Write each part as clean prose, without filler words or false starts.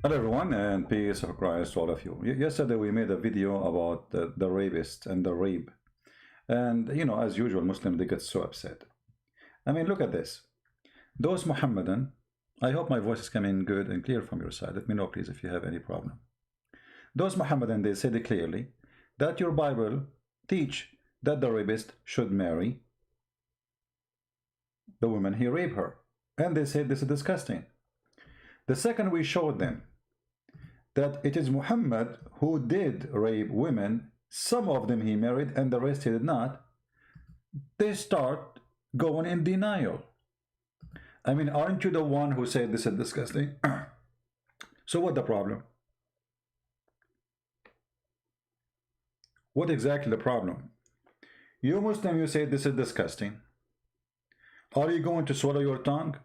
Hello everyone, and peace of Christ to all of you. Yesterday we made a video about the rapist and the rape. And you know, as usual, Muslims, they get so upset. I mean, look at this. Those Muhammadan, I hope my voice is coming good and clear from your side. Let me know, please, if you have any problem. Those Muhammadan, they said clearly that your Bible teach that the rapist should marry the woman he raped her. And they said this is disgusting. The second we showed them that it is Muhammad who did rape women, some of them he married and the rest he did not, they start going in denial. I mean, aren't you the one who said this is disgusting? So what the problem? What exactly the problem? You Muslim, you say this is disgusting. Are you going to swallow your tongue?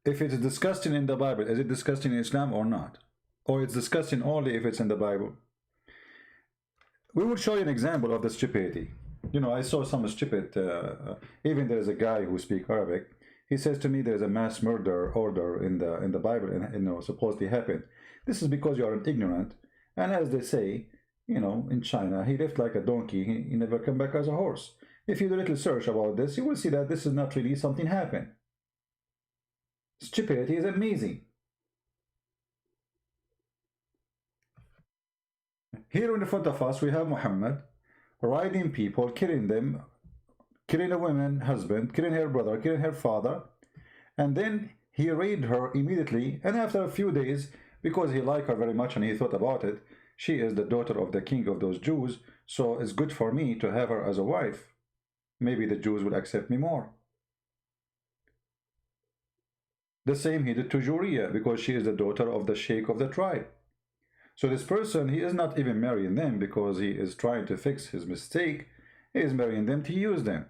If it's disgusting in the Bible, is it disgusting in Islam or not? Or it's disgusting only if it's in the Bible? We will show you an example of the stupidity. You know, I saw some stupid, even there is a guy who speaks Arabic. He says to me there's a mass murder order in the Bible, and you know, supposedly happened. This is because you are an ignorant. And as they say, you know, in China, he left like a donkey. He never come back as a horse. If you do a little search about this, you will see that this is not really something happened. Stupidity is amazing. Here in front of us, we have Muhammad riding people, killing them, killing a woman, husband, killing her brother, killing her father, and then he raped her immediately. And after a few days, because he liked her very much and he thought about it, she is the daughter of the king of those Jews, so it's good for me to have her as a wife. Maybe the Jews will accept me more. The same he did to Juriya, because she is the daughter of the sheikh of the tribe. So this person, he is not even marrying them because he is trying to fix his mistake. He is marrying them to use them.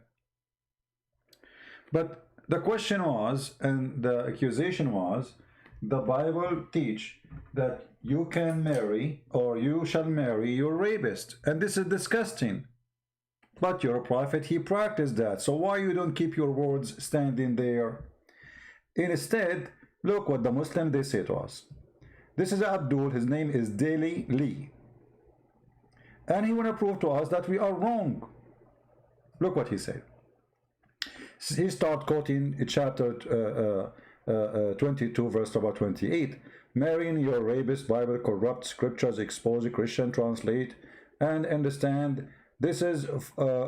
But the question was, and the accusation was, the Bible teach that you can marry or you shall marry your rapist. And this is disgusting. But your prophet, he practiced that. So why you don't keep your words standing there? Instead, look what the Muslims, they say to us. This is Abdul, his name is Daily Lee. And he want to prove to us that we are wrong. Look what he said. He start quoting chapter 22, verse about 28. Marrying your rapist, Bible corrupt scriptures, expose Christian, translate, and understand. This is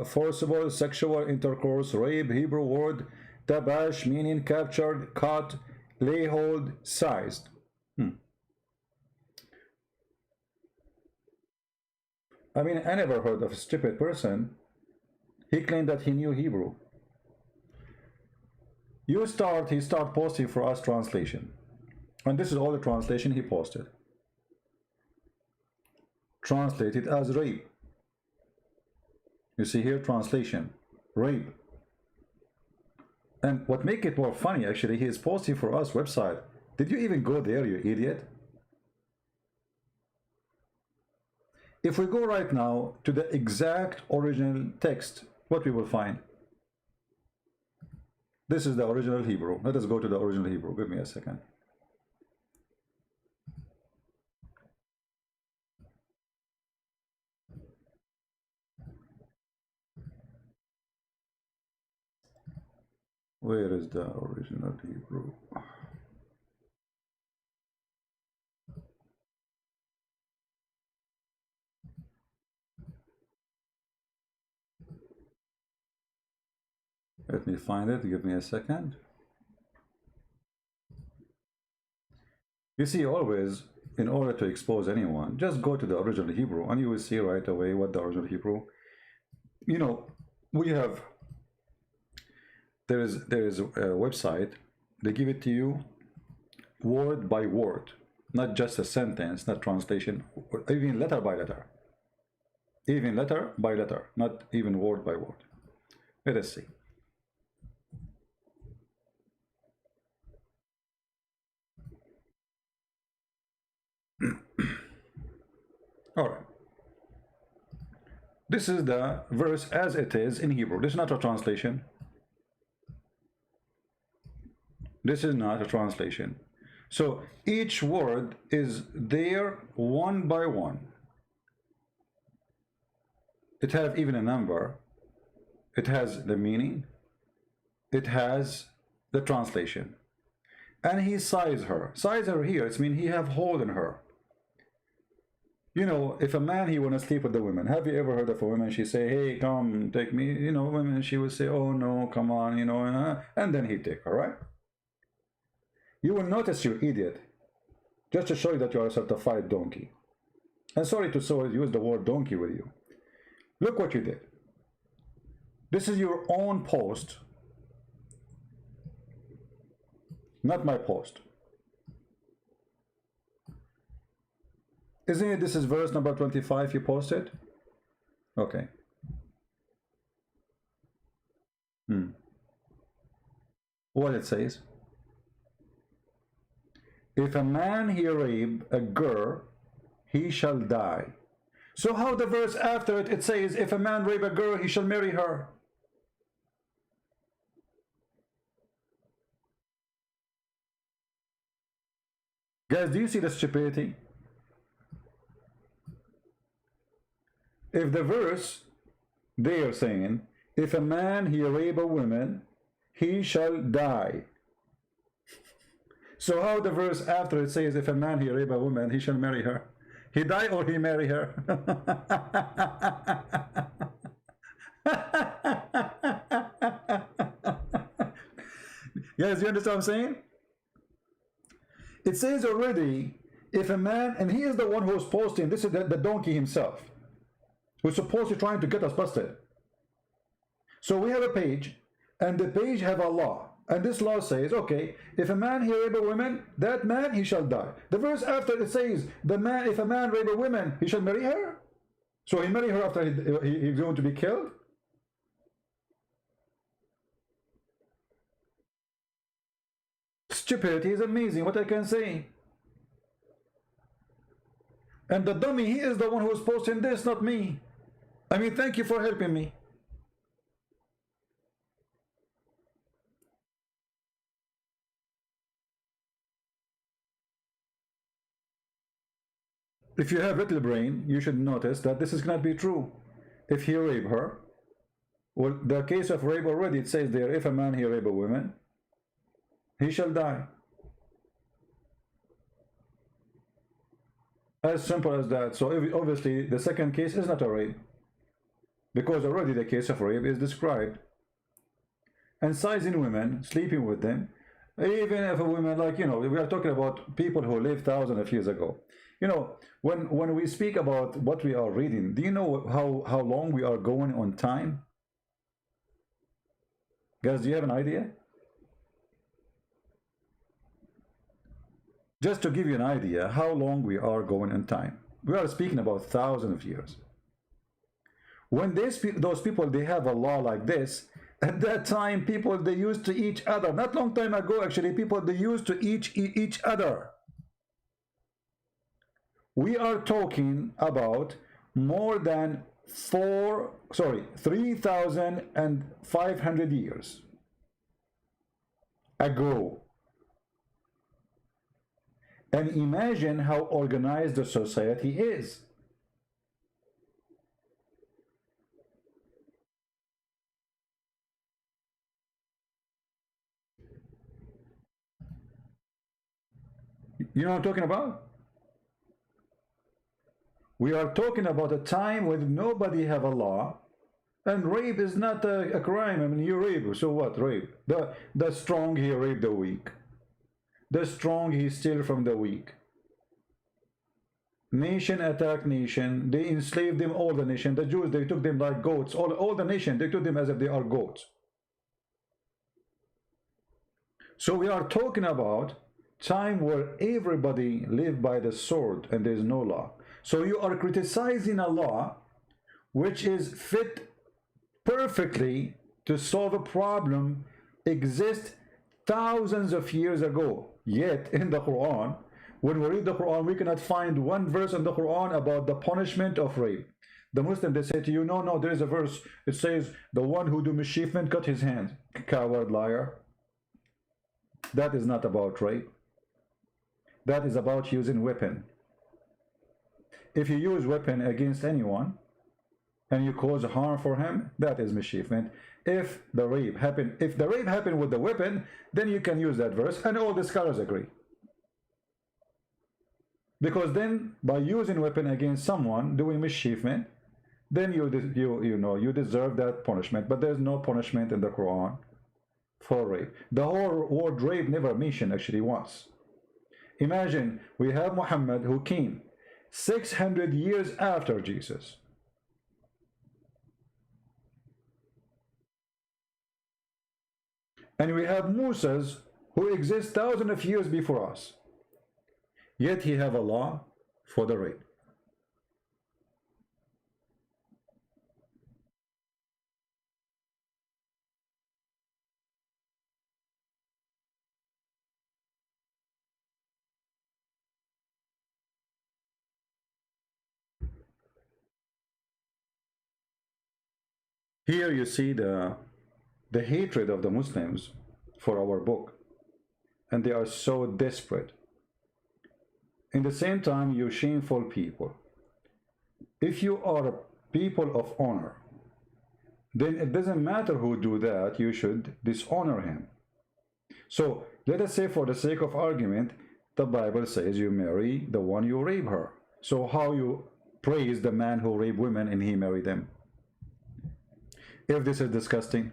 forcible sexual intercourse, rape, Hebrew word, tabash, meaning captured, caught, lay hold, seized. I mean, I never heard of a stupid person. He claimed that he knew Hebrew. He start posting for us translation. And this is all the translation he posted. Translated as rape. You see here, translation, rape. And what make it more funny, actually, he is posting for us website. Did you even go there, you idiot? If we go right now to the exact original text, what we will find? This is the original Hebrew. Let us go to the original Hebrew. Give me a second. Where is the original Hebrew? Let me find it. Give me a second. You see, always, in order to expose anyone, just go to the original Hebrew and you will see right away what the original Hebrew. You know, we have, there is a website, they give it to you word by word, not just a sentence, not translation, or even letter by letter. Even letter by letter, not even word by word. Let us see. All right. This is the verse as it is in Hebrew. This is not a translation. This is not a translation. So each word is there one by one. It has even a number. It has the meaning. It has the translation. And he size her. Size her here, it means he have hold in her. You know, if a man, he want to sleep with the women. Have you ever heard of a woman, she say, hey, come, take me, you know, women, she would say, oh no, come on, you know, and then he take her, right? You will notice, you idiot, just to show you that you are a certified donkey. And sorry to use the word donkey with you. Look what you did. This is your own post, not my post. Isn't it, this is verse number 25 you posted? Okay. What it says? If a man he rape a girl, he shall die. So how the verse after it, it says, if a man rape a girl, he shall marry her. Guys, do you see the stupidity? If the verse, they are saying, if a man he rape a woman, he shall die. So how the verse after it says, if a man he rape a woman, he shall marry her? He die or he marry her? Guys, you understand what I'm saying? It says already, if a man, and he is the one who's posting, this is the donkey himself, who's supposed to trying to get us busted. So we have a page, and the page have a law. And this law says, okay, if a man he rape a woman, that man he shall die. The verse after it says, the man, if a man rape a woman, he shall marry her. So he marry her after he's going to be killed. Stupidity is amazing, what I can say. And the dummy, he is the one who's posting this, not me. I mean, thank you for helping me. If you have little brain, you should notice that this is not be true. If he rape her, well, the case of rape already, it says there, if a man he rape a woman, he shall die. As simple as that. So obviously the second case is not a rape, because already the case of rape is described. And sizing women, sleeping with them, even if a woman, like, you know, we are talking about people who lived thousands of years ago. You know, when we speak about what we are reading, do you know how long we are going on time? Guys, do you have an idea? Just to give you an idea how long we are going in time. We are speaking about thousands of years. When those people, they have a law like this, at that time, people, they used to each other. Not long time ago, actually, people, they used to each other. We are talking about more than 3,500 years ago. And imagine how organized the society is. You know what I'm talking about? We are talking about a time when nobody have a law, and rape is not a crime. I mean, you rape, so what? Rape. The strong, he rape the weak. The strong, he steal from the weak. Nation attack nation. They enslaved them, all the nation. The Jews, they took them like goats. All the nation, they took them as if they are goats. So we are talking about time where everybody lived by the sword and there is no law. So you are criticizing a law which is fit perfectly to solve a problem exist thousands of years ago. Yet in the Quran, when we read the Quran, we cannot find one verse in the Quran about the punishment of rape. The Muslim, they say to you, no, there is a verse. It says, the one who do mischievement, cut his hand. Coward, liar. That is not about rape. that is about using weapon. If you use weapon against anyone and you cause harm for him, that is mischievement. If the rape happened with the weapon, then you can use that verse, and all the scholars agree. Because then by using weapon against someone doing mischievement, then you deserve that punishment. But there's no punishment in the Quran for rape. The whole word rape never mentioned actually once. Imagine we have Muhammad who came 600 years after Jesus. And we have Moses who exists thousands of years before us. Yet he have a law for the rape. Here you see the hatred of the Muslims for our book, and they are so desperate. In the same time, you shameful people. If you are a people of honor, then it doesn't matter who do that, you should dishonor him. So let us say, for the sake of argument, the Bible says you marry the one you rape her. So how you praise the man who rape women and he marry them? If this is disgusting.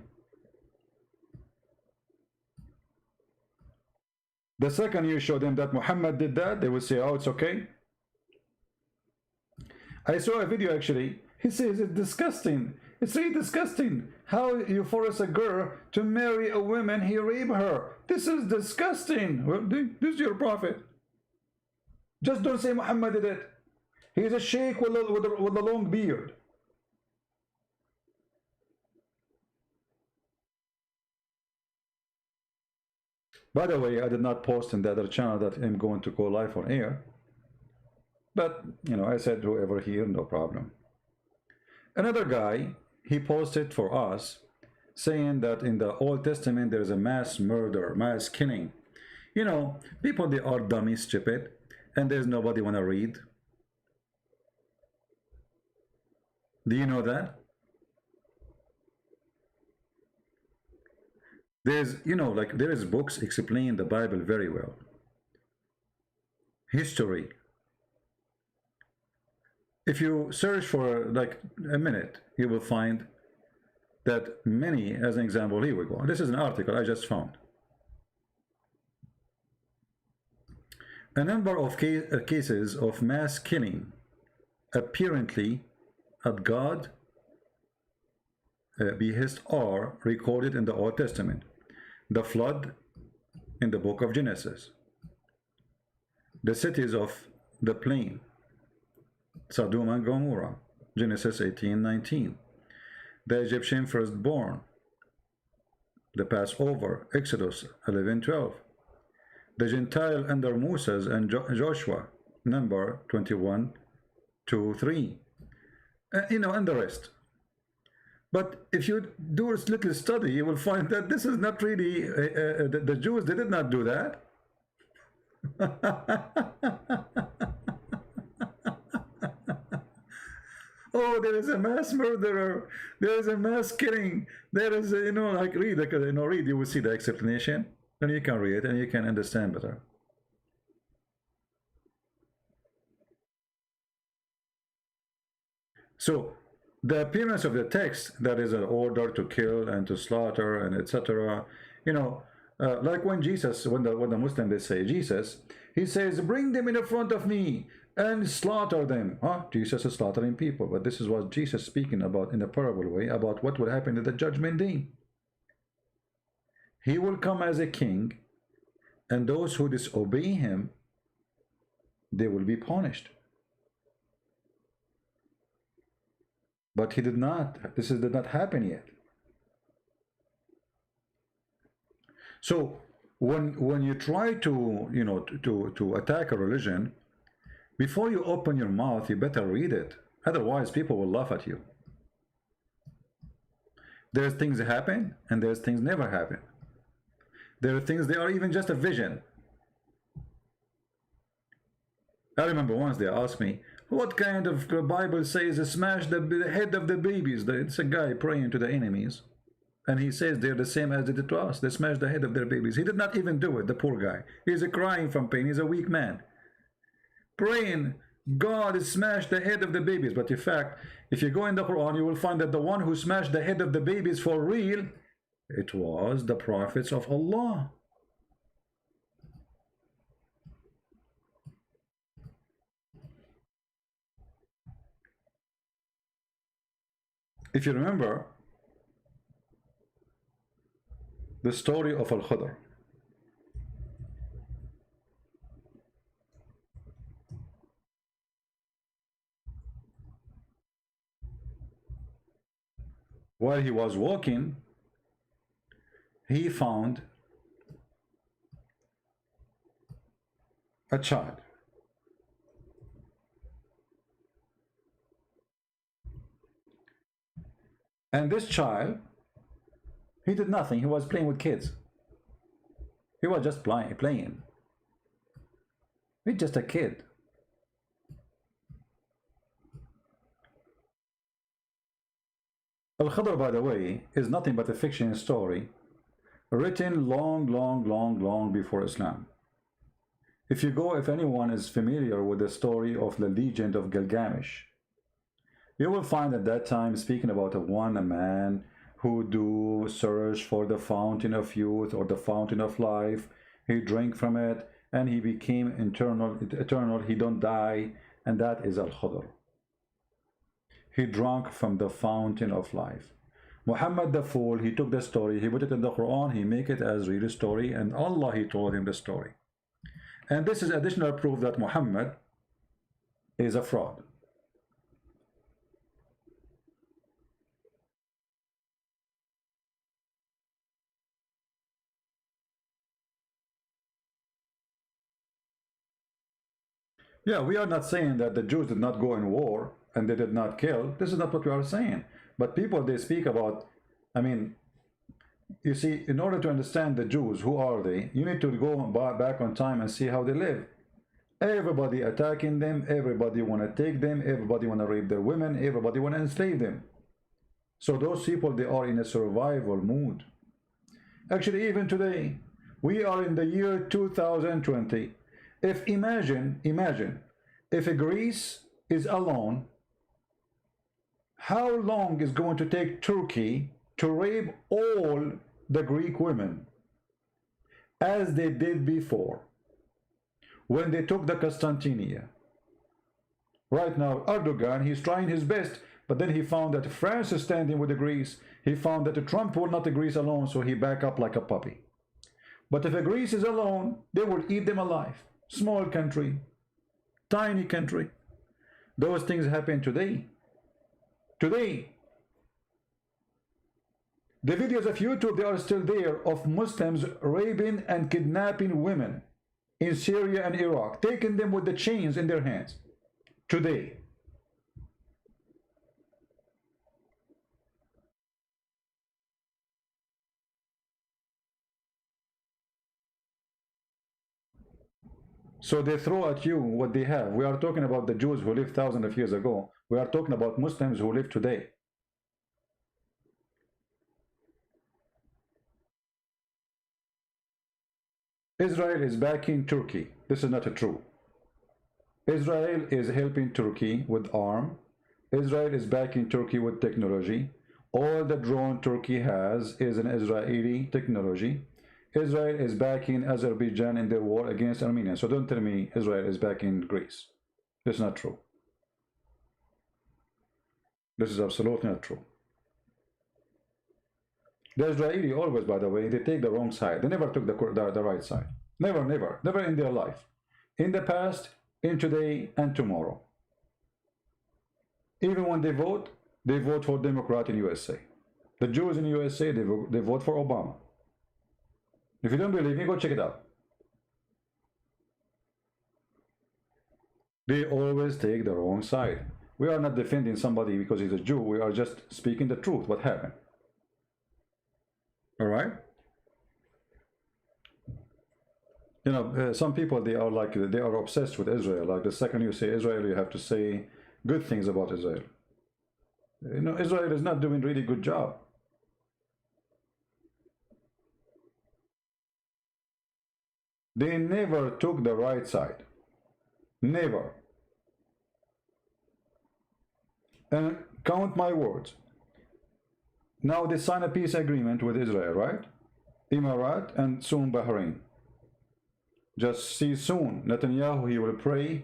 The second you show them that Muhammad did that, they will say, oh, it's okay. I saw a video actually. He says it's disgusting. It's really disgusting how you force a girl to marry a woman, he rape her. This is disgusting. Well, this is your prophet. Just don't say Muhammad did it. He's a sheikh with a long beard. By the way, I did not post in the other channel that I'm going to go live on air. But, I said whoever here, no problem. Another guy, he posted for us, saying that in the Old Testament there is a mass murder, mass killing. People, they are dummy, stupid, and there's nobody want to read. Do you know that? There's, there is books explain the Bible very well. History. If you search for like a minute, you will find that many, as an example, here we go. This is an article I just found. A number of cases of mass killing apparently at God behest are recorded in the Old Testament. The flood in the book of Genesis. The cities of the plain, Sodom and Gomorrah, Genesis 18:19. The Egyptian firstborn, the Passover, Exodus 11:12. The Gentile under Moses and Joshua, number 21:2-3. And the rest. But if you do a little study, you will find that this is not really, the Jews, they did not do that. Oh, there is a mass murderer, there is a mass killing, there is, like read, read, you will see the explanation, then you can read and you can understand better. So, the appearance of the text, that is an order to kill and to slaughter and etc. Like when Jesus, when the Muslims, they say Jesus, he says, bring them in the front of me and slaughter them. Jesus is slaughtering people, but this is what Jesus speaking about in a parable way about what will happen at the judgment day. He will come as a king, and those who disobey him, they will be punished. But he did not. This did not happen yet. So when you try to to attack a religion, before you open your mouth, you better read it. Otherwise, people will laugh at you. There's things that happen, and there's things never happen. There are things they are even just a vision. I remember once they asked me, what kind of Bible says smash the head of the babies? It's a guy praying to the enemies. And he says they're the same as they did to us. They smashed the head of their babies. He did not even do it, the poor guy. He's crying from pain. He's a weak man. Praying, God smashed the head of the babies. But in fact, if you go in the Quran, you will find that the one who smashed the head of the babies for real, it was the prophets of Allah. If you remember the story of Al-Khadr, while he was walking, he found a child. And this child, he did nothing. He was playing with kids. He was just playing. He's just a kid. Al-Khadr, by the way, is nothing but a fiction story written long before Islam. If anyone is familiar with the story of the legend of Gilgamesh, you will find at that time speaking about a man who do search for the fountain of youth or the fountain of life. He drank from it and he became eternal. He don't die, and that is Al-Khadr. He drank from the fountain of life. Muhammad the fool, he took the story, he put it in the Quran, he make it as real story, and Allah, he told him the story. And this is additional proof that Muhammad is a fraud. Yeah, we are not saying that the Jews did not go in war and they did not kill. This is not what we are saying. But people, they speak about, I mean, you see, in order to understand the Jews, who are they? You need to go back on time and see how they live. Everybody attacking them, everybody want to take them, everybody want to rape their women, everybody want to enslave them. So those people, they are in a survival mood. Actually, even today, we are in the year 2020. If imagine, if Greece is alone, how long is going to take Turkey to rape all the Greek women, as they did before, when they took the Constantinia? Right now, Erdogan, he's trying his best, but then he found that France is standing with the Greece. He found that Trump will not the Greece alone, so he back up like a puppy. But if Greece is alone, they will eat them alive. Small country, tiny country. Those things happen today. Today, the videos of YouTube, they are still there, of Muslims raping and kidnapping women in Syria and Iraq, taking them with the chains in their hands. Today. So they throw at you what they have. We are talking about the Jews who lived thousands of years ago. We are talking about Muslims who live today. Israel is backing Turkey. This is not true. Israel is helping Turkey with arms. Israel is backing Turkey with technology. All the drone Turkey has is an Israeli technology. Israel is backing Azerbaijan in their war against Armenia. So don't tell me Israel is backing Greece. This is not true. This is absolutely not true. The Israeli always, by the way, they take the wrong side. They never took the right side. Never in their life. In the past, in today, and tomorrow. Even when they vote for Democrat in USA. The Jews in USA, they vote for Obama. If you don't believe me, go check it out. They always take the wrong side. We are not defending somebody because he's a Jew. We are just speaking the truth, what happened. All right? You know, some people, they are like, they are obsessed with Israel. Like the second you say Israel, you have to say good things about Israel. You know, Israel is not doing really good job. They never took the right side. Never. And count my words. Now they sign a peace agreement with Israel, right? Emirat and soon Bahrain. Just see soon, Netanyahu, he will pray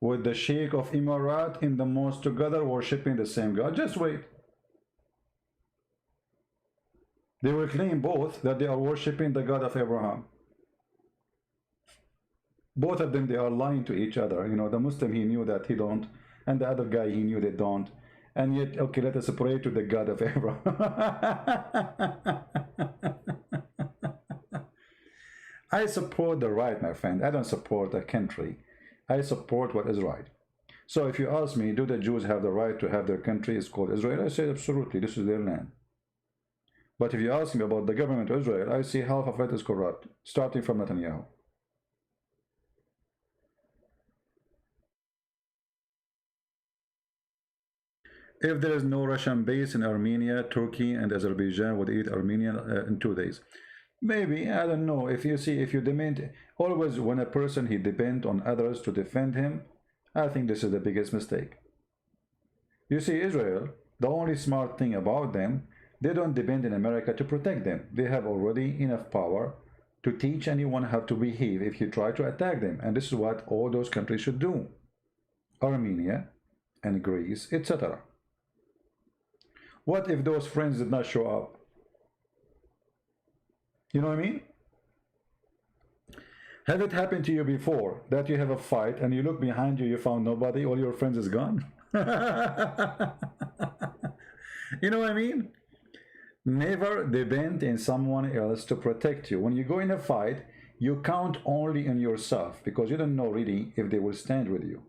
with the Sheikh of Emirat in the mosque together, worshipping the same God. Just wait. They will claim both that they are worshipping the God of Abraham. Both of them, they are lying to each other. You know, the Muslim, he knew that he don't, and the other guy, he knew they don't. And yet, okay, let us pray to the God of Abraham. I support the right, my friend. I don't support a country. I support what is right. So if you ask me, do the Jews have the right to have their country? It's called Israel. I say absolutely, this is their land. But if you ask me about the government of Israel, I see half of it is corrupt, starting from Netanyahu. If there is no Russian base in Armenia, Turkey and Azerbaijan would eat Armenian in 2 days. Maybe, I don't know. If you see, if you demand, always when a person, he depends on others to defend him, I think this is the biggest mistake. You see, Israel, the only smart thing about them, they don't depend on America to protect them. They have already enough power to teach anyone how to behave if you try to attack them. And this is what all those countries should do. Armenia and Greece, etc. What if those friends did not show up? You know what I mean? Have it happened to you before that you have a fight and you look behind you, you found nobody, all your friends is gone? You know what I mean? Never depend on someone else to protect you. When you go in a fight, you count only on yourself because you don't know really if they will stand with you.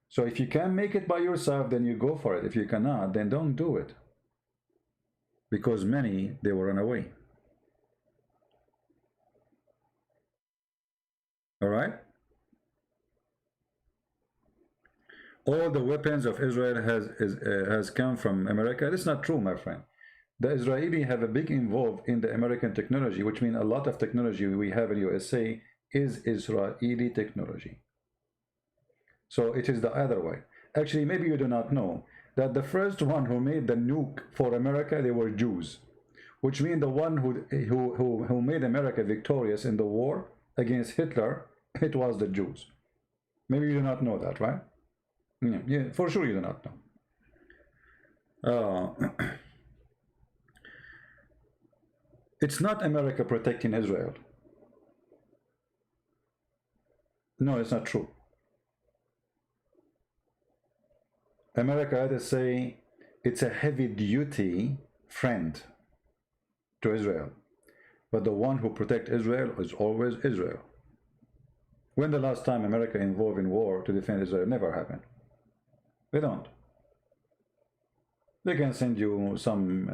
So if you can make it by yourself, then you go for it. If you cannot, then don't do it. Because many, they will run away. All right? All the weapons of Israel has come from America. That's not true, my friend. The Israeli have a big involved in the American technology, which means a lot of technology we have in USA is Israeli technology. So it is the other way. Actually, maybe you do not know that the first one who made the nuke for America, they were Jews, which means the one who made America victorious in the war against Hitler, it was the Jews. Maybe you do not know that, right? Yeah, for sure you do not know. It's not America protecting Israel. No, it's not true. America, let us say, it's a heavy-duty friend to Israel. But the one who protects Israel is always Israel. When the last time America involved in war to defend Israel? Never happened. They don't. They can send you some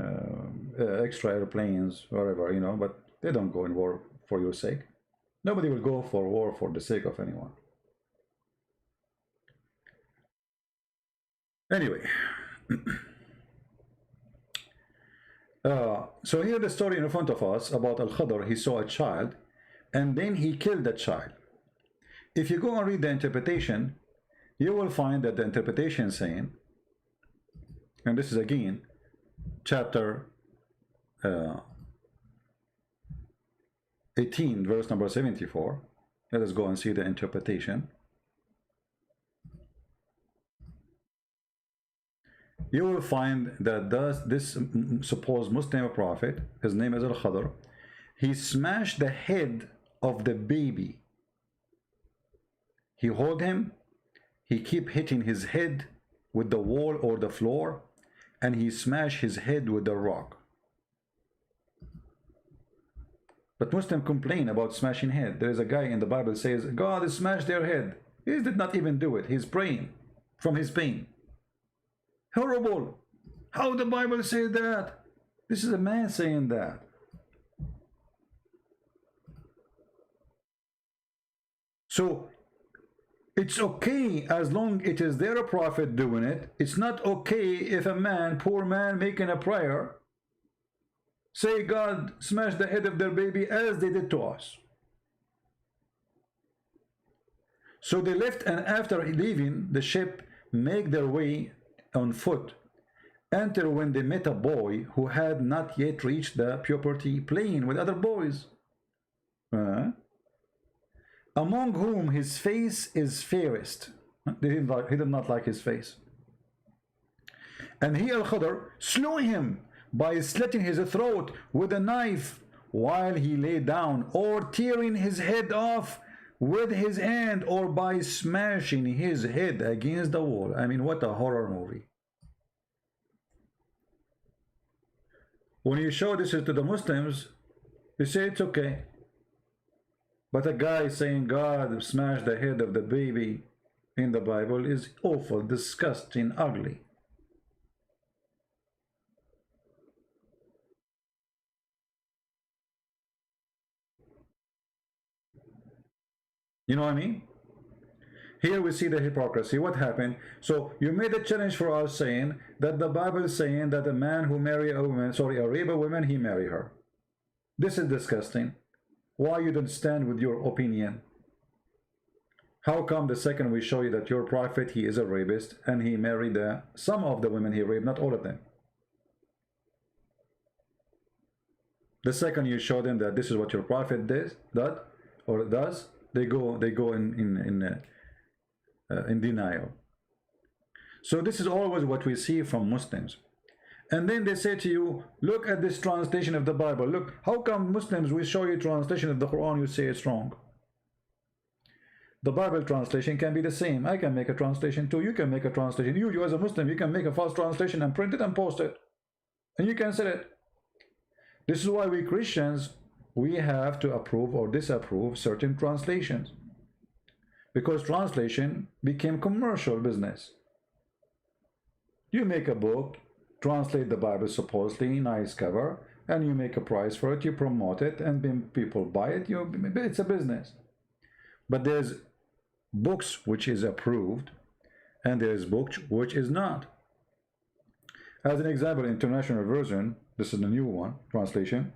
extra airplanes, whatever, you know, but they don't go in war for your sake. Nobody will go for war for the sake of anyone. Anyway, so here the story in front of us about Al-Khadr. He saw a child and then he killed that child. If you go and read the interpretation, you will find that the interpretation saying, and this is again chapter 18 verse number 74. Let us go and see the interpretation. You will find that this supposed Muslim prophet, his name is Al-Khadr, he smashed the head of the baby. He hold him, he keep hitting his head with the wall or the floor, and he smashed his head with the rock. But Muslims complain about smashing head. There is a guy in the Bible says, God has smashed their head. He did not even do it. He's praying from his pain. Horrible. How the Bible says that? This is a man saying that. So it's okay as long it is their prophet doing it. It's not okay if a man, poor man, making a prayer, say God smash the head of their baby as they did to us. So they left, and after leaving the ship, make their way on foot. Enter when they met a boy who had not yet reached the puberty, playing with other boys, among whom his face is fairest. He did not like his face. And he, Al-Khadr, slew him by slitting his throat with a knife while he lay down, or tearing his head off with his hand, or by smashing his head against the wall. I mean, what a horror movie. When you show this to the Muslims, they say it's okay. But a guy saying God smashed the head of the baby in the Bible is awful, disgusting, ugly. You know what I mean? Here we see the hypocrisy. What happened? So you made a challenge for us saying that the Bible is saying that a man who marry a woman, sorry, a rape a woman, he marry her. This is disgusting. Why you don't stand with your opinion? How come the second we show you that your prophet, he is a rapist, and he married some of the women he raped, not all of them? The second you show them that this is what your prophet does, they go in denial. So this is always what we see from Muslims. And then they say to you, look at this translation of the Bible. Look, how come Muslims, we show you translation of the Quran, you say it's wrong? The Bible translation can be the same. I can make a translation too. You can make a translation. You as a Muslim, you can make a false translation and print it and post it. And you can sell it. This is why we Christians, we have to approve or disapprove certain translations. Because translation became commercial business. You make a book, translate the Bible supposedly, nice cover, and you make a price for it, you promote it, and when people buy it, it's a business. But there's books which is approved, and there's books which is not. As an example, international version, this is the new one, translation.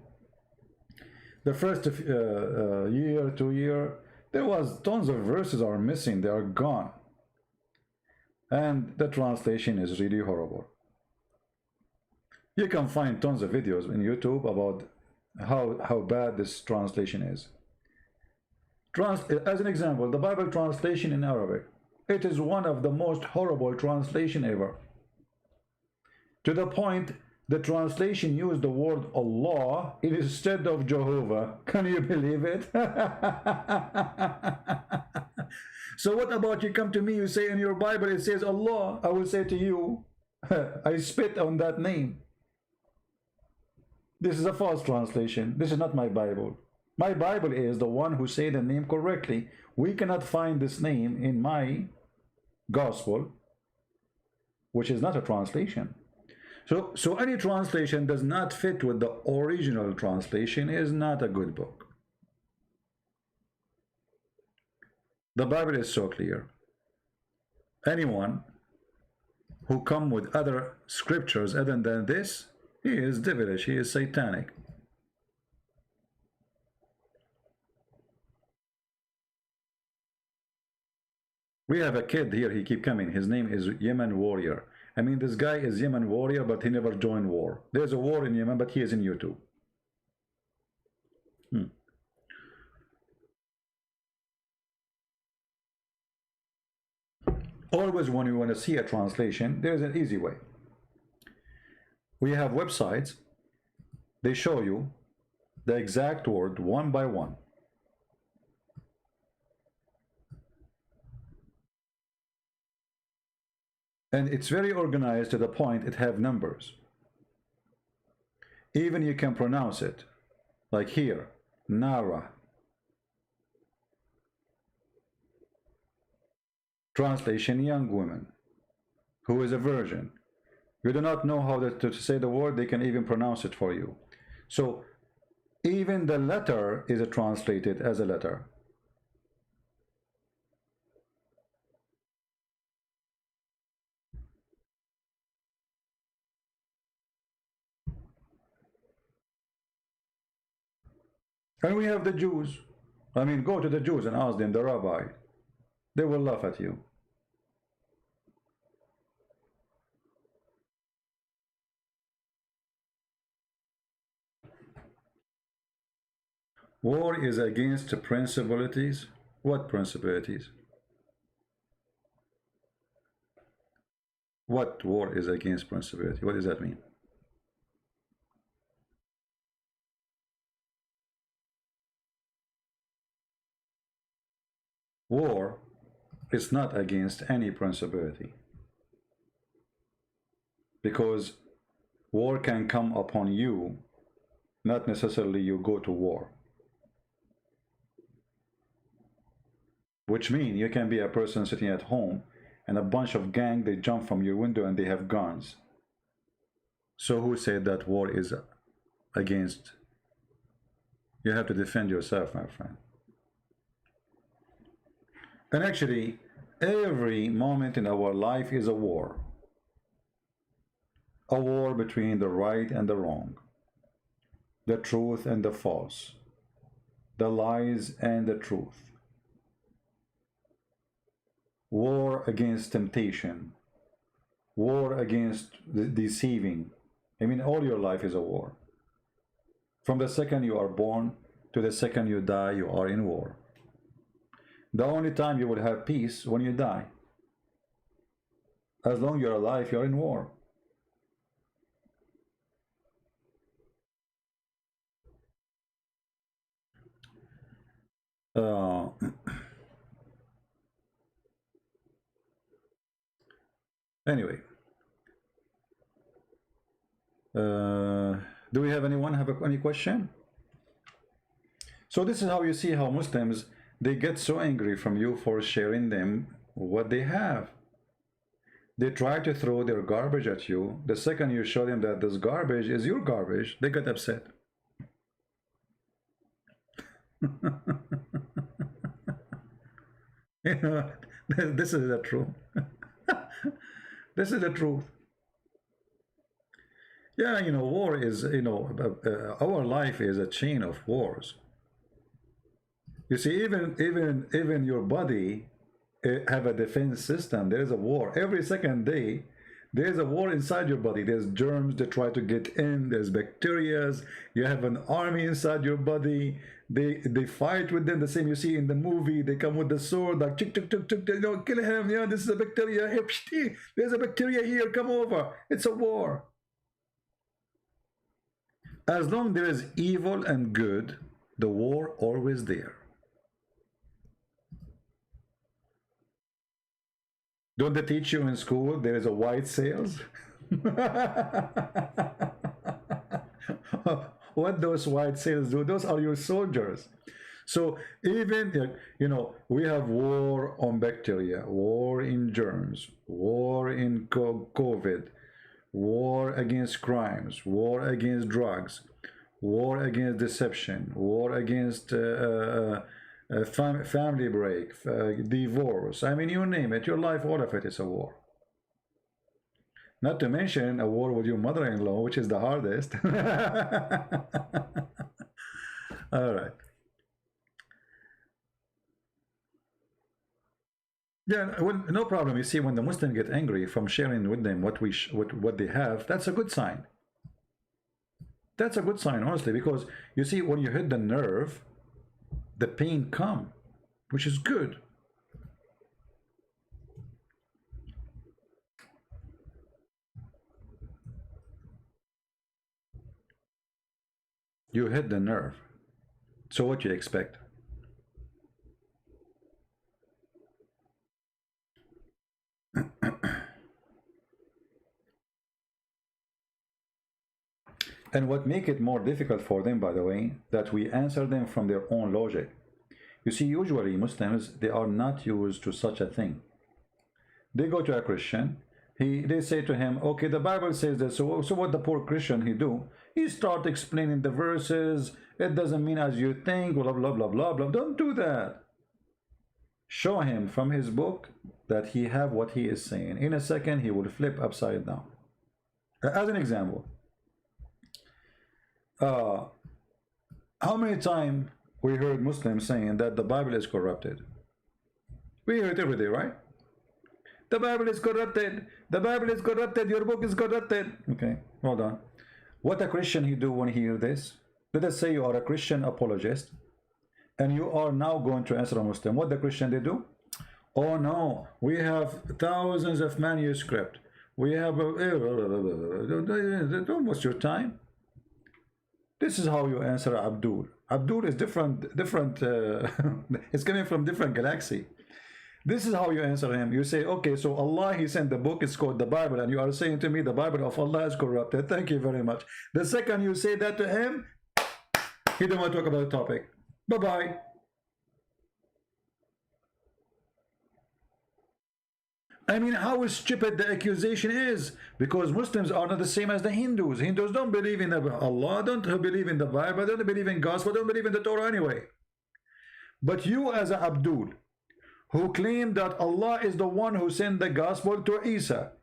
The first year, 2 year, there was tons of verses are missing, they are gone. And the translation is really horrible. You can find tons of videos in YouTube about how bad this translation is. As an example, the Bible translation in Arabic, it is one of the most horrible translation ever. To the point, the translation used the word Allah instead of Jehovah. Can you believe it? So what about you come to me, you say in your Bible it says Allah, I will say to you, I spit on that name. This is a false translation. This is not my Bible. My Bible is the one who say the name correctly. We cannot find this name in my gospel, which is not a translation. So any translation does not fit with the original translation is not a good book. The Bible is so clear. Anyone who come with other scriptures other than this, he is devilish, he is satanic. We have a kid here, he keep coming. His name is Yemen Warrior. I mean, this guy is Yemen Warrior, but he never joined war. There's a war in Yemen, but he is in YouTube. Always when you want to see a translation, there's an easy way. We have websites, they show you the exact word one by one. And it's very organized to the point it have numbers. Even you can pronounce it, like here, Nara. Translation, young woman, who is a virgin. You do not know how to say the word, they can even pronounce it for you. So even the letter is translated as a letter. And we have the Jews. I mean, go to the Jews and ask them, the rabbi. They will laugh at you. War is against principalities. What principalities? What war is against principality? What does that mean? War is not against any principality, because war can come upon you, not necessarily you go to war. Which means you can be a person sitting at home and a bunch of gang, they jump from your window and they have guns. So who said that war is against? You have to defend yourself, my friend. And actually, every moment in our life is a war. A war between the right and the wrong, the truth and the false, the lies and the truth. War against temptation, war against deceiving. I mean, all your life is a war. From the second you are born to the second you die, you are in war. The only time you will have peace when you die. As long as you're alive, you're in war. Anyway, do we have anyone have any question? So this is how you see how Muslims, they get so angry from you for sharing them what they have. They try to throw their garbage at you. The second you show them that this garbage is your garbage, they get upset. You know, this is the truth. This is the truth. Yeah, you know, war is, you know, our life is a chain of wars. You see, even your body have a defense system. There is a war every second day. There is a war inside your body. There's germs that try to get in. There's bacteria. You have an army inside your body. They fight with them. The same you see in the movie. They come with the sword, like tick tick tick tick. You know, kill him. Yeah, this is a bacteria. Hey, there's a bacteria here. Come over. It's a war. As long there is evil and good, the war always there. Don't they teach you in school there is a white sails? What those white sails do? Those are your soldiers. So even, you know, we have war on bacteria, war in germs, war in COVID, war against crimes, war against drugs, war against deception, war against family break, divorce. I mean, you name it, your life, all of it is a war. Not to mention a war with your mother-in-law, which is the hardest. All right. Yeah, well, no problem. You see, when the Muslims get angry from sharing with them what they have, that's a good sign. That's a good sign, honestly, because you see, when you hit the nerve, the pain comes, which is good. You hit the nerve. So what do you expect? And what make it more difficult for them, by the way, that we answer them from their own logic. You see, usually Muslims, they are not used to such a thing. They go to a Christian, they say to him, okay, the Bible says that, so what the poor Christian he do? He start explaining the verses, it doesn't mean as you think, blah, blah, blah, blah, blah. Don't do that. Show him from his book that he have what he is saying. In a second, he will flip upside down. As an example, How many times we heard Muslims saying that the Bible is corrupted? We hear it every day, right? The Bible is corrupted. The Bible is corrupted. Your book is corrupted. Okay, hold on. What a Christian he do when he hear this? Let us say you are a Christian apologist and you are now going to answer a Muslim. What the Christian they do? Oh no, we have thousands of manuscript. We have don't waste your time. This is how you answer Abdul. Abdul is different. It's coming from different galaxy. This is how you answer him. You say, okay, so Allah, he sent the book, it's called the Bible, and you are saying to me the Bible of Allah is corrupted. Thank you very much. The second you say that to him, he don't want to talk about the topic. Bye-bye. I mean, how stupid the accusation is, because Muslims are not the same as the Hindus. Hindus don't believe in Allah, don't believe in the Bible, don't believe in gospel, don't believe in the Torah anyway. But you as a Abdul, who claim that Allah is the one who sent the gospel to Isa,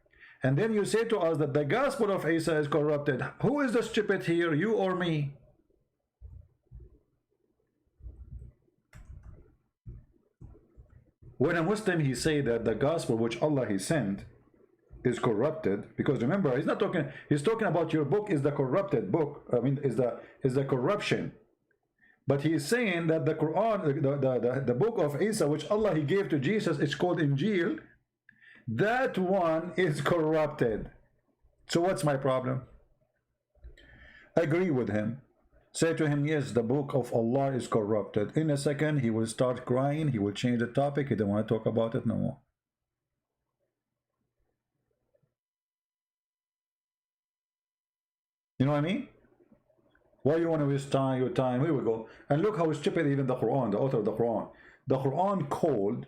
and then you say to us that the gospel of Isa is corrupted. Who is the stupid here, you or me? When a Muslim he say that the gospel which Allah he sent is corrupted, because remember, he's not talking, he's talking about your book is the corrupted book. I mean, is the corruption. But he is saying that the Quran, the book of Isa, which Allah he gave to Jesus, it's called Injil. That one is corrupted. So what's my problem? Agree with him. Say to him, yes, the book of Allah is corrupted. In a second, he will start crying. He will change the topic. He don't want to talk about it no more. You know what I mean? Why you want to waste time, your time? Here we go. And look how stupid even the Quran, the author of the Quran. The Quran called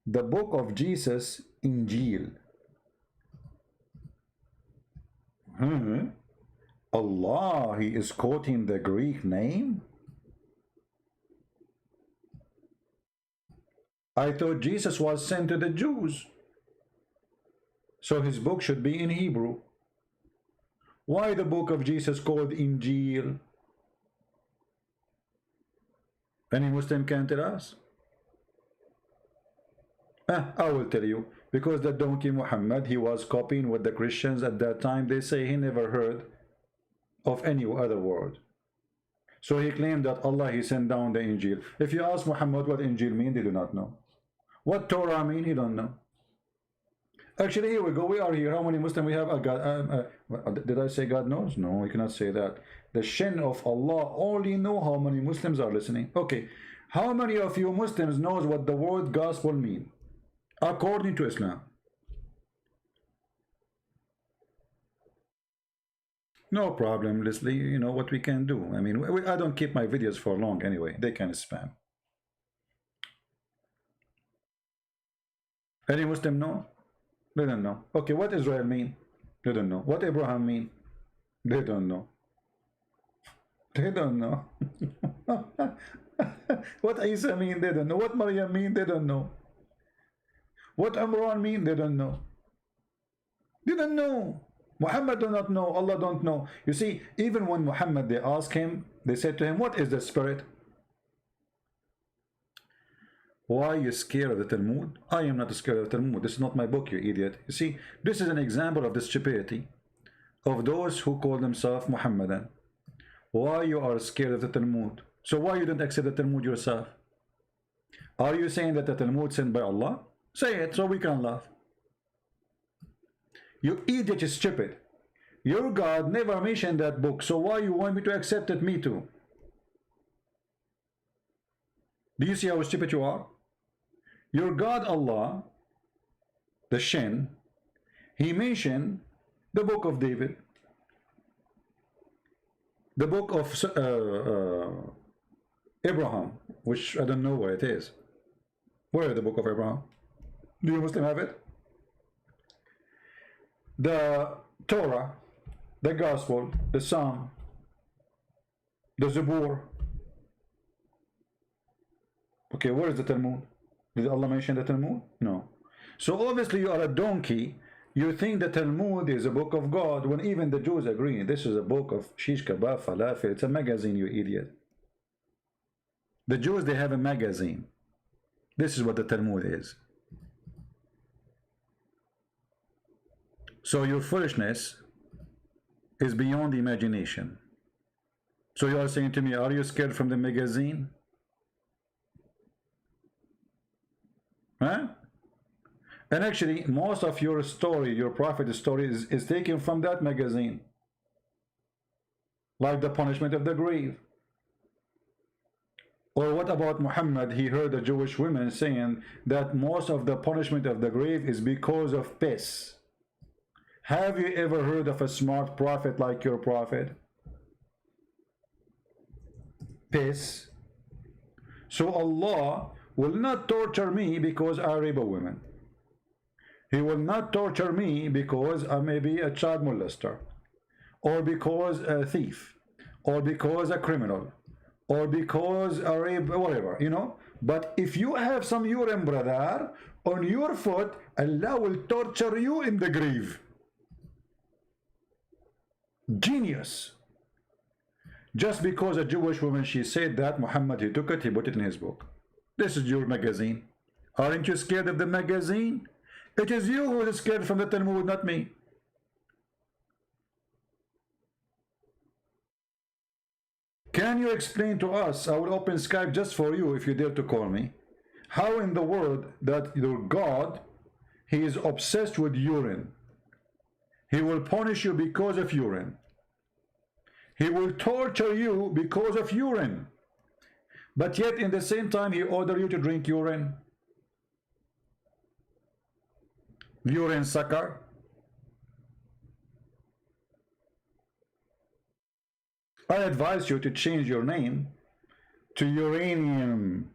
the book of Jesus Injil. Allah, he is quoting the Greek name? I thought Jesus was sent to the Jews, so his book should be in Hebrew. Why the book of Jesus called Injil? Any Muslim can tell us? I will tell you, because the donkey Muhammad, he was copying what the Christians at that time, they say he never heard of any other word. So he claimed that Allah, he sent down the Injil. If you ask Muhammad what Injil mean, they do not know. What Torah mean, he don't know. Actually, here we go. We are here. How many Muslims we have? Did I say God knows? No, you cannot say that. The Shin of Allah only know how many Muslims are listening. Okay, how many of you Muslims knows what the word gospel mean according to Islam? No problem, Leslie. You know what we can do. I mean, I don't keep my videos for long anyway. They can spam. Any Muslim know? They don't know. Okay, what Israel mean? They don't know. What Abraham mean? They don't know. They don't know. What Isa mean? They don't know. What Maryam mean? They don't know. What Imran mean? They don't know. They don't know. Muhammad do not know. Allah don't know. You see, even when Muhammad, they ask him, they said to him, what is the spirit? Why are you scared of the Talmud? I am not scared of the Talmud. This is not my book, you idiot. You see, this is an example of the stupidity of those who call themselves Muhammadan. Why you are scared of the Talmud? So why you don't accept the Talmud yourself? Are you saying that the Talmud sent by Allah? Say it so we can laugh. You idiot is stupid. Your God never mentioned that book, so why you want me to accept it? Me too. Do you see how stupid you are? Your God Allah, the Shin, he mentioned the book of David, the book of Abraham, which I don't know where it is. Where is the book of Abraham? Do you Muslim have it? The Torah, the Gospel, the Psalm, the Zabur. Okay, where is the Talmud? Did Allah mention the Talmud? No. So obviously you are a donkey. You think the Talmud is a book of God, when even the Jews agree this is a book of shish kebab, falafel. It's a magazine, you idiot. The Jews, they have a magazine. This is what the Talmud is. So your foolishness is beyond imagination. So you are saying to me, are you scared from the magazine? Huh? And actually, most of your story, your prophet story, is taken from that magazine. Like the punishment of the grave. Or what about Muhammad? He heard a Jewish woman saying that most of the punishment of the grave is because of piss. Have you ever heard of a smart prophet like your prophet? Piss. So Allah will not torture me because I rape a woman. He will not torture me because I may be a child molester, or because a thief, or because a criminal, or because a rape, whatever, you know. But if you have some urine, brother, on your foot, Allah will torture you in the grave. Genius. Just because a Jewish woman, she said that, Muhammad, he took it, he put it in his book. This is your magazine. Aren't you scared of the magazine? It is you who is scared from the Talmud, not me. Can you explain to us, I will open Skype just for you if you dare to call me, how in the world that your God, he is obsessed with urine. He will punish you because of urine. He will torture you because of urine. But yet in the same time he ordered you to drink urine. Urine sucker. I advise you to change your name to uranium.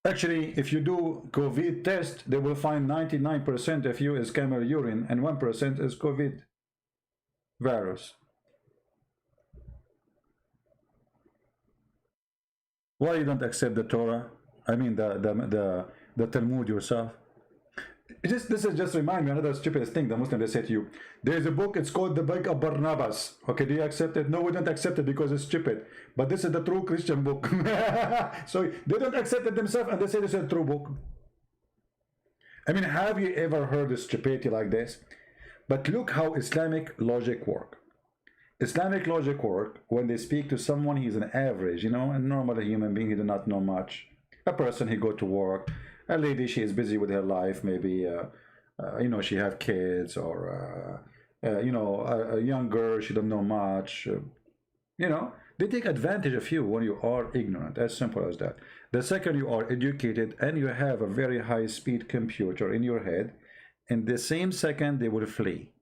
Actually, if you do COVID test, they will find 99% of you is camel urine and 1% is COVID virus. Why you don't accept the Torah? I mean the Talmud yourself. This is just remind me another stupid thing the Muslims they say to you. There's a book, it's called the Book of Barnabas. Okay, do you accept it? No, we don't accept it because it's stupid. But this is the true Christian book. So they don't accept it themselves and they say this is a true book. I mean, have you ever heard of stupidity like this? But look how Islamic logic work. Islamic logic work when they speak to someone, he's an average, you know, a normal human being, he does not know much. A person, he go to work. A lady, she is busy with her life, maybe you know, she have kids, or you know, a young girl, she don't know much. You know, they take advantage of you when you are ignorant, as simple as that. The second you are educated and you have a very high-speed computer in your head, in the same second they will flee.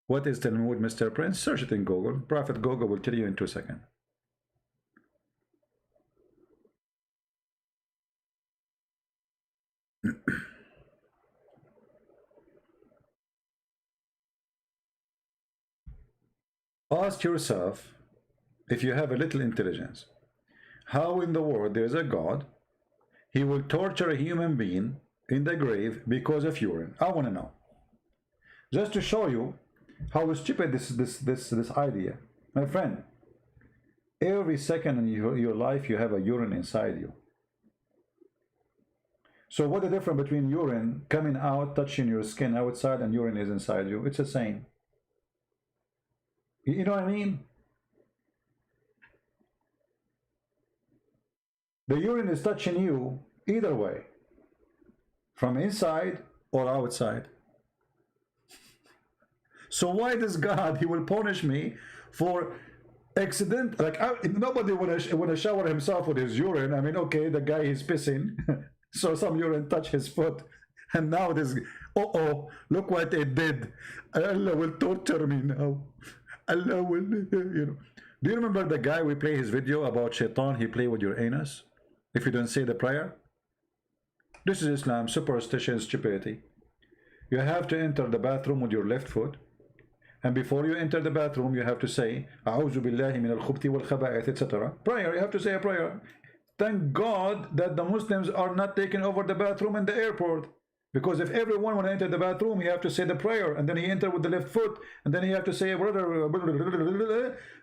What is Talmud, Mr. Prince? Search it in Google. Prophet Google will tell you in 2 seconds. Ask yourself, if you have a little intelligence, how in the world there is a God, he will torture a human being in the grave because of urine? I want to know. Just to show you how stupid this idea. My friend, every second in your life you have a urine inside you. So what the difference between urine coming out, touching your skin outside, and urine is inside you? It's the same. You know what I mean? The urine is touching you either way, from inside or outside. So why does God, he will punish me for accident? Like, nobody want to shower himself with his urine. I mean, okay, the guy is pissing, so some urine touch his foot, and now this, oh, look what it did. Allah will torture me now. Allah will, you know. Do you remember the guy we play his video about shaitan? He play with your anus if you don't say the prayer. This is Islam, superstition, stupidity. You have to enter the bathroom with your left foot, and before you enter the bathroom you have to say A'udhu billahi min al-khubthi wal khaba'ith, etc. Prayer, you have to say a prayer. Thank God that the Muslims are not taking over the bathroom in the airport, Because if everyone when enter the bathroom, he have to say the prayer, and then he enter with the left foot, and then he have to say,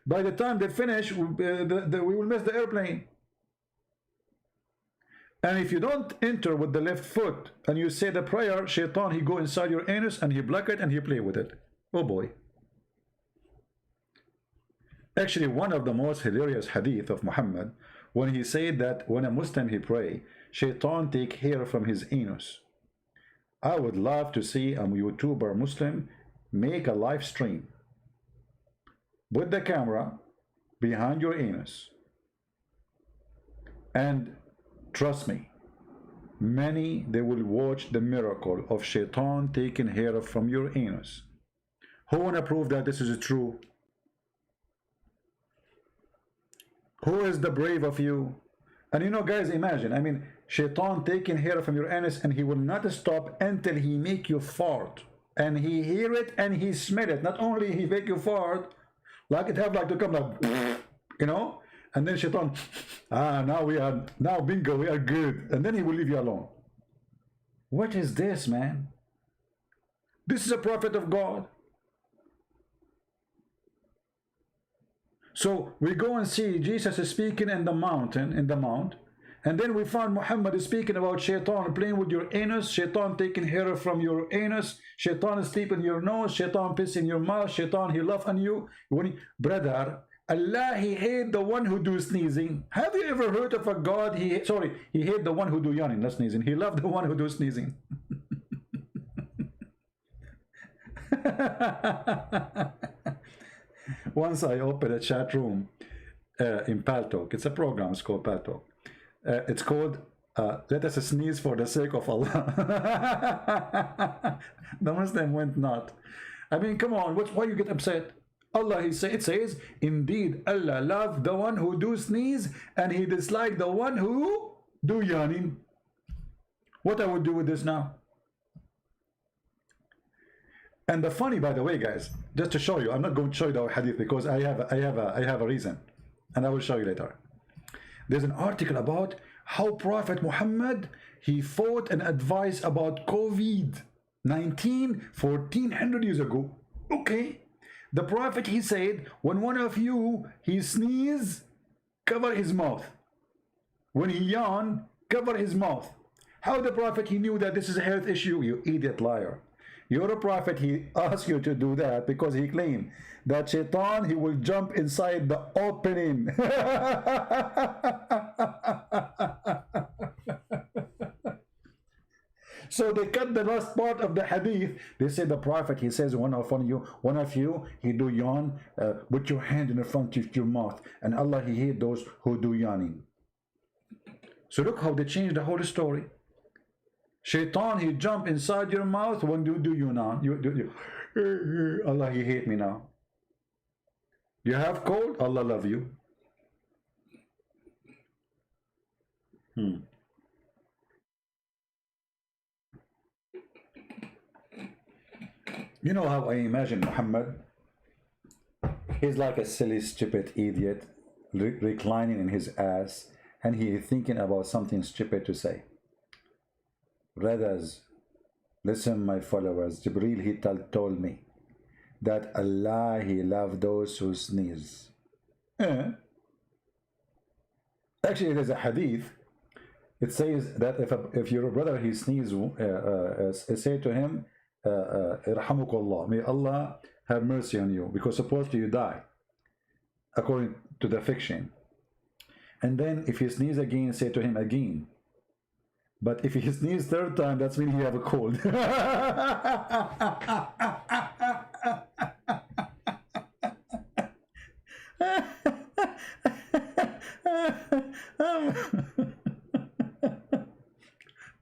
by the time they finish, we will miss the airplane. And if you don't enter with the left foot and you say the prayer, shaitan, he go inside your anus and he block it and he play with it. Oh boy. Actually, one of the most hilarious hadith of Muhammad, when he said that when a Muslim he pray, shaitan take hair from his anus. I would love to see a YouTuber Muslim make a live stream with the camera behind your anus, and trust me, many they will watch the miracle of shaitan taking hair from your anus. Who wanna prove that this is true? Who is the brave of you? And you know, guys, imagine, I mean, shaitan taking hair from your anus, and he will not stop until he make you fart, and he hear it and he smell it. Not only he make you fart, like it have like to come like, you know, and then shaitan, now bingo, we are good, and then he will leave you alone. What is this, man? This is a prophet of God. So we go and see Jesus is speaking in the mountain, in the mount, and then we find Muhammad is speaking about shaitan playing with your anus, shaitan taking hair from your anus, shaitan is sleeping in your nose, shaitan piss in your mouth, shaitan he laugh on you. Brother, Allah he hate the one who do sneezing. Have you ever heard of a God? He hate the one who do yawning, not sneezing. He love the one who do sneezing. Once I opened a chat room in Paltalk. It's a program, it's called Paltalk. It's called Let Us Sneeze for the Sake of Allah. The Muslim went not. I mean, come on, why you get upset? Allah, it says, indeed, Allah love the one who do sneeze, and he dislike the one who do yawning. What I would do with this now? And the funny, by the way, guys, just to show you, I'm not going to show you the hadith because I have a reason, and I will show you later. There's an article about how Prophet Muhammad, he fought and advised about COVID-19 1400 years ago. Okay. The Prophet, he said, when one of you, he sneeze, cover his mouth. When he yawn, cover his mouth. How the Prophet, he knew that this is a health issue? You idiot liar. Your Prophet, he asked you to do that because he claimed that shaitan, he will jump inside the opening. So they cut the last part of the hadith. They say the Prophet, he says, one of you, he do yawn, put your hand in the front of your mouth, and Allah, he hate those who do yawning. So look how they changed the whole story. Shaitan, he jump inside your mouth when you do yawn. Allah, he hate me now. You have cold, Allah love you. You know how I imagine Muhammad? He's like a silly, stupid idiot reclining in his ass, and he is thinking about something stupid to say. Brothers, listen, my followers. Jibreel, he told me that Allah, he loves those who sneeze. Actually, there's a hadith. It says that if your brother, he sneezes, say to him, Irhamukallah, may Allah have mercy on you, because supposedly you die, according to the fiction. And then if he sneezes again, say to him again. But if he sneezes third time, that's mean he have a cold.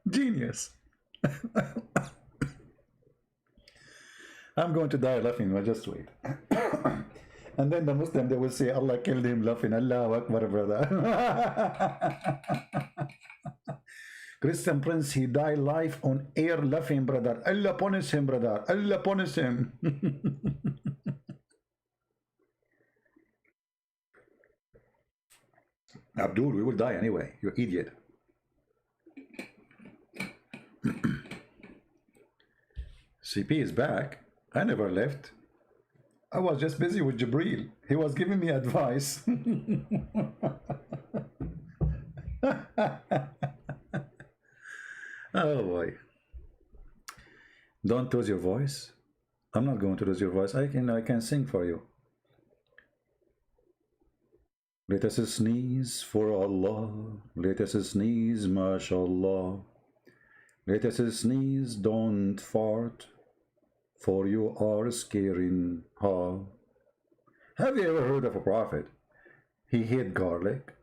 Genius. I'm going to die laughing, but just wait. And then the Muslim, they will say, Allah killed him laughing. Allahu Akbar, brother. Christian Prince, he died live on air laughing, brother. Allah punish him, brother. Allah punish him. Abdul, we will die anyway. You idiot. CP is back. I never left. I was just busy with Jibril. He was giving me advice. Oh boy. Don't lose your voice. I'm not going to lose your voice. I can sing for you. Let us sneeze for Allah. Let us sneeze, mashallah. Let us sneeze, don't fart, for you are scaring her. Have you ever heard of a prophet? He hid garlic.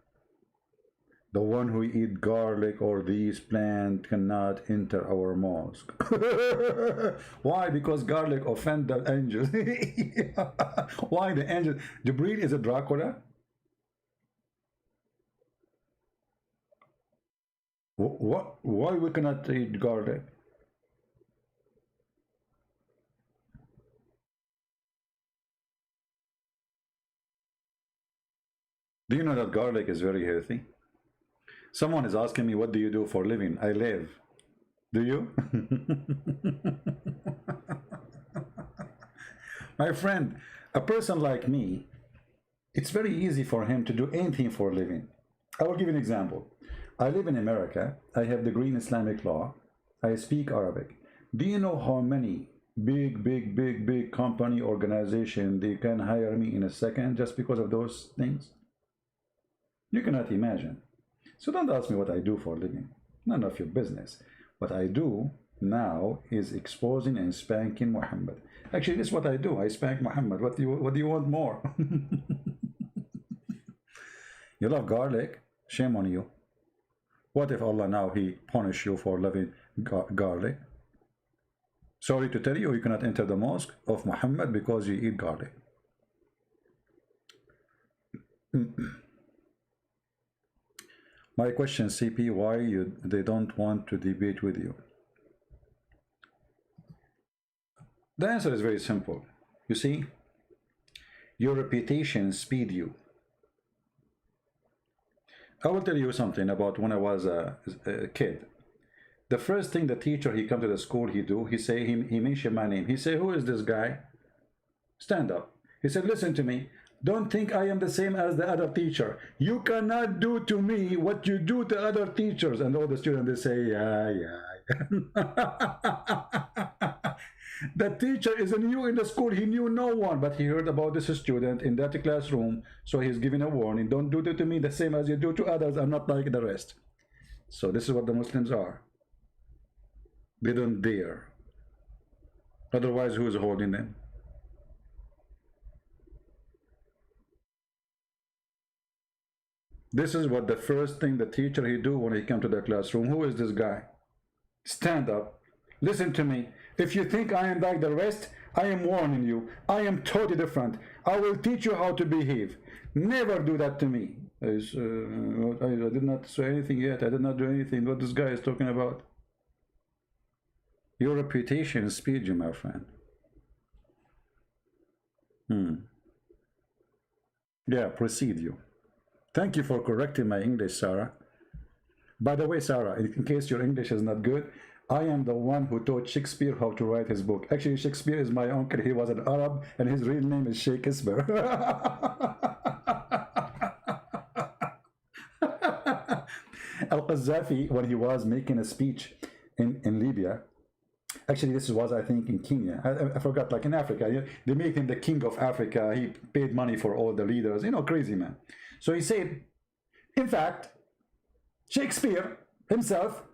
The one who eat garlic or these plants cannot enter our mosque. Why? Because garlic offend the angels. Why the angel? Jibril is a Dracula? What? Why we cannot eat garlic? Do you know that garlic is very healthy? Someone is asking me, what do you do for a living? I live. Do you? My friend, a person like me, it's very easy for him to do anything for a living. I will give you an example. I live in America. I have degree in Islamic law. I speak Arabic. Do you know how many big company organization they can hire me in a second just because of those things? You cannot imagine. So don't ask me what I do for a living. None of your business. What I do now is exposing and spanking Muhammad. Actually, this is what I do. I spank Muhammad. What do you want more? You love garlic? Shame on you. What if Allah now He punish you for loving garlic? Sorry to tell you, you cannot enter the mosque of Muhammad because you eat garlic. My question, CP, why they don't want to debate with you? The answer is very simple. You see, your reputation speed you. I will tell you something about when I was a kid. The first thing the teacher, he come to the school, he mentioned my name. He say, who is this guy? Stand up. He said, listen to me. Don't think I am the same as the other teacher. You cannot do to me what you do to other teachers. And all the students, they say, yeah. The teacher is new in the school. He knew no one, but he heard about this student in that classroom. So he's giving a warning. Don't do to me the same as you do to others. I'm not like the rest. So this is what the Muslims are. They don't dare. Otherwise, who is holding them? This is what the first thing the teacher he do when he come to the classroom. Who is this guy? Stand up. Listen to me. If you think I am like the rest, I am warning you. I am totally different. I will teach you how to behave. Never do that to me. I did not say anything yet. I did not do anything. What this guy is talking about? Your reputation speeds you, my friend. Yeah, proceed you. Thank you for correcting my English, Sarah. By the way, Sarah, in case your English is not good, I am the one who taught Shakespeare how to write his book. Actually, Shakespeare is my uncle. He was an Arab, and his real name is Shakespeare. Al-Qaddafi, when he was making a speech in Libya, actually this was, I think, in Kenya. I forgot, like in Africa. They made him the king of Africa. He paid money for all the leaders. You know, crazy man. So he said, in fact, Shakespeare himself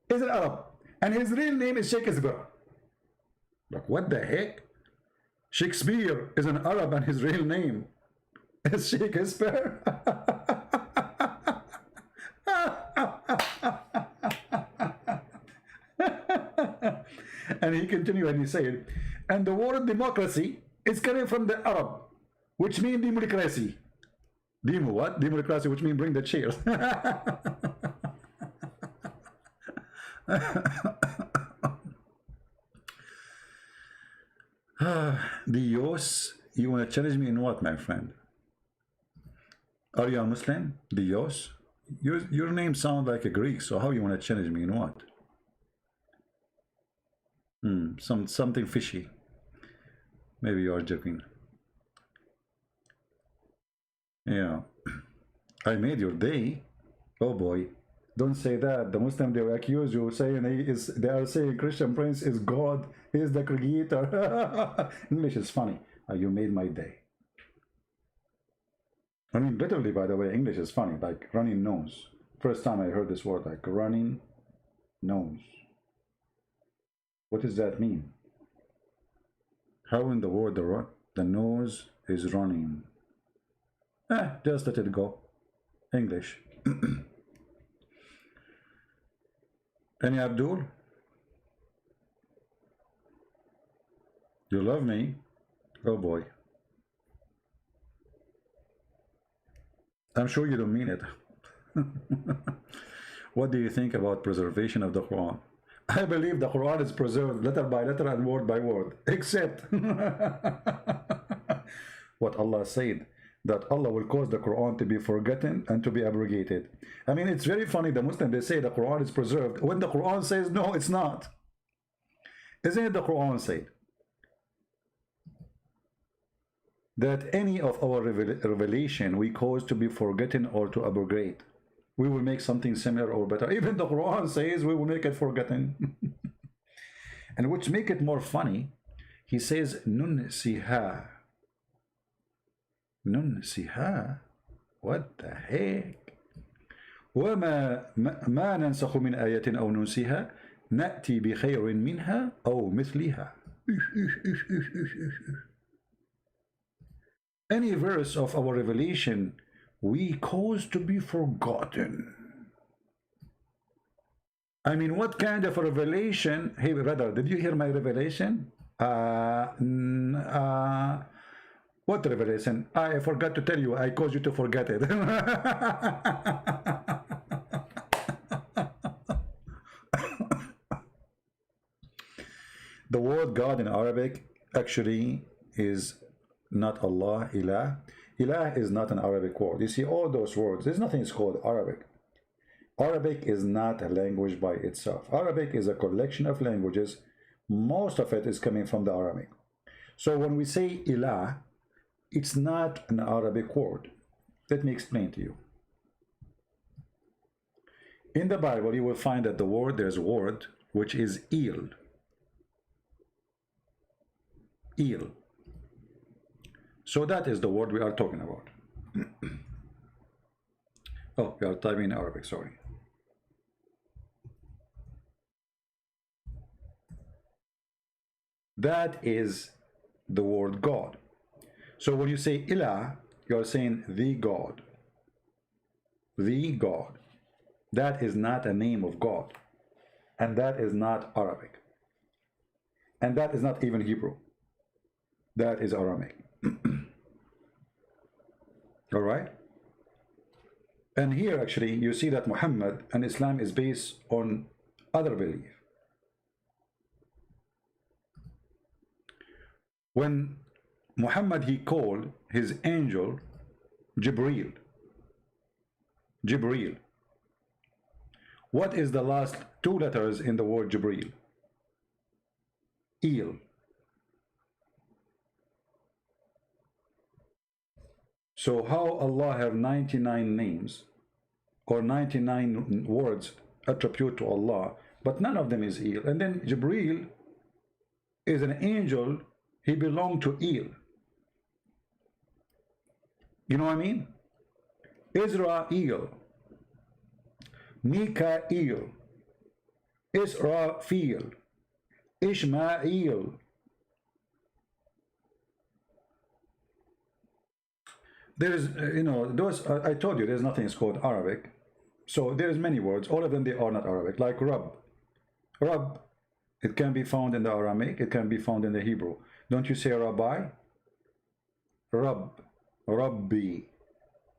is an Arab, and his real name is Shakespeare. Like, what the heck? Shakespeare is an Arab, and his real name is Shakespeare. And he continued and he said, and the word democracy is coming from the Arab, which means democracy. Demo what? Democracy, which means bring the chairs. Dios, you want to challenge me in what, my friend? Are you a Muslim? Dios? Your name sounds like a Greek, so how you want to challenge me in what? Something fishy. Maybe you are joking. Yeah. I made your day. Oh boy. Don't say that. The Muslim, they will accuse you saying they are saying Christian Prince is God. He is the creator. English is funny. You made my day. I mean, literally, by the way, English is funny. Like running nose. First time I heard this word, like running nose. What does that mean? How in the world the nose is running? Just let it go. English. Any Abdul? You love me? Oh boy. I'm sure you don't mean it. What do you think about preservation of the Quran? I believe the Quran is preserved letter by letter and word by word, except what Allah said, that Allah will cause the Quran to be forgotten and to be abrogated. I mean, it's very funny, the Muslims, they say the Quran is preserved, when the Quran says, no, it's not. Isn't it the Quran said that any of our revelation we cause to be forgotten or to abrogate? We will make something similar or better. Even the Quran says we will make it forgotten. And which make it more funny, he says, nunsiha. Nunsiha? What the heck? وما ما ننسخ من آية أو ننسها نأتي بخير منها أو مثلها. Any verse of our revelation we cause to be forgotten. I mean, what kind of revelation? Hey, brother, did you hear my revelation? What revelation? I forgot to tell you. I caused you to forget it. The word God in Arabic actually is not Allah, ilah. Ilah is not an Arabic word. You see, all those words, there's nothing is called Arabic. Arabic is not a language by itself. Arabic is a collection of languages. Most of it is coming from the Arabic. So when we say ilah, it's not an Arabic word. Let me explain to you. In the Bible, you will find that there's a word which is il. Il. So that is the word we are talking about. Oh, we are typing in Arabic, sorry. That is the word God. So when you say ilah, you are saying the God. The God. That is not a name of God. And that is not Arabic. And that is not even Hebrew. That is Aramaic. All right, and here actually you see that Muhammad and Islam is based on other belief. When Muhammad, he called his angel Jibreel. Jibreel. What is the last two letters in the word Jibreel? Il. So how Allah have 99 names or 99 words attribute to Allah, but none of them is Il. And then Jibreel is an angel, he belonged to Il. You know what I mean? Israel, Mikael, Israfil, Ishmael. There's, you know, those, I told you, there's nothing is called Arabic. So there's many words, all of them, they are not Arabic, like Rabb. Rabb, it can be found in the Aramaic, it can be found in the Hebrew. Don't you say Rabbi? Rabb, Rabbi,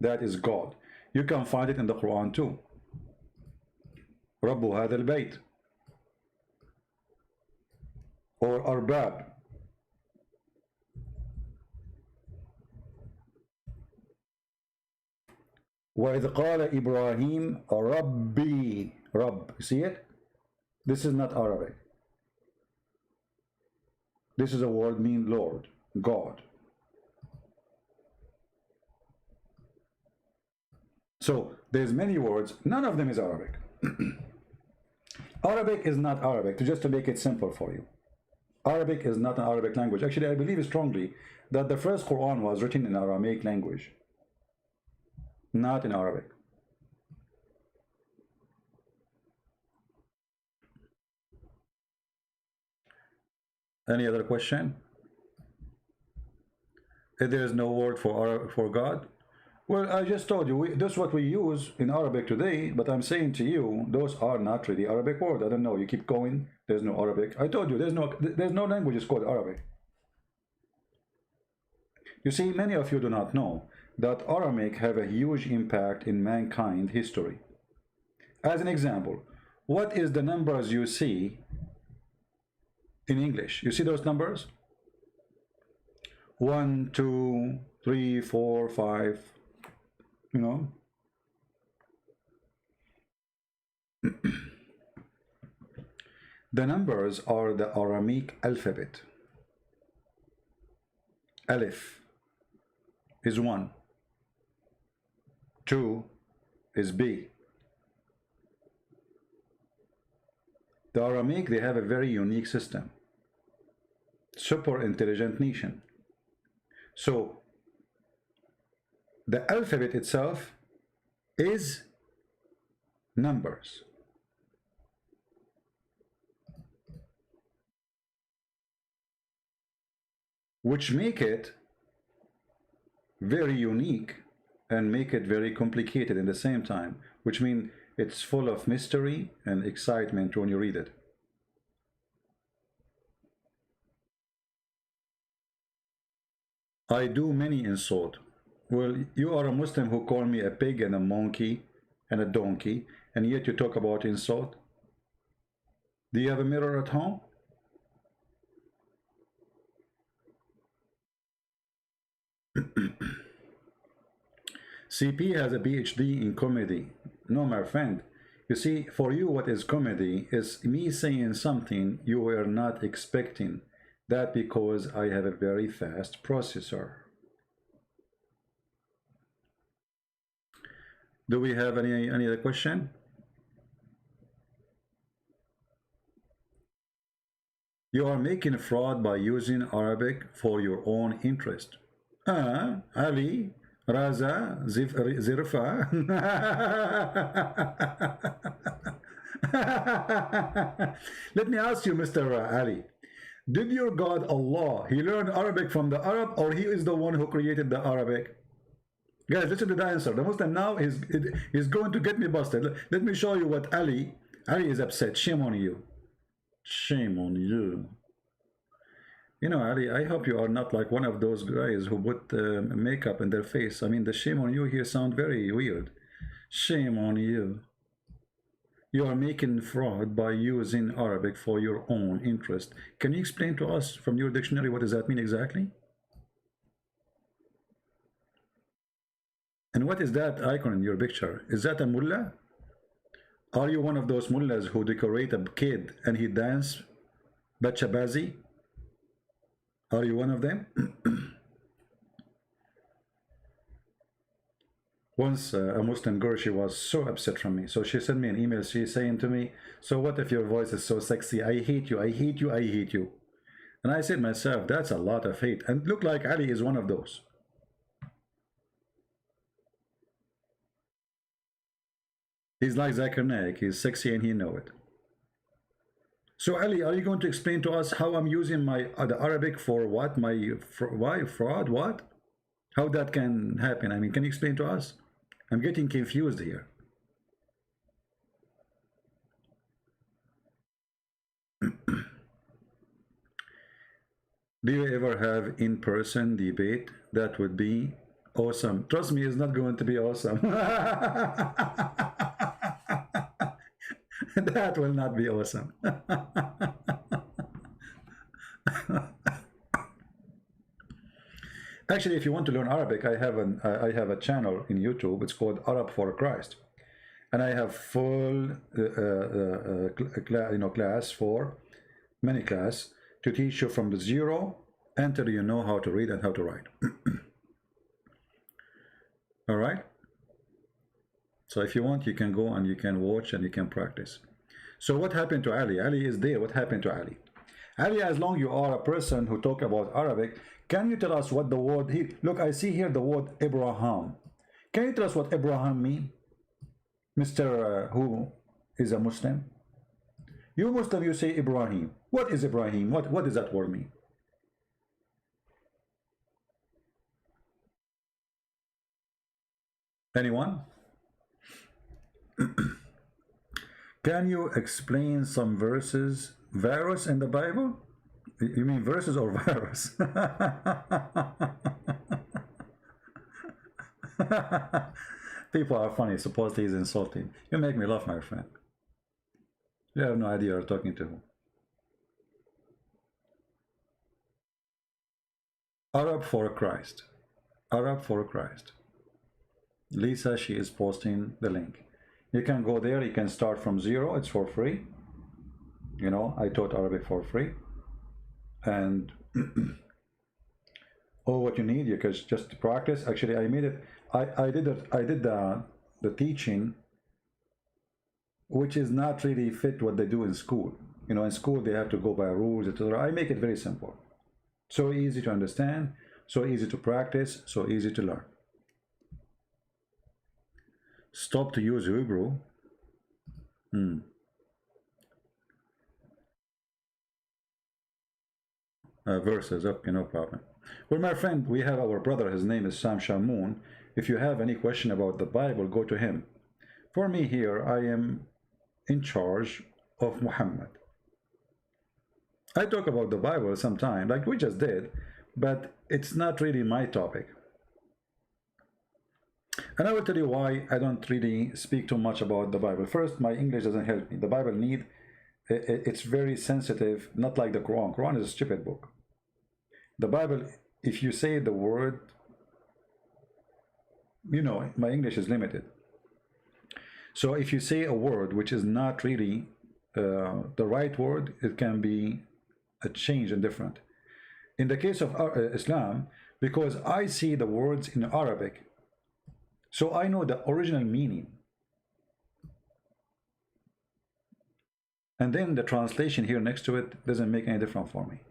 that is God. You can find it in the Quran too. Rabbu hadha al-bayt. Or Arbab. وَإِذْ قَالَ إِبْرَاهِيمُ رَبِّي. Rabb. You see it? This is not Arabic. This is a word mean Lord, God. So there's many words, none of them is Arabic. Arabic is not Arabic, just to make it simple for you. Arabic is not an Arabic language. Actually, I believe strongly that the first Quran was written in Aramaic language, not in Arabic. Any other question? If there is no word for God, well, I just told you, that's what we use in Arabic today, but I'm saying to you, those are not really Arabic words. I don't know, you keep going, there's no Arabic. I told you, there's no language called Arabic. You see, many of you do not know that Aramaic have a huge impact in mankind history. As an example, what is the numbers you see in English? You see those numbers? 1, 2, 3, 4, 5, you know? The numbers are the Aramaic alphabet. Alif is 1, 2 is B. The Aramaic, they have a very unique system. Super intelligent nation. So the alphabet itself is numbers. Which make it very unique and make it very complicated in the same time, which means it's full of mystery and excitement when you read it. I do many insult. Well, you are a Muslim who call me a pig and a monkey and a donkey, and yet you talk about insult. Do you have a mirror at home? CP has a PhD in comedy. No, my friend. You see, for you, what is comedy is me saying something you were not expecting. That because I have a very fast processor. Do we have any other question? You are making fraud by using Arabic for your own interest. Ali, Raza, Zirfa. Let me ask you, Mr. Ali. Did your God Allah, he learned Arabic from the Arab, or he is the one who created the Arabic? Guys, listen to the answer. The Muslim now is going to get me busted. Let me show you what Ali is upset. Shame on you. Shame on you. You know, Ali, I hope you are not like one of those guys who put makeup in their face. I mean, the shame on you here sound very weird. Shame on you. You are making fraud by using Arabic for your own interest. Can you explain to us from your dictionary what does that mean exactly? And what is that icon in your picture? Is that a mullah? Are you one of those mullahs who decorate a kid and he dance bachabazi? Are you one of them? Once a Muslim girl, she was so upset from me. So she sent me an email. She's saying to me, so what if your voice is so sexy? I hate you, I hate you, I hate you. And I said myself, that's a lot of hate. And look like Ali is one of those. He's like Zakir Naik. He's sexy and he knows it. So Ali, are you going to explain to us how I'm using my the Arabic for what? Why fraud? What? How that can happen? I mean, can you explain to us? I'm getting confused here. Do you ever have in-person debate? That would be awesome. Trust me, it's not going to be awesome. That will not be awesome. Actually, if you want to learn Arabic, I have a channel in YouTube. It's called Arab for Christ, and I have full class for many class to teach you from the zero until you know how to read and how to write. All right? So if you want, you can go and you can watch and you can practice. So what happened to Ali? Ali is there. What happened to Ali? Ali, as long you are a person who talk about Arabic, can you tell us what the word here? Look, I see here the word Abraham. Can you tell us what Abraham mean? Mr. Who is a Muslim? You Muslim, you say Ibrahim. What is Ibrahim? What does that word mean? Anyone? Can you explain some verses, virus in the Bible? You mean verses or virus? People are funny. Supposedly he's insulting. You make me laugh, my friend. You have no idea you're talking to who. Arab for Christ. Arab for Christ. Lisa, she is posting the link. You can go there. You can start from zero. It's for free. You know, I taught Arabic for free. And all what you need, you can just practice. Actually, I made it. I did the teaching, which is not really fit what they do in school. You know, in school they have to go by rules, etc. I make it very simple, so easy to understand, so easy to practice, so easy to learn. Stop to use Hebrew. Verses. Okay, no problem. Well, my friend, we have our brother. His name is Sam Shamoun. If you have any question about the Bible, go to him. For me here, I am in charge of Muhammad. I talk about the Bible sometime, like we just did, but it's not really my topic. And I will tell you why I don't really speak too much about the Bible. First, my English doesn't help me. The Bible it's very sensitive, not like the Quran. Quran is a stupid book. The Bible, if you say the word, you know, my English is limited. So if you say a word which is not really the right word, it can be a change and different. In the case of Islam, because I see the words in Arabic, so I know the original meaning. And then the translation here next to it doesn't make any difference for me.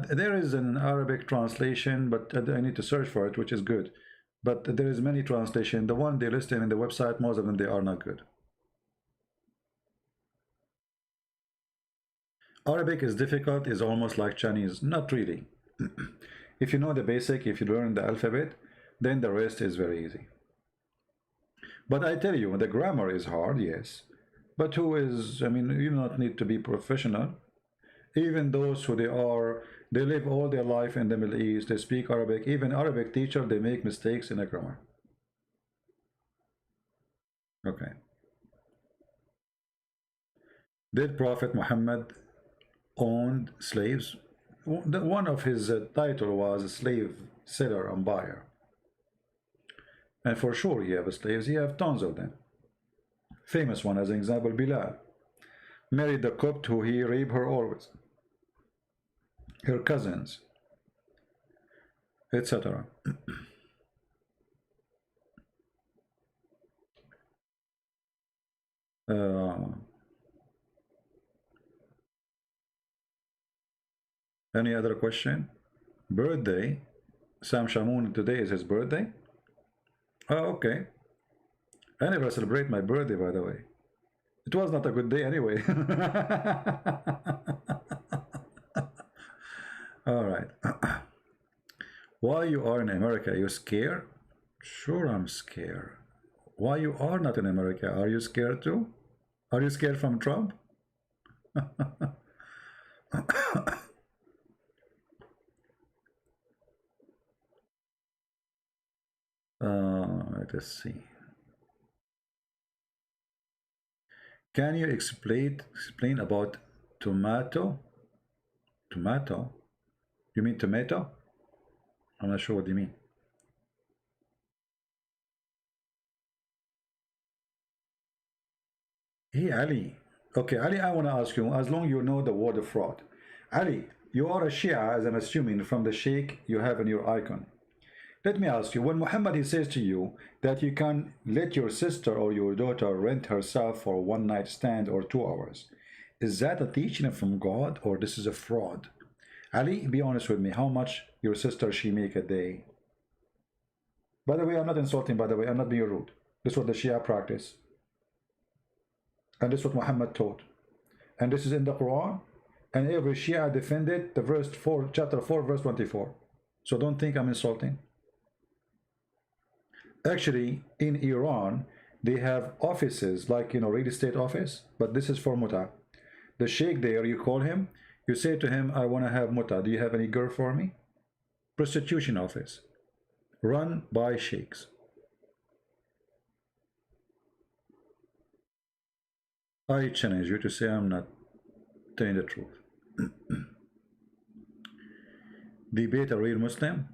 There is an Arabic translation, but I need to search for it, which is good. But there is many translation. The one they listed in the website, most of them, they are not good. Arabic is difficult, is almost like Chinese. Not really. If you know the basic, if you learn the alphabet, then the rest is very easy. But I tell you, the grammar is hard, yes. But who is, I mean, you do not need to be professional. Even those who they live all their life in the Middle East, they speak Arabic. Even Arabic teacher, they make mistakes in the grammar. Okay. Did Prophet Muhammad owned slaves? One of his title was a slave seller and buyer. And for sure he have slaves, he have tons of them. Famous one as an example, Bilal. Married the Copt who he raped her always. Her cousins, etc. Any other question? Birthday. Sam Shamoun, today is his birthday. Oh, okay. I never celebrate my birthday, by the way. It was not a good day anyway. All right. Why you are in America? Are you scared? Sure, I'm scared. Why you are not in America? Are you scared too? Are you scared from Trump? Let us see. Can you explain about tomato? Tomato? You mean tomato? I'm not sure what you mean. Hey Ali. Okay, Ali, I want to ask you, as long you know the word of fraud. Ali, you are a Shia, as I'm assuming from the sheikh you have in your icon. Let me ask you, when Muhammad he says to you that you can let your sister or your daughter rent herself for a one night stand or 2 hours, is that a teaching from God or this is a fraud? Ali, be honest with me, how much your sister she make a day? By the way, I'm not insulting, by the way, I'm not being rude. This is what the Shia practice. And this is what Muhammad taught. And this is in the Quran. And every Shia defended the verse 4, chapter 4, verse 24. So don't think I'm insulting. Actually, in Iran, they have offices like, real estate office, but this is for muta. The sheikh there, you call him, you say to him, I want to have muta. Do you have any girl for me? Prostitution office, run by sheikhs. I challenge you to say I'm not telling the truth. Debate a real Muslim?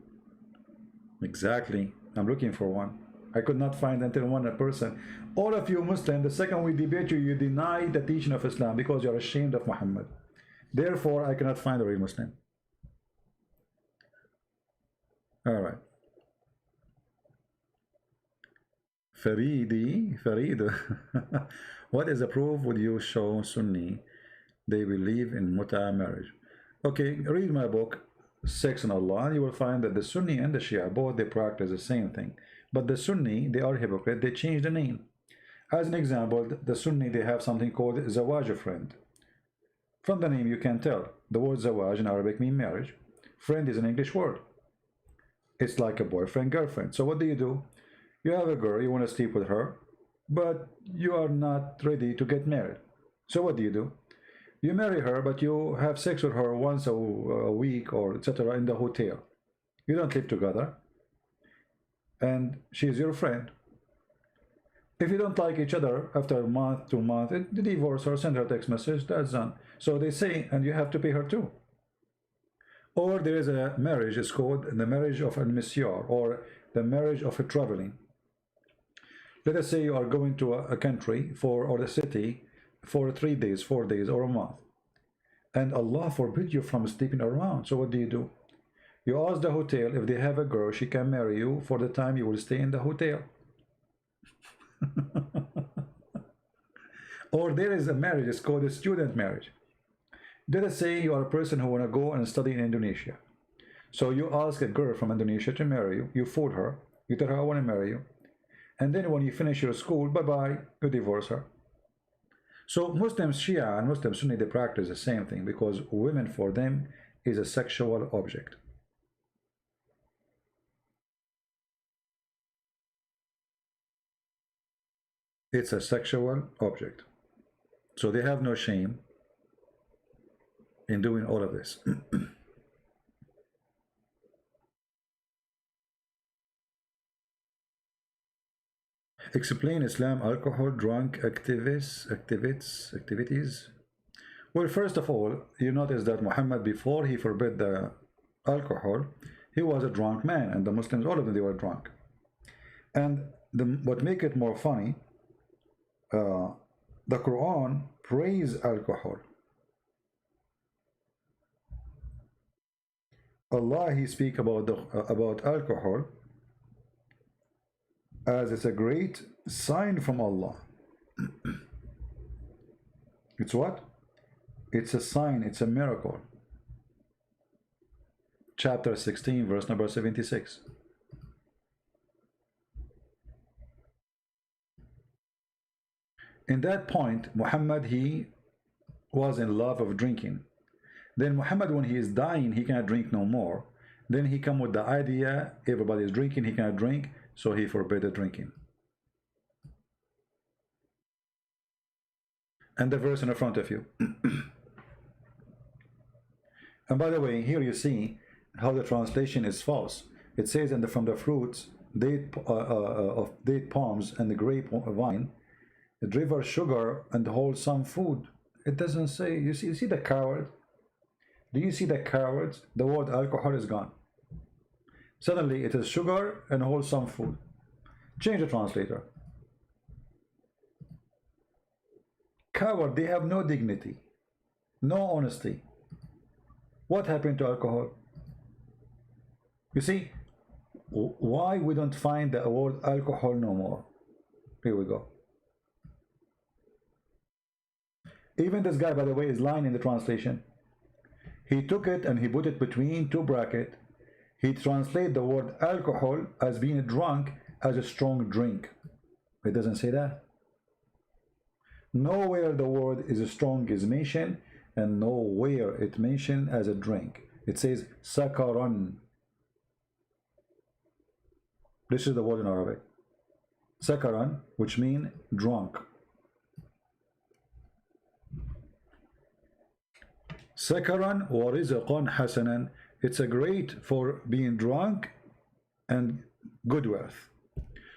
Exactly. I'm looking for one. I could not find until one person. All of you Muslims, the second we debate you, you deny the teaching of Islam because you're ashamed of Muhammad. Therefore, I cannot find a real Muslim. All right. Farid. What is the proof would you show Sunni they believe in muta marriage? Okay, read my book, Sex and Allah, and you will find that the Sunni and the Shia, both they practice the same thing. But the Sunni, they are hypocrite, they change the name. As an example, the Sunni, they have something called Zawaj friend. From the name you can tell, the word Zawaj in Arabic means marriage. Friend is an English word. It's like a boyfriend, girlfriend. So what do? You have a girl, you want to sleep with her, but you are not ready to get married. So what do? You marry her, but you have sex with her once a week or etc. in the hotel. You don't live together. And she is your friend. If you don't like each other after a month, 2 months, divorce her, send her text message, that's done. So they say, and you have to pay her too. Or there is a marriage, it's called the marriage of a monsieur, or the marriage of a traveling. Let us say you are going to a country or a city for 3 days, 4 days, or a month. And Allah forbid you from sleeping around. So what do? You ask the hotel if they have a girl, she can marry you for the time you will stay in the hotel. Or there is a marriage, it's called a student marriage. Let us say you are a person who want to go and study in Indonesia. So you ask a girl from Indonesia to marry you, you fool her, you tell her I want to marry you. And then when you finish your school, bye-bye, you divorce her. So Muslims, Shia and Muslim Sunni, they practice the same thing because women for them is a sexual object. It's a sexual object. So they have no shame in doing all of this. Explain Islam, alcohol, drunk, activities. Well, first of all, you notice that Muhammad, before he forbid the alcohol, he was a drunk man, and the Muslims, all of them, they were drunk. And what make it more funny, the Quran praise alcohol. Allah, he speak about alcohol as it's a great sign from Allah. It's what? It's a sign, it's a miracle. Chapter 16, verse number 76. In that point, Muhammad, he was in love of drinking. Then Muhammad, when he is dying, he cannot drink no more. Then he come with the idea, everybody is drinking, he cannot drink, so he forbade the drinking. And the verse in the front of you. And by the way, here you see how the translation is false. It says, and from the fruits of date palms and the grape wine, the river sugar and wholesome food. It doesn't say. You see the coward. Do you see the cowards? The word alcohol is gone. Suddenly it is sugar and wholesome food. Change the translator. Coward, they have no dignity, no honesty. What happened to alcohol? You see, why we don't find the word alcohol no more? Here we go. Even this guy, by the way, is lying in the translation. He took it and he put it between two brackets. He translated the word alcohol as being drunk as a strong drink. It doesn't say that. Nowhere the word is strong is mentioned, and nowhere it mentioned as a drink. It says sakaran. This is the word in Arabic. Sakaran, which means drunk. Sakaran wa rizqan hasanan. It's a great for being drunk and good wealth.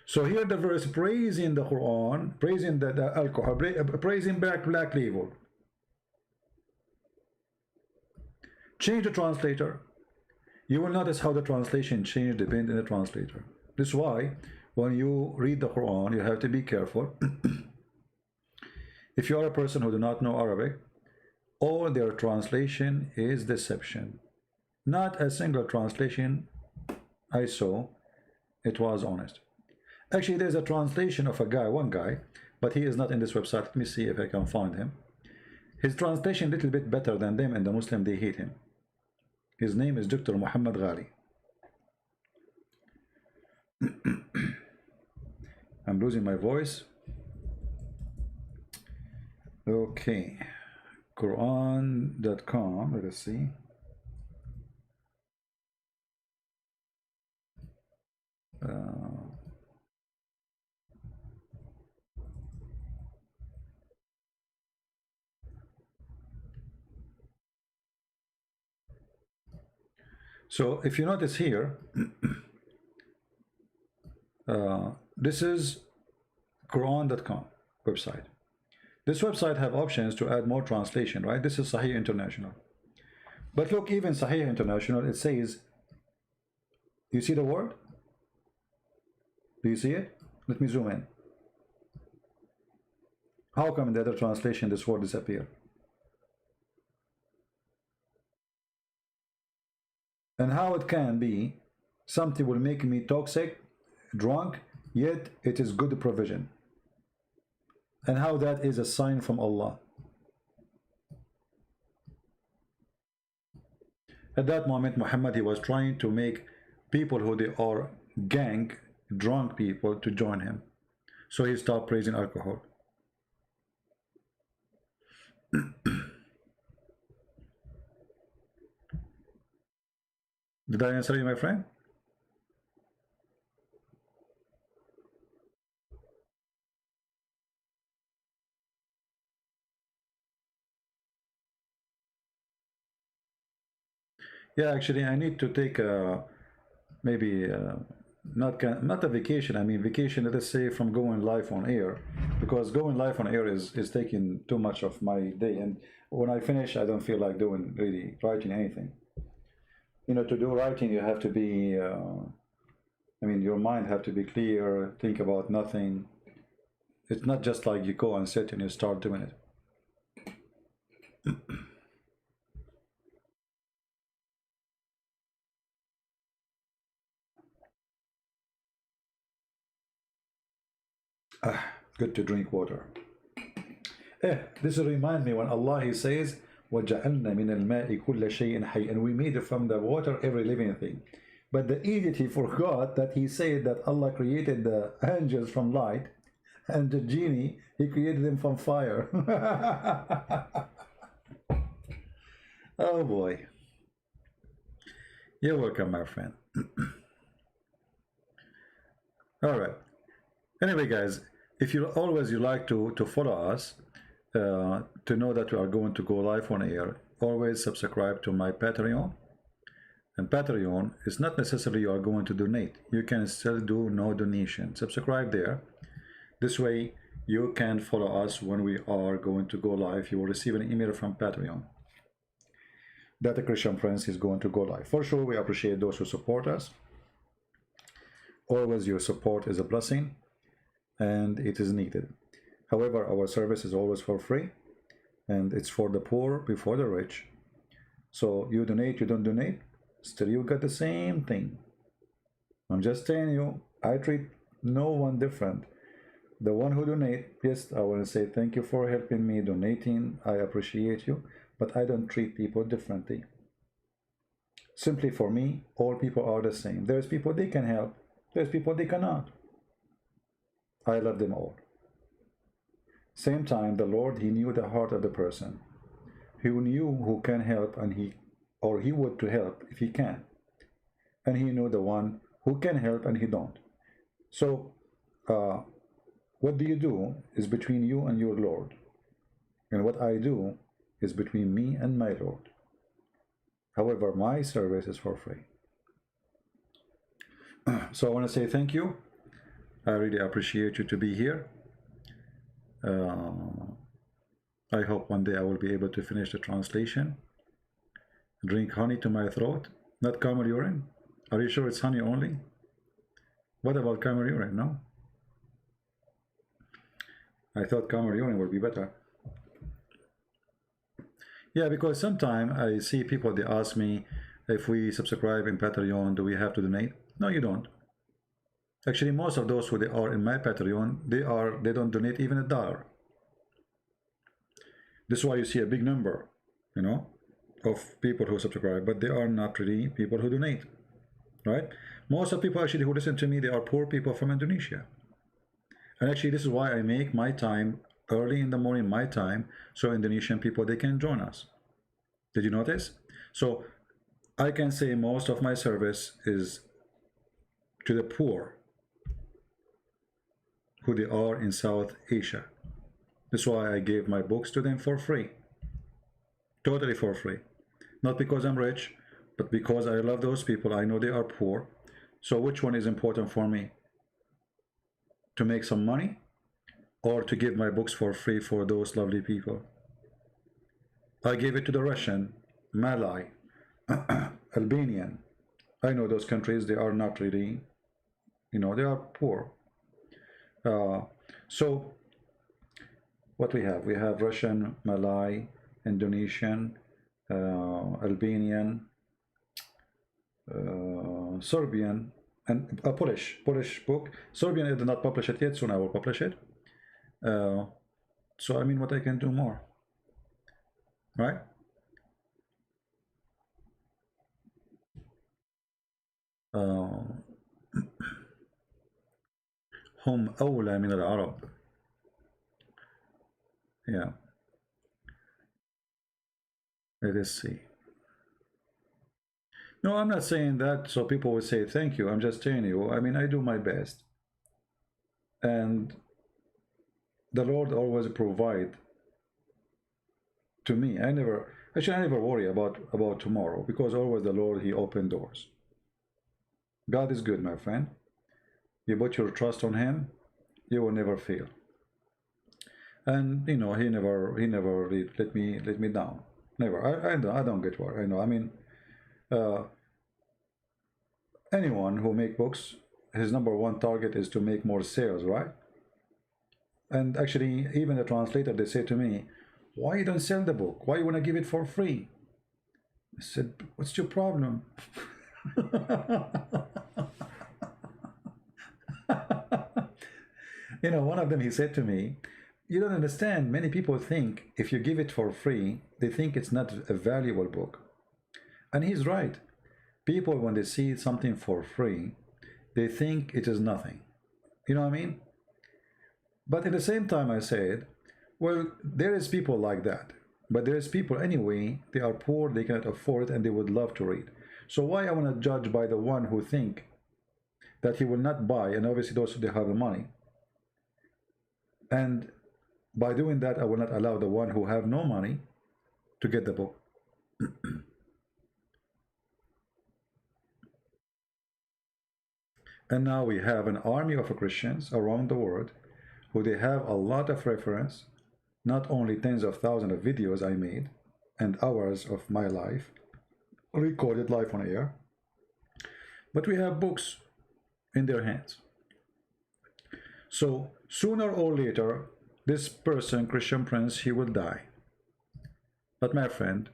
So here the verse praising the Quran, praising the alcohol, praising black label. Change the translator. You will notice how the translation changed depending on the translator. This is why when you read the Quran, you have to be careful. If you are a person who do not know Arabic, all their translation is deception. Not a single translation I saw, it was honest. Actually, there's a translation of a guy, one guy, but he is not in this website. Let me see if I can find him. His translation a little bit better than them, and the Muslim, they hate him. His name is Dr. Mohammed. I'm losing my voice. Okay. Quran.com, let us see. So if you notice here, this is Quran.com website. This website have options to add more translation, right? This is Sahih International. But look, even Sahih International, it says, you see the word? Do you see it? Let me zoom in. How come in the other translation this word disappear? And how it can be something will make me toxic, drunk, yet it is good provision. And how that is a sign from Allah. At that moment, Muhammad, he was trying to make people who they are gang, drunk people, to join him. So he stopped praising alcohol. Did I answer you, my friend? Yeah, actually, I need to take maybe not a vacation. I mean vacation, let us say, from going live on air, because going live on air is taking too much of my day, and when I finish, I don't feel like doing really writing anything. You know, to do writing, you have to be, I mean, your mind have to be clear, think about nothing. It's not just like you go and sit and you start doing it. Good to drink water. This reminds me when Allah, he says, وَجَعَلْنَا مِنَ الْمَاءِ كُلَّ شَيْءٍ حَيٍّ, and we made from the water every living thing. But the idiot, he forgot that he said that Allah created the angels from light, and the genie, he created them from fire. Oh boy. You're welcome, my friend. All right. Anyway, guys, if you like to follow us, to know that we are going to go live on air, always subscribe to my Patreon. And Patreon is not necessarily you are going to donate. You can still do no donation. Subscribe there. This way you can follow us when we are going to go live. You will receive an email from Patreon that a Christian Prince is going to go live. For sure, we appreciate those who support us. Always your support is a blessing, and it is needed. However, our service is always for free, and it's for the poor before the rich. So you donate, you don't donate, still you got the same thing. I'm just telling you, I treat no one different. The one who donate, yes, I want to say thank you for helping me donating. I appreciate you, but I don't treat people differently. Simply for me, all people are the same. There's people they can help, there's people they cannot. I love them all. Same time, the Lord, he knew the heart of the person. He knew who can help, and he would to help if he can. And he knew the one who can help and he don't. So what do you do is between you and your Lord. And what I do is between me and my Lord. However, my service is for free. So I want to say thank you. I really appreciate you to be here. I hope one day I will be able to finish the translation. Drink honey to my throat, not camel urine. Are you sure it's honey only? What about camel urine? No? I thought camel urine would be better. Yeah, because sometimes I see people, they ask me, if we subscribe in Patreon, do we have to donate? No, you don't. Actually, most of those who they are in my Patreon, they don't donate even $1. This is why you see a big number, you know, of people who subscribe, but they are not really people who donate, right? Most of the people actually who listen to me, they are poor people from Indonesia. And actually, this is why I make my time early in the morning, my time, so Indonesian people, they can join us. Did you notice? So I can say most of my service is to the poor who they are in South Asia. That's why I gave my books to them for free. Totally for free. Not because I'm rich, but because I love those people. I know they are poor. So which one is important for me? To make some money, or to give my books for free for those lovely people? I gave it to the Russian, Malay, Albanian. I know those countries, they are not really, you know, they are poor. So what we have? We have Russian, Malay, Indonesian, Albanian, Serbian, and a Polish book. Serbian, I did not publish it yet, soon I will publish it. So I mean, what I can do more, right? هم أولى من العرب. Yeah. Let us see. No, I'm not saying that so people will say thank you. I'm just telling you, I mean, I do my best. And the Lord always provide to me. I never worry about tomorrow, because always the Lord, he opened doors. God is good, my friend. You put your trust on him, you will never fail. And you know, he never really let me down. Never. I don't get worried. I know. I mean, anyone who make books, his #1 target is to make more sales, right? And actually, even the translator, they say to me, why you don't sell the book? Why you want to give it for free? I said, what's your problem? You know, one of them, he said to me, you don't understand, many people think if you give it for free, they think it's not a valuable book. And he's right. People, when they see something for free, they think it is nothing. You know what I mean? But at the same time, I said, well, there is people like that. But there is people anyway, they are poor, they cannot afford it, and they would love to read. So why I want to judge by the one who think that he will not buy, and obviously those who have the money. And by doing that, I will not allow the one who have no money to get the book. And now we have an army of Christians around the world who they have a lot of reference, not only tens of thousands of videos I made and hours of my life, recorded live on air, but we have books in their hands. So sooner or later, This person, Christian Prince, he will die. But my friend,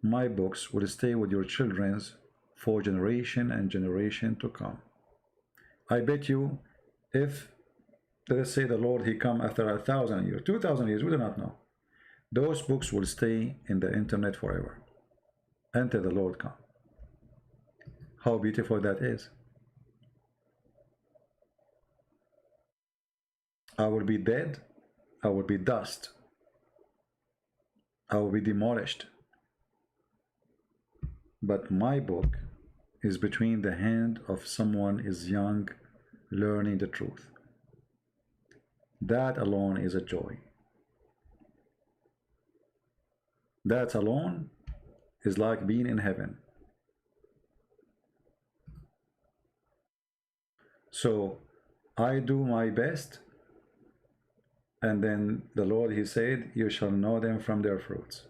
my books will stay with your children's for generation and generation to come. I bet you, if, let's say the Lord, he come after 1,000 years, 2,000 years, we do not know. Those books will stay in the internet forever until the Lord come. How beautiful that is. I will be dead, I will be dust, I will be demolished. But my book is between the hand of someone is young, learning the truth. That alone is a joy. That alone is like being in heaven. So I do my best, and then the Lord, he said, you shall know them from their fruits.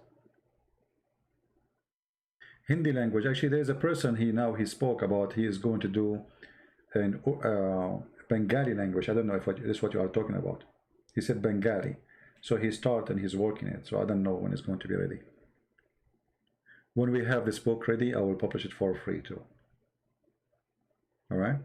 Hindi language, actually there's a person he spoke about, he is going to do an Bengali language. I don't know if this is what you are talking about. He said Bengali. So he started and he's working it. So I don't know when it's going to be ready. When we have this book ready, I will publish it for free too. All right.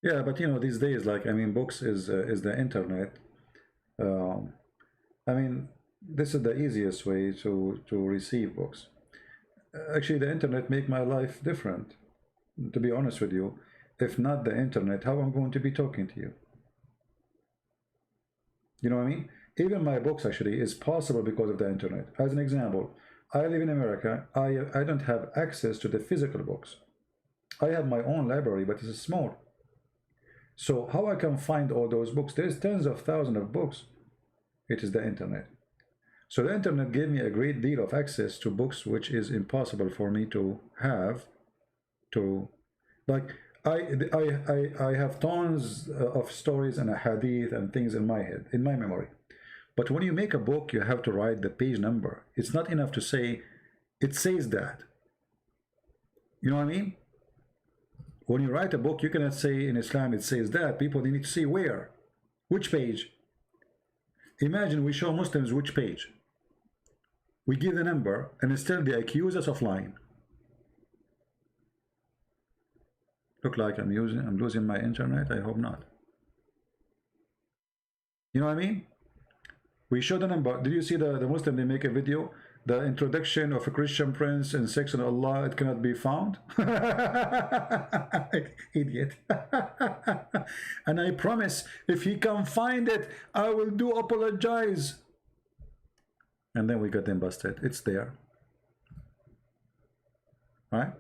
Yeah, but you know, these days, like, I mean, books is the internet. Um, I mean, this is the easiest way to receive books. Actually, the internet make my life different. To be honest with you, if not the internet, how I'm going to be talking to you? You know what I mean? Even my books actually is possible because of the internet. As an example, I live in America. I don't have access to the physical books. I have my own library, but it's small. So how I can find all those books? There's tens of thousands of books. It is the internet. So the internet gave me a great deal of access to books, which is impossible for me to have. Like I have tons of stories and a hadith and things in my head, in my memory. But when you make a book, you have to write the page number. It's not enough to say, it says that. You know what I mean? When you write a book, you cannot say in Islam it says that. People, they need to see where, which page. Imagine we show Muslims which page. We give the number, and still they accuse us of lying. Look like I'm losing my internet. I hope not. You know what I mean? We show the number. Did you see the Muslim, they make a video? The introduction of a Christian prince in section Allah, it cannot be found. Idiot. And I promise, if he can find it, I will do apologize. And then we got them busted. It's there. Right?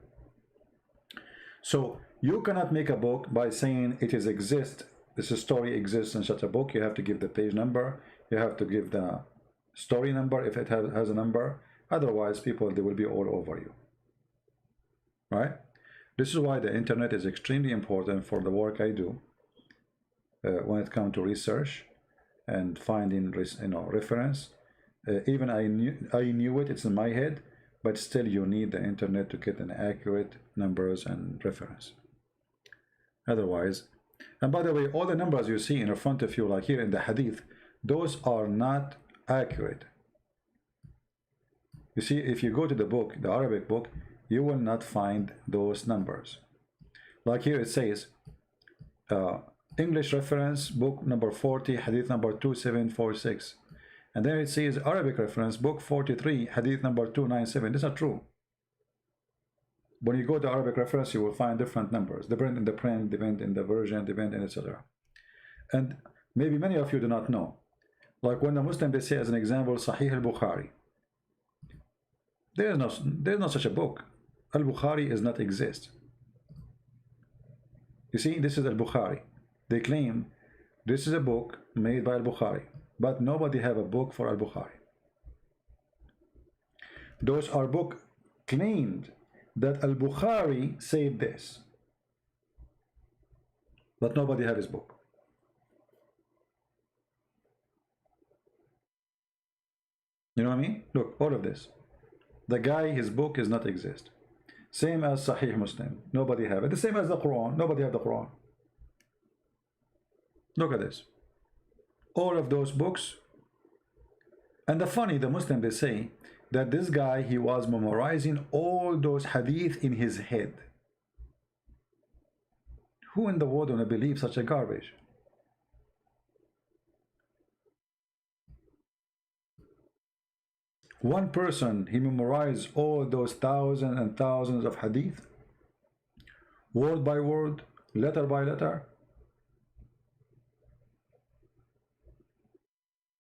So you cannot make a book by saying it is exist. This story exists in such a book. You have to give the page number. You have to give the story number if it has a number. Otherwise, people, they will be all over you. Right? This is why the internet is extremely important for the work I do when it comes to research and finding, reference. Even I knew it's in my head, but still you need the internet to get an accurate numbers and reference. Otherwise, and by the way, all the numbers you see in front of you, like here in the hadith, those are not accurate. You see, if you go to the book, the Arabic book, you will not find those numbers. Like here it says, English reference, book number 40, hadith number 2746. And then it says Arabic reference, book 43, hadith number 297. This is not true. When you go to Arabic reference, you will find different numbers. Depend in the print, depend in the version, depend in etc. And maybe many of you do not know. Like when the Muslim, they say as an example, Sahih al-Bukhari. There's no such a book. Al-Bukhari does not exist. You see, this is Al-Bukhari. They claim this is a book made by Al-Bukhari, but nobody have a book for Al-Bukhari. Those are book claimed that Al-Bukhari said this, but nobody have his book. You know what I mean? Look, all of this. The guy, his book is not exist. Same as Sahih Muslim. Nobody have it. The same as the Quran. Nobody have the Quran. Look at this. All of those books. And the funny, the Muslim, they say that this guy, he was memorizing all those hadith in his head. Who in the world wanna believe such a garbage? One person, he memorized all those thousands and thousands of hadith, word by word, letter by letter.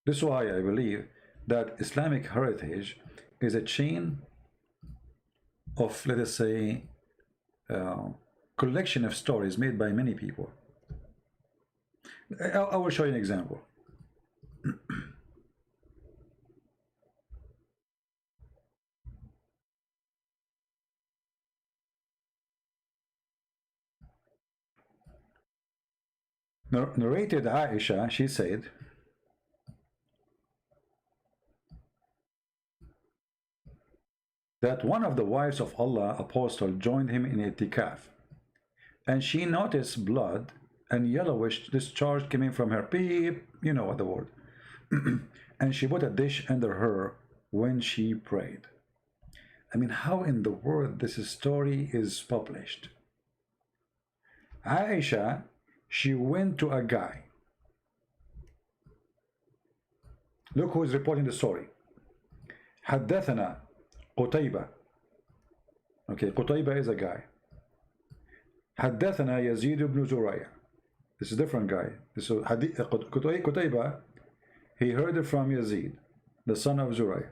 This is why I believe that Islamic heritage is a chain of, let us say, collection of stories made by many people. I will show you an example. Narrated Aisha, she said, that one of the wives of Allah apostle joined him in itikaf, and she noticed blood and yellowish discharge coming from her peep, you know what the word, and she put a dish under her when she prayed. I mean, how in the world this story is published? Aisha, she went to a guy. Look who is reporting the story. حدثنا قتيبة. Okay, قتيبة is a guy. حدثنا يزيد بن زريع. This is a different guy. This is قتيبة. He heard it from Yazid, the son of Zurayh.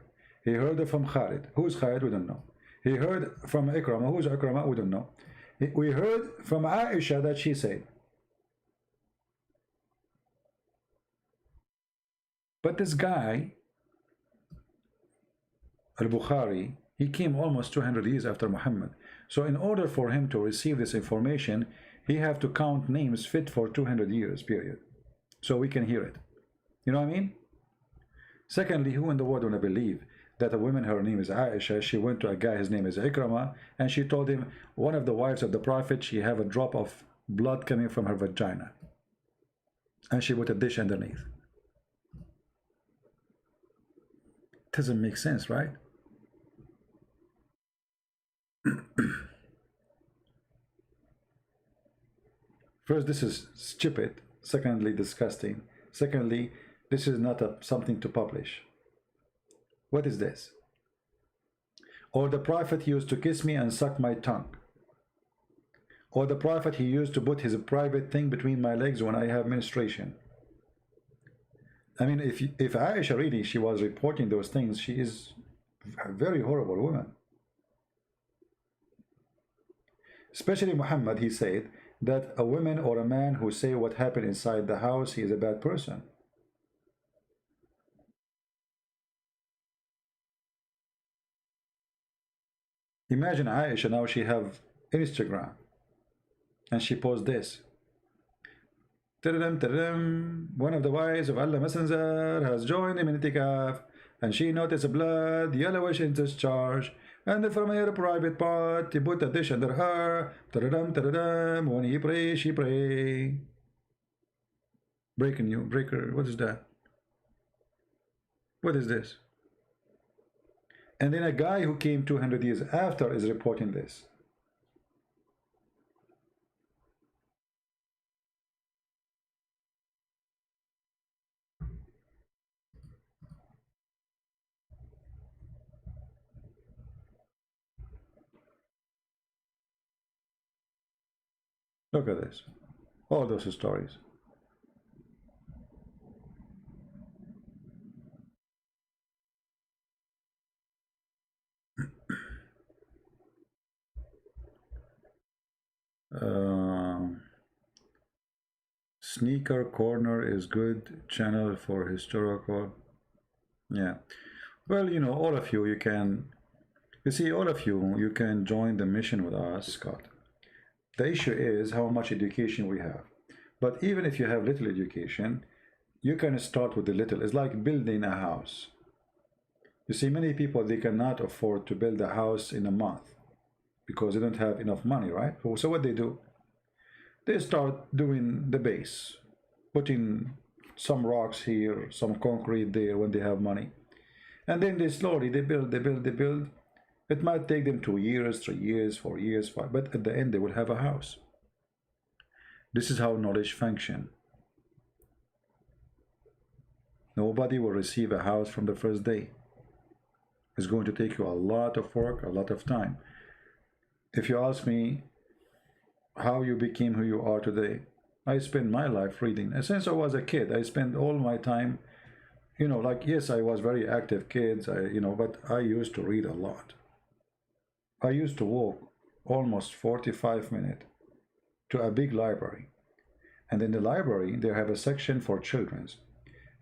He heard it from Khalid. Who is Khalid? We don't know. He heard from Ikrama. Who is Ikrama? We don't know. We heard from Aisha that she said. But this guy, Al-Bukhari, he came almost 200 years after Muhammad. So in order for him to receive this information, he have to count names fit for 200 years, period. So we can hear it. You know what I mean? Secondly, who in the world wanna believe that a woman, her name is Aisha, she went to a guy, his name is Ikrama, and she told him, one of the wives of the Prophet, she have a drop of blood coming from her vagina. And she put a dish underneath. Doesn't make sense, right? First, this is stupid. Secondly, disgusting. Secondly, this is not something to publish. What is this? Or the Prophet used to kiss me and suck my tongue. Or the Prophet, he used to put his private thing between my legs when I have menstruation. I mean, if Aisha really, she was reporting those things, she is a very horrible woman. Especially Muhammad, he said that a woman or a man who say what happened inside the house, he is a bad person. Imagine Aisha now, she have Instagram and she posts this. One of the wives of Allah Messenger has joined him in itikaf, and she noticed blood, yellowish in discharge, and from her private part, he put a dish under her. When he pray, she pray. Breaking you, breaker. What is that? What is this? And then a guy who came 200 years after is reporting this. Look at this. All those stories. Sneaker Corner is good channel for historical. Yeah. Well, you know, all of you, you see, all of you can join the mission with us, Scott. The issue is how much education we have. But even if you have little education, you can start with the little. It's like building a house. You see, many people, they cannot afford to build a house in a month because they don't have enough money, right? So what they do, they start doing the base, putting some rocks here, some concrete there when they have money. And then they slowly, they build, they build, they build. It might take them 2 years, 3 years, 4 years, 5, but at the end they will have a house. This is how knowledge functions. Nobody will receive a house from the first day. It's going to take you a lot of work, a lot of time. If you ask me how you became who you are today, I spent my life reading. And since I was a kid, I spent all my time, you know, like, yes, I was very active kids, but I used to read a lot. I used to walk almost 45 minutes to a big library. And in the library, they have a section for children's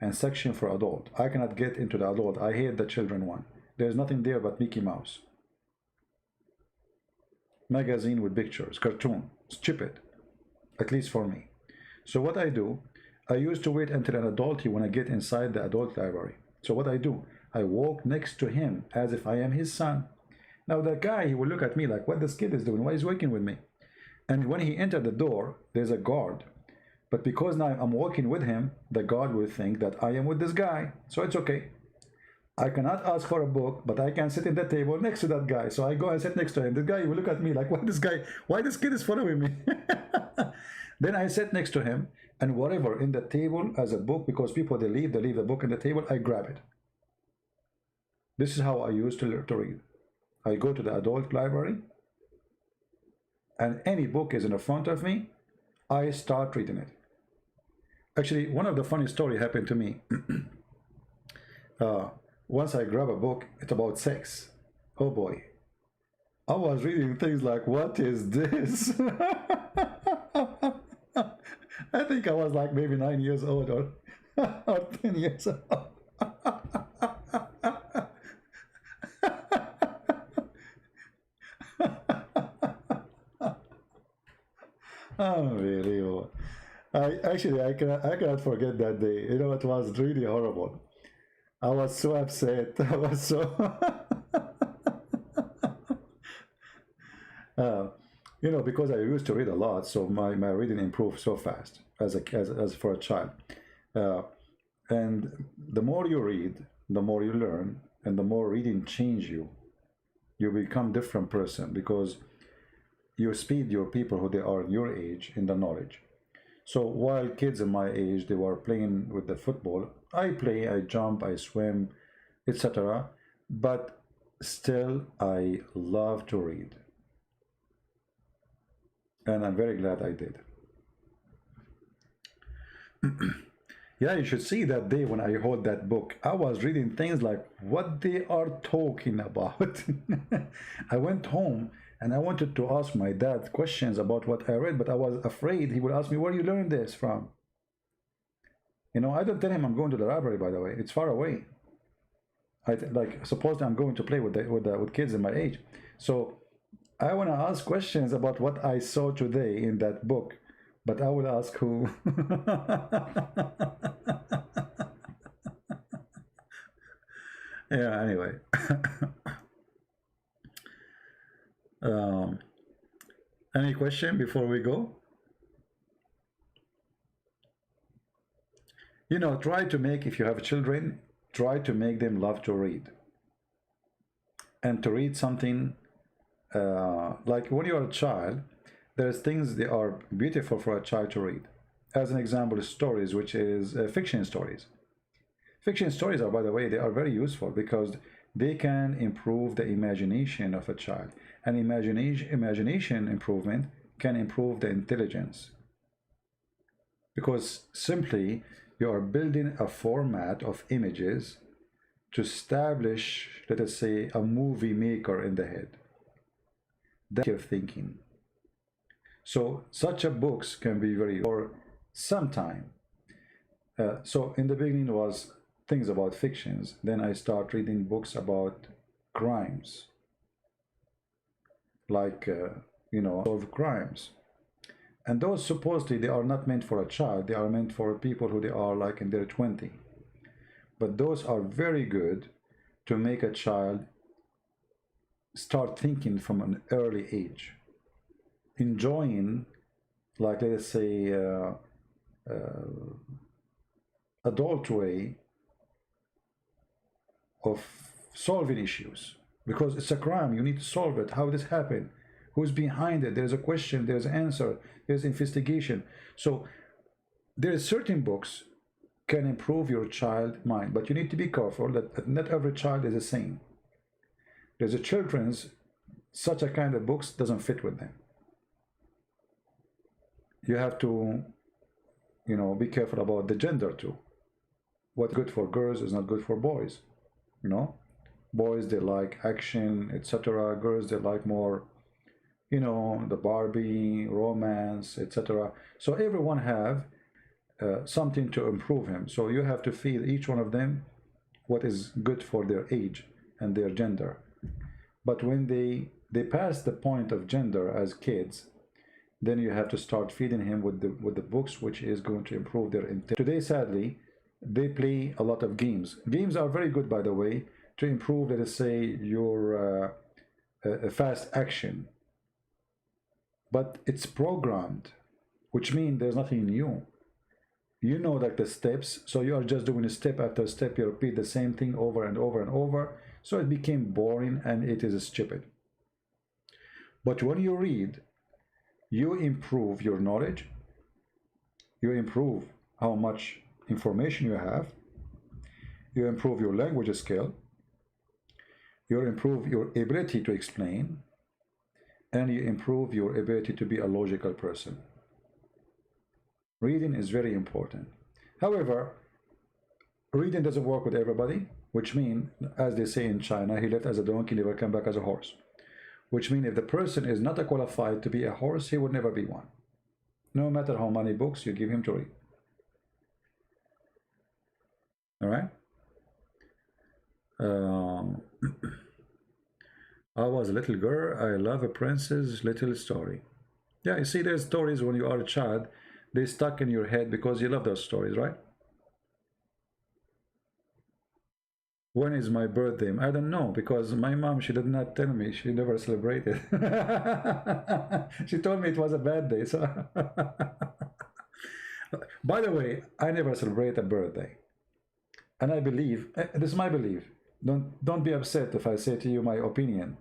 and section for adult. I cannot get into the adult. I hate the children one. There's nothing there but Mickey Mouse. Magazine with pictures, cartoon, stupid, at least for me. So what I do, I used to wait until an adult when I get inside the adult library. So what I do, I walk next to him as if I am his son. Now the guy, he will look at me like, what this kid is doing? Why is he working with me? And when he entered the door, there's a guard. But because now I'm walking with him, the guard will think that I am with this guy. So it's okay. I cannot ask for a book, but I can sit in the table next to that guy. So I go and sit next to him. The guy will look at me like, why this kid is following me? Then I sit next to him, and whatever in the table as a book, because people, they leave the book in the table, I grab it. This is how I used to read. I go to the adult library, and any book is in front of me, I start reading it. Actually, one of the funny stories happened to me. Once I grab a book, it's about sex. Oh boy. I was reading things like, what is this? I think I was like maybe 9 years old or 10 years old. Unbelievable. I cannot forget that day. You know, it was really horrible. I was so upset. I was so because I used to read a lot, so my reading improved so fast as for a child. And the more you read, the more you learn, and the more reading change you. You become different person because you speed your people who they are your age in the knowledge. So while kids in my age, they were playing with the football, I play, I jump, I swim, etc. But still, I love to read. And I'm very glad I did. Yeah, you should see that day when I hold that book. I was reading things like what they are talking about. I went home and I wanted to ask my dad questions about what I read, but I was afraid he would ask me, where you learned this from? You know, I don't tell him I'm going to the library, by the way. It's far away. Suppose I'm going to play with kids in my age. So I want to ask questions about what I saw today in that book, but I will ask who. Yeah, anyway. Any question before we go? You know, try to make, if you have children, try to make them love to read. And to read something, like when you're a child, there's things that are beautiful for a child to read. As an example, stories, which is fiction stories. Fiction stories are, by the way, they are very useful because they can improve the imagination of a child. And imagination improvement can improve the intelligence. Because simply, you are building a format of images to establish, let us say, a movie maker in the head. That's your thinking. So such a books can be very, or sometime. So in the beginning was things about fictions. Then I start reading books about crimes. Like, solve crimes. And those supposedly they are not meant for a child. They are meant for people who they are like in their 20s. But those are very good to make a child start thinking from an early age, enjoying, like let's say, adult way of solving issues, because it's a crime. You need to solve it. How this happened? Who's behind it? There's a question. There's an answer. There's investigation. So there's certain books can improve your child mind, but you need to be careful that not every child is the same. There's a children's, such a kind of books doesn't fit with them. You have to, you know, be careful about the gender too. What's good for girls is not good for boys. You know, boys, they like action, etc. Girls, they like more, you know, the Barbie, romance, etc. So everyone have something to improve him. So you have to feed each one of them what is good for their age and their gender. But when they pass the point of gender as kids, then you have to start feeding him with the books which is going to improve their intelligence. Today, sadly, they play a lot of games. Games are very good, by the way, to improve, let us say, your fast action. But it's programmed, which means there's nothing new. You know, like the steps, so you are just doing a step after step. You repeat the same thing over and over and over. So it became boring and it is stupid. But when you read, you improve your knowledge. You improve how much information you have. You improve your language skill. You improve your ability to explain. And you improve your ability to be a logical person. Reading is very important. However, reading doesn't work with everybody, which means, as they say in China, he left as a donkey, never come back as a horse. Which means if the person is not qualified to be a horse, he would never be one. No matter how many books you give him to read. All right? I was a little girl. I love a princess little story. Yeah, you see, there's stories when you are a child, they stuck in your head because you love those stories, right? When is my birthday? I don't know, because my mom, she did not tell me. She never celebrated. She told me it was a bad day. So by the way, I never celebrate a birthday. And I believe, this is my belief. Don't be upset if I say to you my opinion.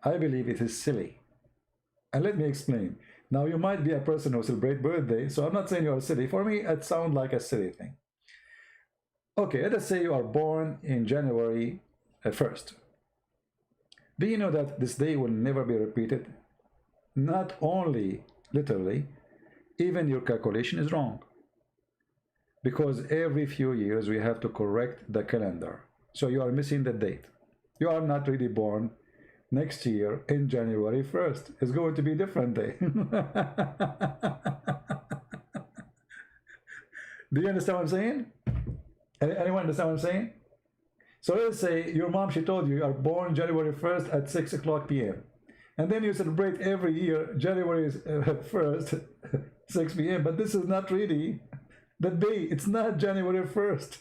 I believe it is silly. And let me explain. Now, you might be a person who celebrates birthday, so I'm not saying you're silly. For me, it sounds like a silly thing. Okay, let us say you are born in January 1st. Do you know that this day will never be repeated? Not only literally, even your calculation is wrong. Because every few years we have to correct the calendar. So you are missing the date. You are not really born next year in January 1st. It's going to be a different day. Do you understand what I'm saying? Anyone understand what I'm saying? So let's say your mom, she told you you are born January 1st at 6 o'clock p.m. And then you celebrate every year January 1st, 6 p.m. But this is not really the day. It's not January 1st.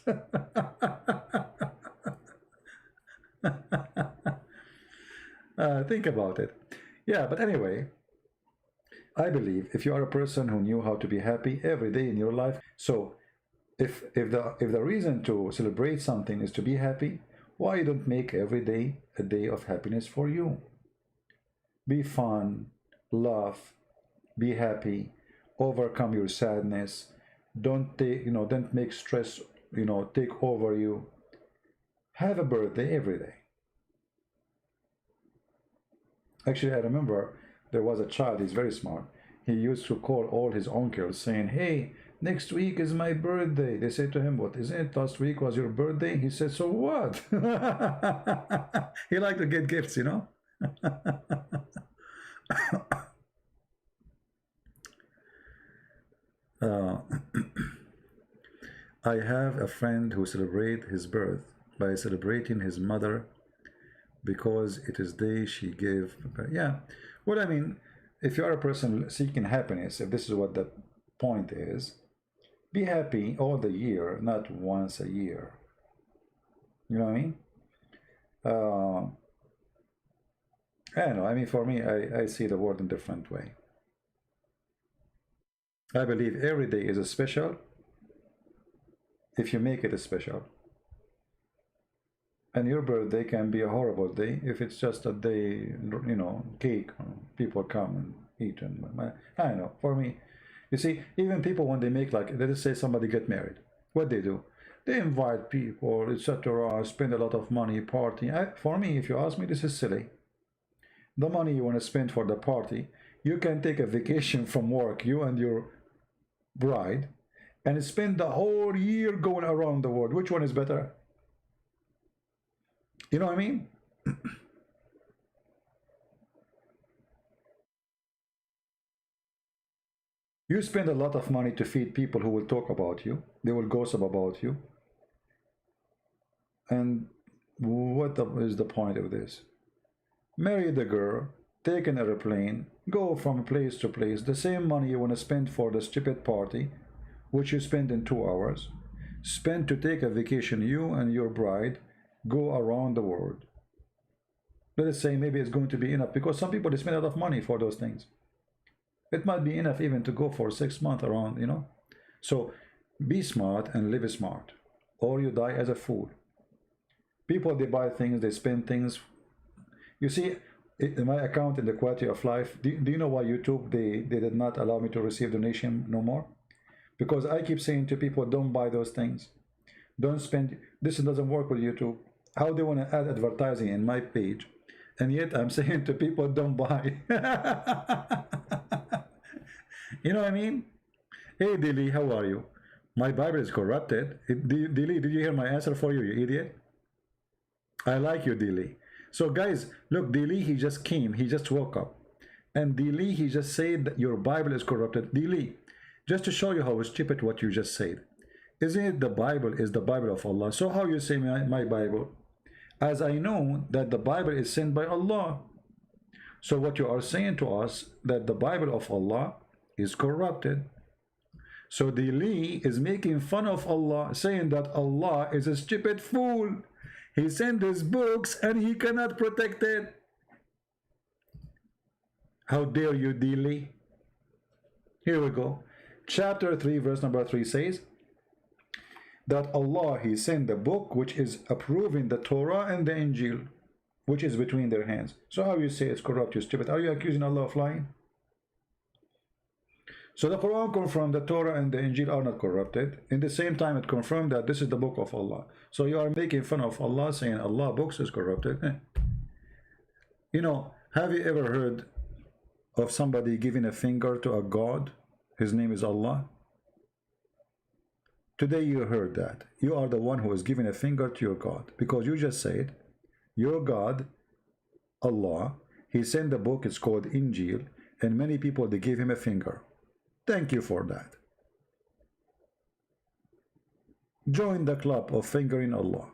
Think about it. Yeah, but anyway, I believe if you are a person who knew how to be happy every day in your life, so if the reason to celebrate something is to be happy, why don't make every day a day of happiness for you? Be fun, laugh, be happy, overcome your sadness. Don't don't make stress, take over you. Have a birthday every day. Actually, I remember there was a child, he's very smart. He used to call all his uncles saying, hey, next week is my birthday. They said to him, what, isn't it last week was your birthday? He said, so what? He liked to get gifts, I have a friend who celebrates his birth by celebrating his mother because it is day she gave. Yeah, well, I mean, if you are a person seeking happiness, if this is what the point is, be happy all the year, not once a year. You know what I mean? uh, I don't know. I mean, for me, I see the world in a different way. I believe every day is a special if you make it a special. And your birthday can be a horrible day if it's just a day, you know, cake, people come and eat. And I don't know. For me, you see, even people when they make, like, let's say somebody get married, what they do? They invite people, etc., spend a lot of money, party. For me, if you ask me, this is silly. The money you want to spend for the party, you can take a vacation from work, you and your bride, and spend the whole year going around the world. Which one is better? You know what I mean? You spend a lot of money to feed people who will talk about you. They will gossip about you. And what is the point of this? Marry the girl, take an airplane, go from place to place. The same money you want to spend for the stupid party, which you spend in 2 hours, spend to take a vacation, you and your bride, go around the world. Let us say maybe it's going to be enough, because some people, they spend a lot of money for those things. It might be enough even to go for 6 months around, you know. So be smart and live smart, or you die as a fool. People, they buy things, they spend things. You see, in my account, in the quality of life, do you know why YouTube, they did not allow me to receive donation no more? Because I keep saying to people, don't buy those things. Don't spend. This doesn't work with YouTube. How they want to add advertising in my page, and yet I'm saying to people, don't buy. You know what I mean? Hey, Dilly, how are you? My Bible is corrupted. Dilly, did you hear my answer for you, you idiot? I like you, Dilly. So guys, look, Dilly, he just came. He just woke up. And Dilly, he just said that your Bible is corrupted. Dilly, just to show you how stupid what you just said. Isn't it the Bible is the Bible of Allah? So how you say my Bible? As I know that the Bible is sent by Allah. So what you are saying to us, that the Bible of Allah is corrupted. So the Li is making fun of Allah, saying that Allah is a stupid fool. He sent his books and he cannot protect it. How dare you, Dili? Here we go. Chapter 3, verse number 3 says that Allah, he sent the book which is approving the Torah and the Injil, which is between their hands. So how you say it's corrupt, you stupid? Are you accusing Allah of lying? So the Quran confirmed the Torah and the Injil are not corrupted. In the same time, it confirmed that this is the book of Allah. So you are making fun of Allah, saying Allah books is corrupted. You know, have you ever heard of somebody giving a finger to a god? His name is Allah. Today you heard that. You are the one who is giving a finger to your God, because you just said your God, Allah, he sent the book, it's called Injil, and many people, they gave him a finger. Thank you for that. Join the club of fingering Allah.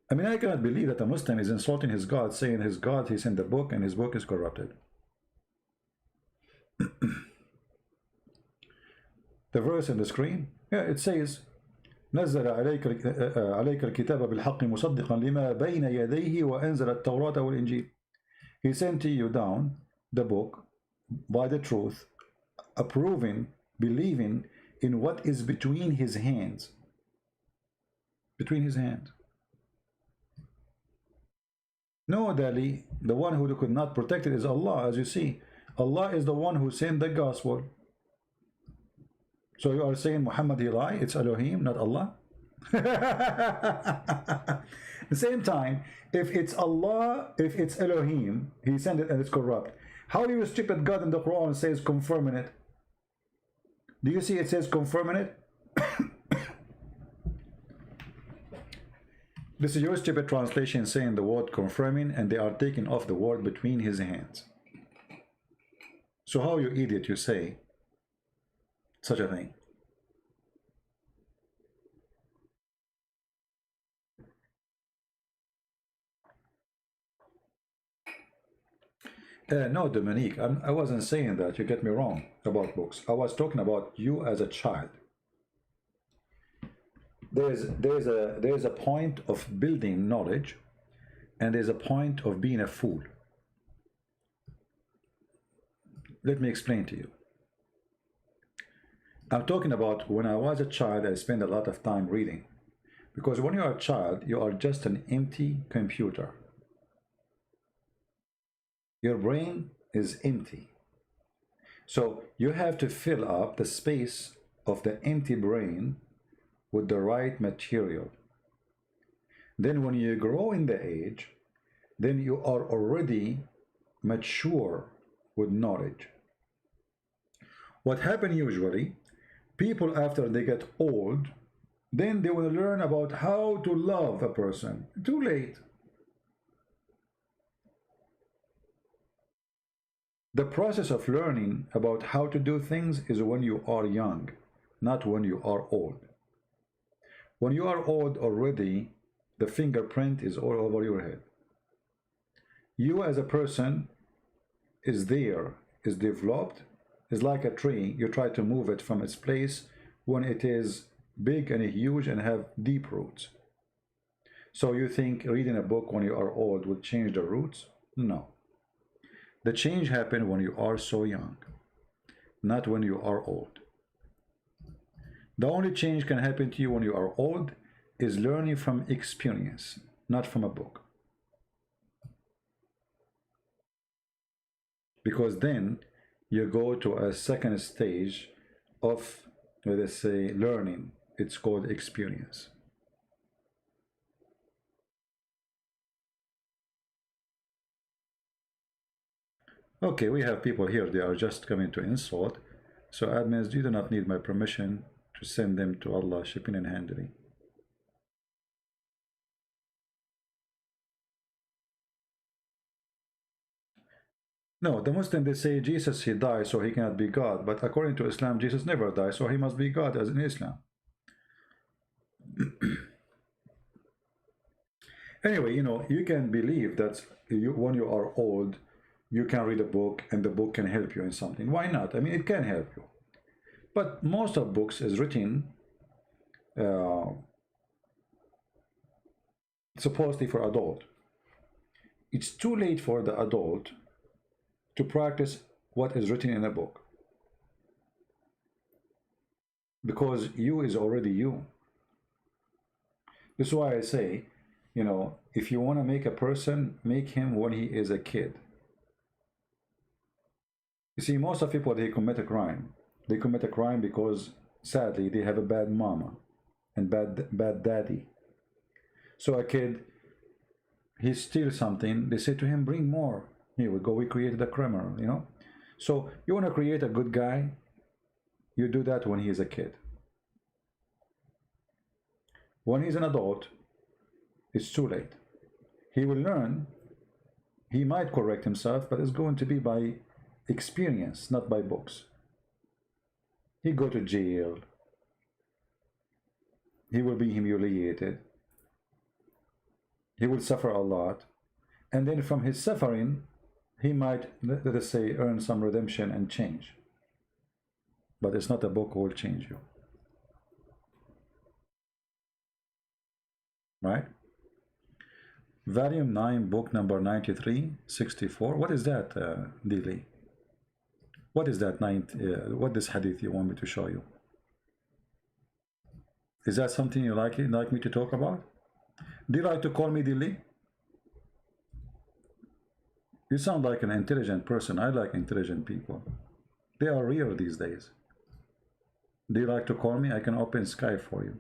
I mean, I cannot believe that a Muslim is insulting his God, saying his God, he sent the book and his book is corrupted. The verse in the screen, yeah, it says نزل عليك الكتاب بالحق مصدقا لما بين يديه وأنزل التوراة والإنجيل. He sent to you down the book by the truth, approving, believing in what is between his hands. Between his hands. No, Dali, the one who could not protect it is Allah, as you see. Allah is the one who sent the gospel. So you are saying Muhammad he lied? It's Elohim, not Allah? At the same time, if it's Allah, if it's Elohim, he sent it and it's corrupt. How do you stupid God in the Quran says confirming it? Do you see it says confirming it? This is your stupid translation saying the word confirming, and they are taking off the word between his hands. So how, you idiot, you say such a thing? No, Dominique, I wasn't saying that. You get me wrong about books. I was talking about you as a child. there's a point of building knowledge, and there's a point of being a fool. Let me explain to you. I'm talking about when I was a child, I spent a lot of time reading. Because when you are a child, you are just an empty computer. Your brain is empty. So you have to fill up the space of the empty brain with the right material. Then when you grow in the age, then you are already mature with knowledge. What happens usually, people after they get old, then they will learn about how to love a person. Too late. The process of learning about how to do things is when you are young, not when you are old. When you are old already, the fingerprint is all over your head. You as a person is there, is developed, is like a tree. You try to move it from its place when it is big and huge and have deep roots. So you think reading a book when you are old will change the roots? No. The change happens when you are so young, not when you are old. The only change can happen to you when you are old is learning from experience, not from a book. Because then you go to a second stage of, let us say, learning. It's called experience. Okay, we have people here, they are just coming to insult. So admins, you do not need my permission to send them to Allah shipping and handling. No, the Muslim, they say Jesus, he died, so he cannot be God. But according to Islam, Jesus never died, so he must be God as in Islam. Anyway, you know, you can believe that when you are old, you can read a book and the book can help you in something. Why not? I mean, it can help you. But most of books is written supposedly for adult. It's too late for the adult to practice what is written in a book. Because you is already you. This is why I say, you know, if you want to make a person, make him when he is a kid. You see, most of people, they commit a crime. They commit a crime because, sadly, they have a bad mama and bad daddy. So a kid, he steals something, they say to him, bring more. Here we go, we created a criminal, you know. So you want to create a good guy, you do that when he is a kid. When he's an adult, it's too late. He will learn, he might correct himself, but it's going to be by experience, not by books. He go to jail, he will be humiliated, he will suffer a lot, and then from his suffering, he might, let us say, earn some redemption and change. But it's not a book will change you. Right? Volume 9, book number 93, 64. What is that, Dili? What is that what this hadith you want me to show you? Is that something you like me to talk about? Do you like to call me Dili? You sound like an intelligent person. I like intelligent people. They are rare these days. Do you like to call me? I can open Skype for you.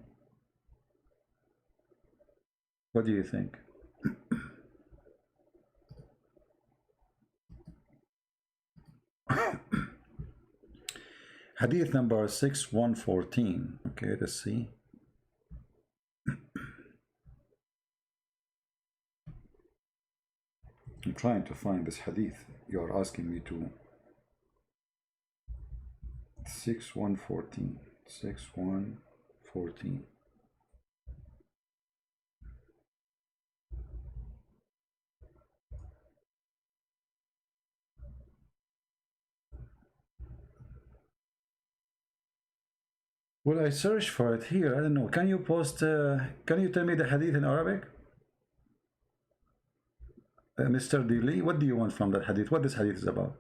What do you think? Hadith number 6114. Okay, let's see. I'm trying to find this hadith. You are asking me to. 6114. 6114. Well, I searched for it here. I don't know. Can you post? Can you tell me the hadith in Arabic, Mr. Dili? What do you want from that hadith? What this hadith is about?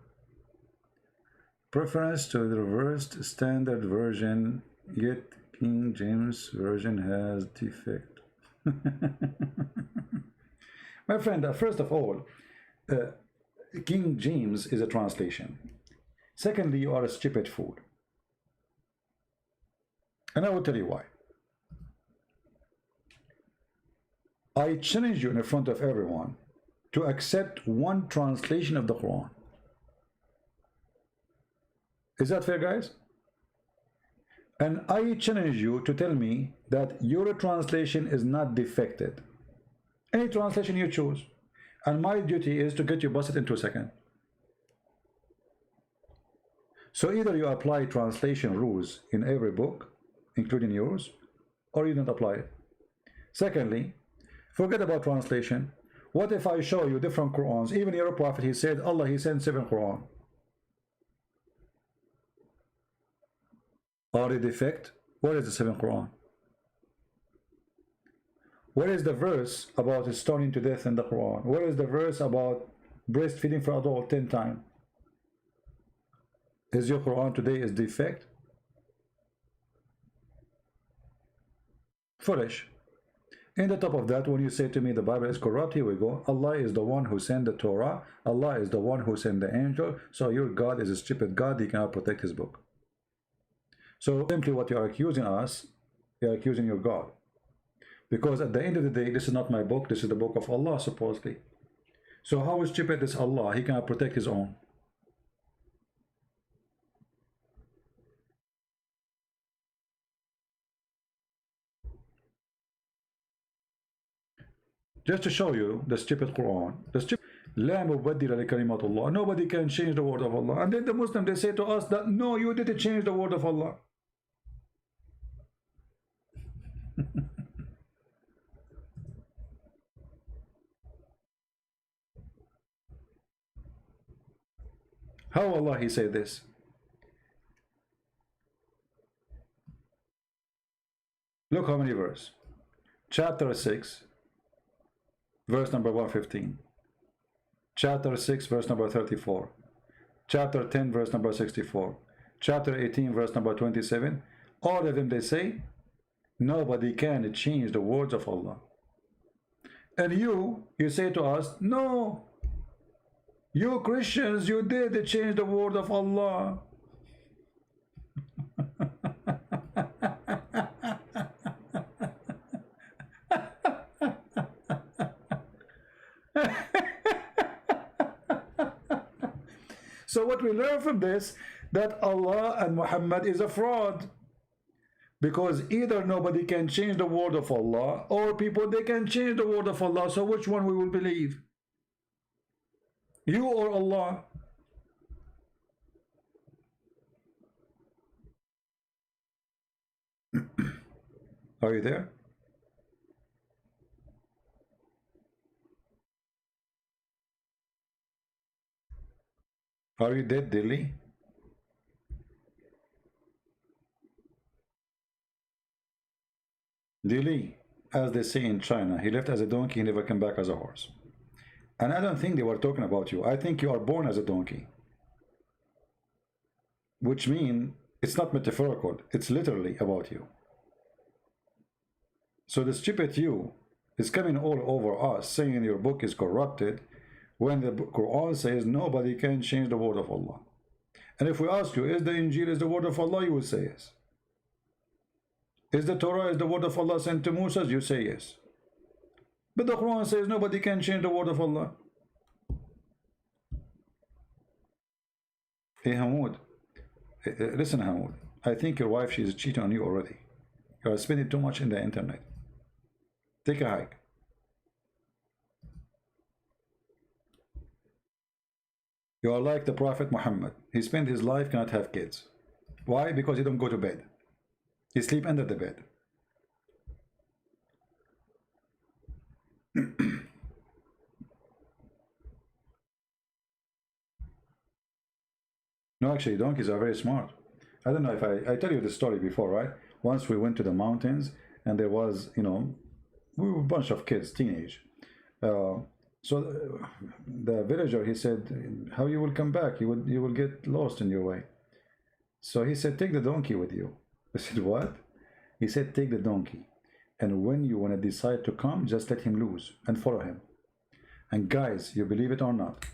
Preference to the reversed standard version, yet King James version has defect. My friend, first of all, King James is a translation. Secondly, you are a stupid fool. And I will tell you why. I challenge you in front of everyone to accept one translation of the Quran. Is that fair, guys? And I challenge you to tell me that your translation is not defected. Any translation you choose. And my duty is to get you busted in 2 seconds. So either you apply translation rules in every book, including yours, or you don't apply it. Secondly, forget about translation. What if I show you different Qurans? Even your prophet, he said, Allah, he sent 7 Quran. Are they defect? Where is the 7th Quran? Where is the verse about stoning to death in the Quran? Where is the verse about breastfeeding for adult 10 times? Is your Quran today is defect? Foolish. In the top of that, when you say to me the Bible is corrupt, here we go. Allah is the one who sent the Torah. Allah is the one who sent the angel. So your God is a stupid God. He cannot protect his book. So simply what you are accusing us, you are accusing your God. Because at the end of the day, this is not my book, this is the book of Allah, supposedly. So how stupid is Allah? He cannot protect his own. Just to show you the stupid Quran, the stupid لا مبدل لكلمات الله. Nobody can change the word of Allah. And then the Muslims, they say to us that no, you didn't change the word of Allah. How Allah he said this? Look how many verse. Chapter 6, verse number 115. Chapter 6, verse number 34. Chapter 10, verse number 64. Chapter 18, verse number 27. All of them, they say, nobody can change the words of Allah. And you say to us, no, you Christians, you did change the word of Allah. So what we learn from this, that Allah and Muhammad is a fraud. Because either nobody can change the word of Allah, or people, they can change the word of Allah. So which one we will believe? You or Allah? Are you there? Are you dead, Dilly? Dilly, as they say in China, he left as a donkey, he never came back as a horse. And I don't think they were talking about you. I think you are born as a donkey. Which means it's not metaphorical, it's literally about you. So the stupid you is coming all over us saying your book is corrupted when the Quran says nobody can change the word of Allah. And if we ask you, is the Injil is the word of Allah? You will say yes. Is the Torah is the word of Allah sent to Moses? You say yes. But the Quran says nobody can change the word of Allah. Hey Hamoud, listen Hamoud, I think your wife, she's cheating on you already. You are spending too much in the internet. Take a hike. You are like the Prophet Muhammad. He spent his life cannot have kids. Why? Because he don't go to bed. He sleep under the bed. No, actually, donkeys are very smart. I don't know if I tell you this story before, right? Once we went to the mountains, and there was, you know, we were a bunch of kids, teenage. The villager, he said, how you will come back? You will get lost in your way. So he said, take the donkey with you. I said, what? He said, take the donkey. And when you want to decide to come, just let him loose and follow him. And guys, you believe it or not,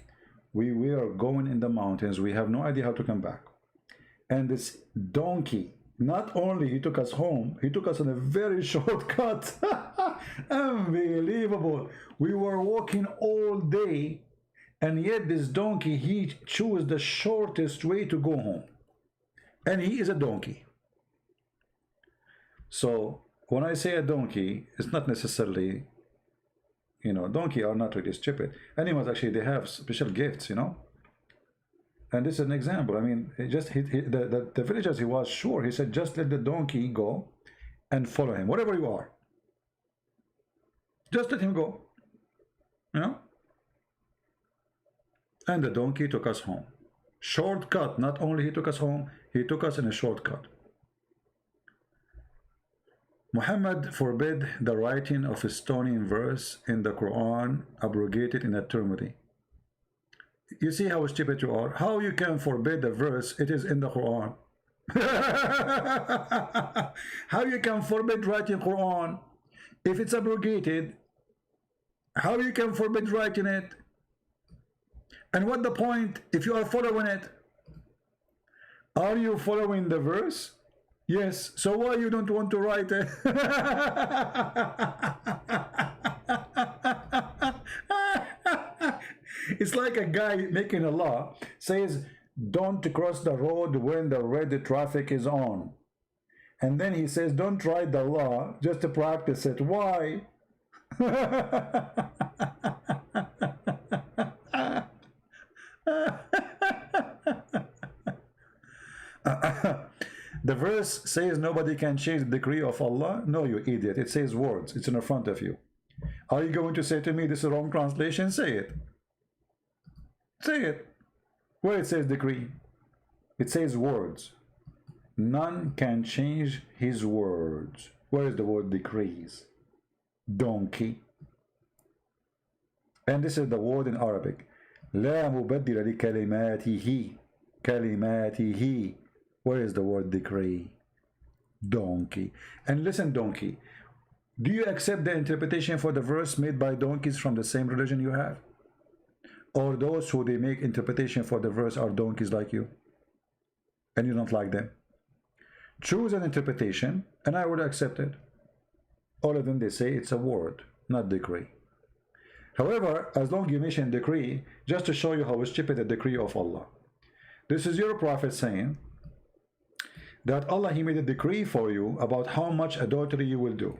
we are going in the mountains. We have no idea how to come back. And this donkey, not only he took us home, he took us on a very short cut. Unbelievable. We were walking all day, and yet this donkey, he chose the shortest way to go home. And he is a donkey. So when I say a donkey, it's not necessarily, you know, donkey are not really stupid. Animals, actually, they have special gifts, you know. And this is an example. I mean, the villagers, he was sure. He said, just let the donkey go and follow him, wherever you are. Just let him go, you know. And the donkey took us home. Shortcut. Not only he took us home, he took us in a shortcut. Muhammad forbid the writing of a stoning verse in the Quran, abrogated in eternity. You see how stupid you are? How you can forbid the verse? It is in the Quran. How you can forbid writing Quran if it's abrogated? How you can forbid writing it? And what the point if you are following it? Are you following the verse? Yes. So why you don't want to write it? It's like a guy making a law, says don't cross the road when the red traffic is on. And then he says don't write the law just to practice it. Why? The verse says nobody can change the decree of Allah. No, you idiot. It says words. It's in front of you. Are you going to say to me this is a wrong translation? Say it. Say it. Where it says decree, it says words. None can change his words. Where is the word decrees? Donkey. And this is the word in Arabic. لا مبدل لكلماته. كلماته. Where is the word decree? Donkey. And listen, donkey, do you accept the interpretation for the verse made by donkeys from the same religion you have? Or those who they make interpretation for the verse are donkeys like you, and you don't like them? Choose an interpretation and I would accept it. All of them, they say it's a word, not decree. However, as long as you mention decree, just to show you how stupid the decree of Allah. This is your prophet saying that Allah, he made a decree for you about how much adultery you will do.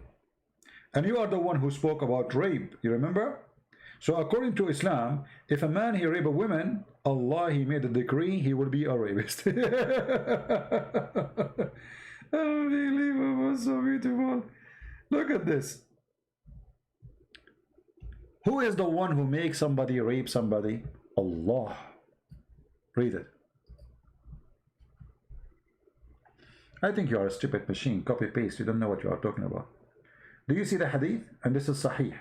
And you are the one who spoke about rape, you remember? So according to Islam, if a man he rape a woman, Allah, he made a decree he will be a rapist. Unbelievable, so beautiful. Look at this. Who is the one who makes somebody rape somebody? Allah. Read it. I think you are a stupid machine. Copy paste. You don't know what you are talking about. Do you see the hadith? And this is sahih.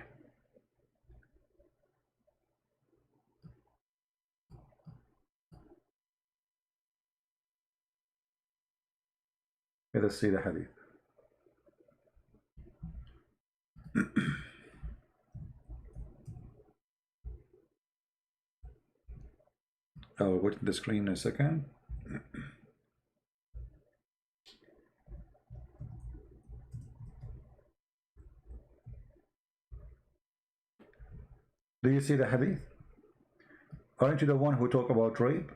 Let us see the hadith. I will go to the screen in a second. Do you see the hadith? Aren't you the one who talk about rape?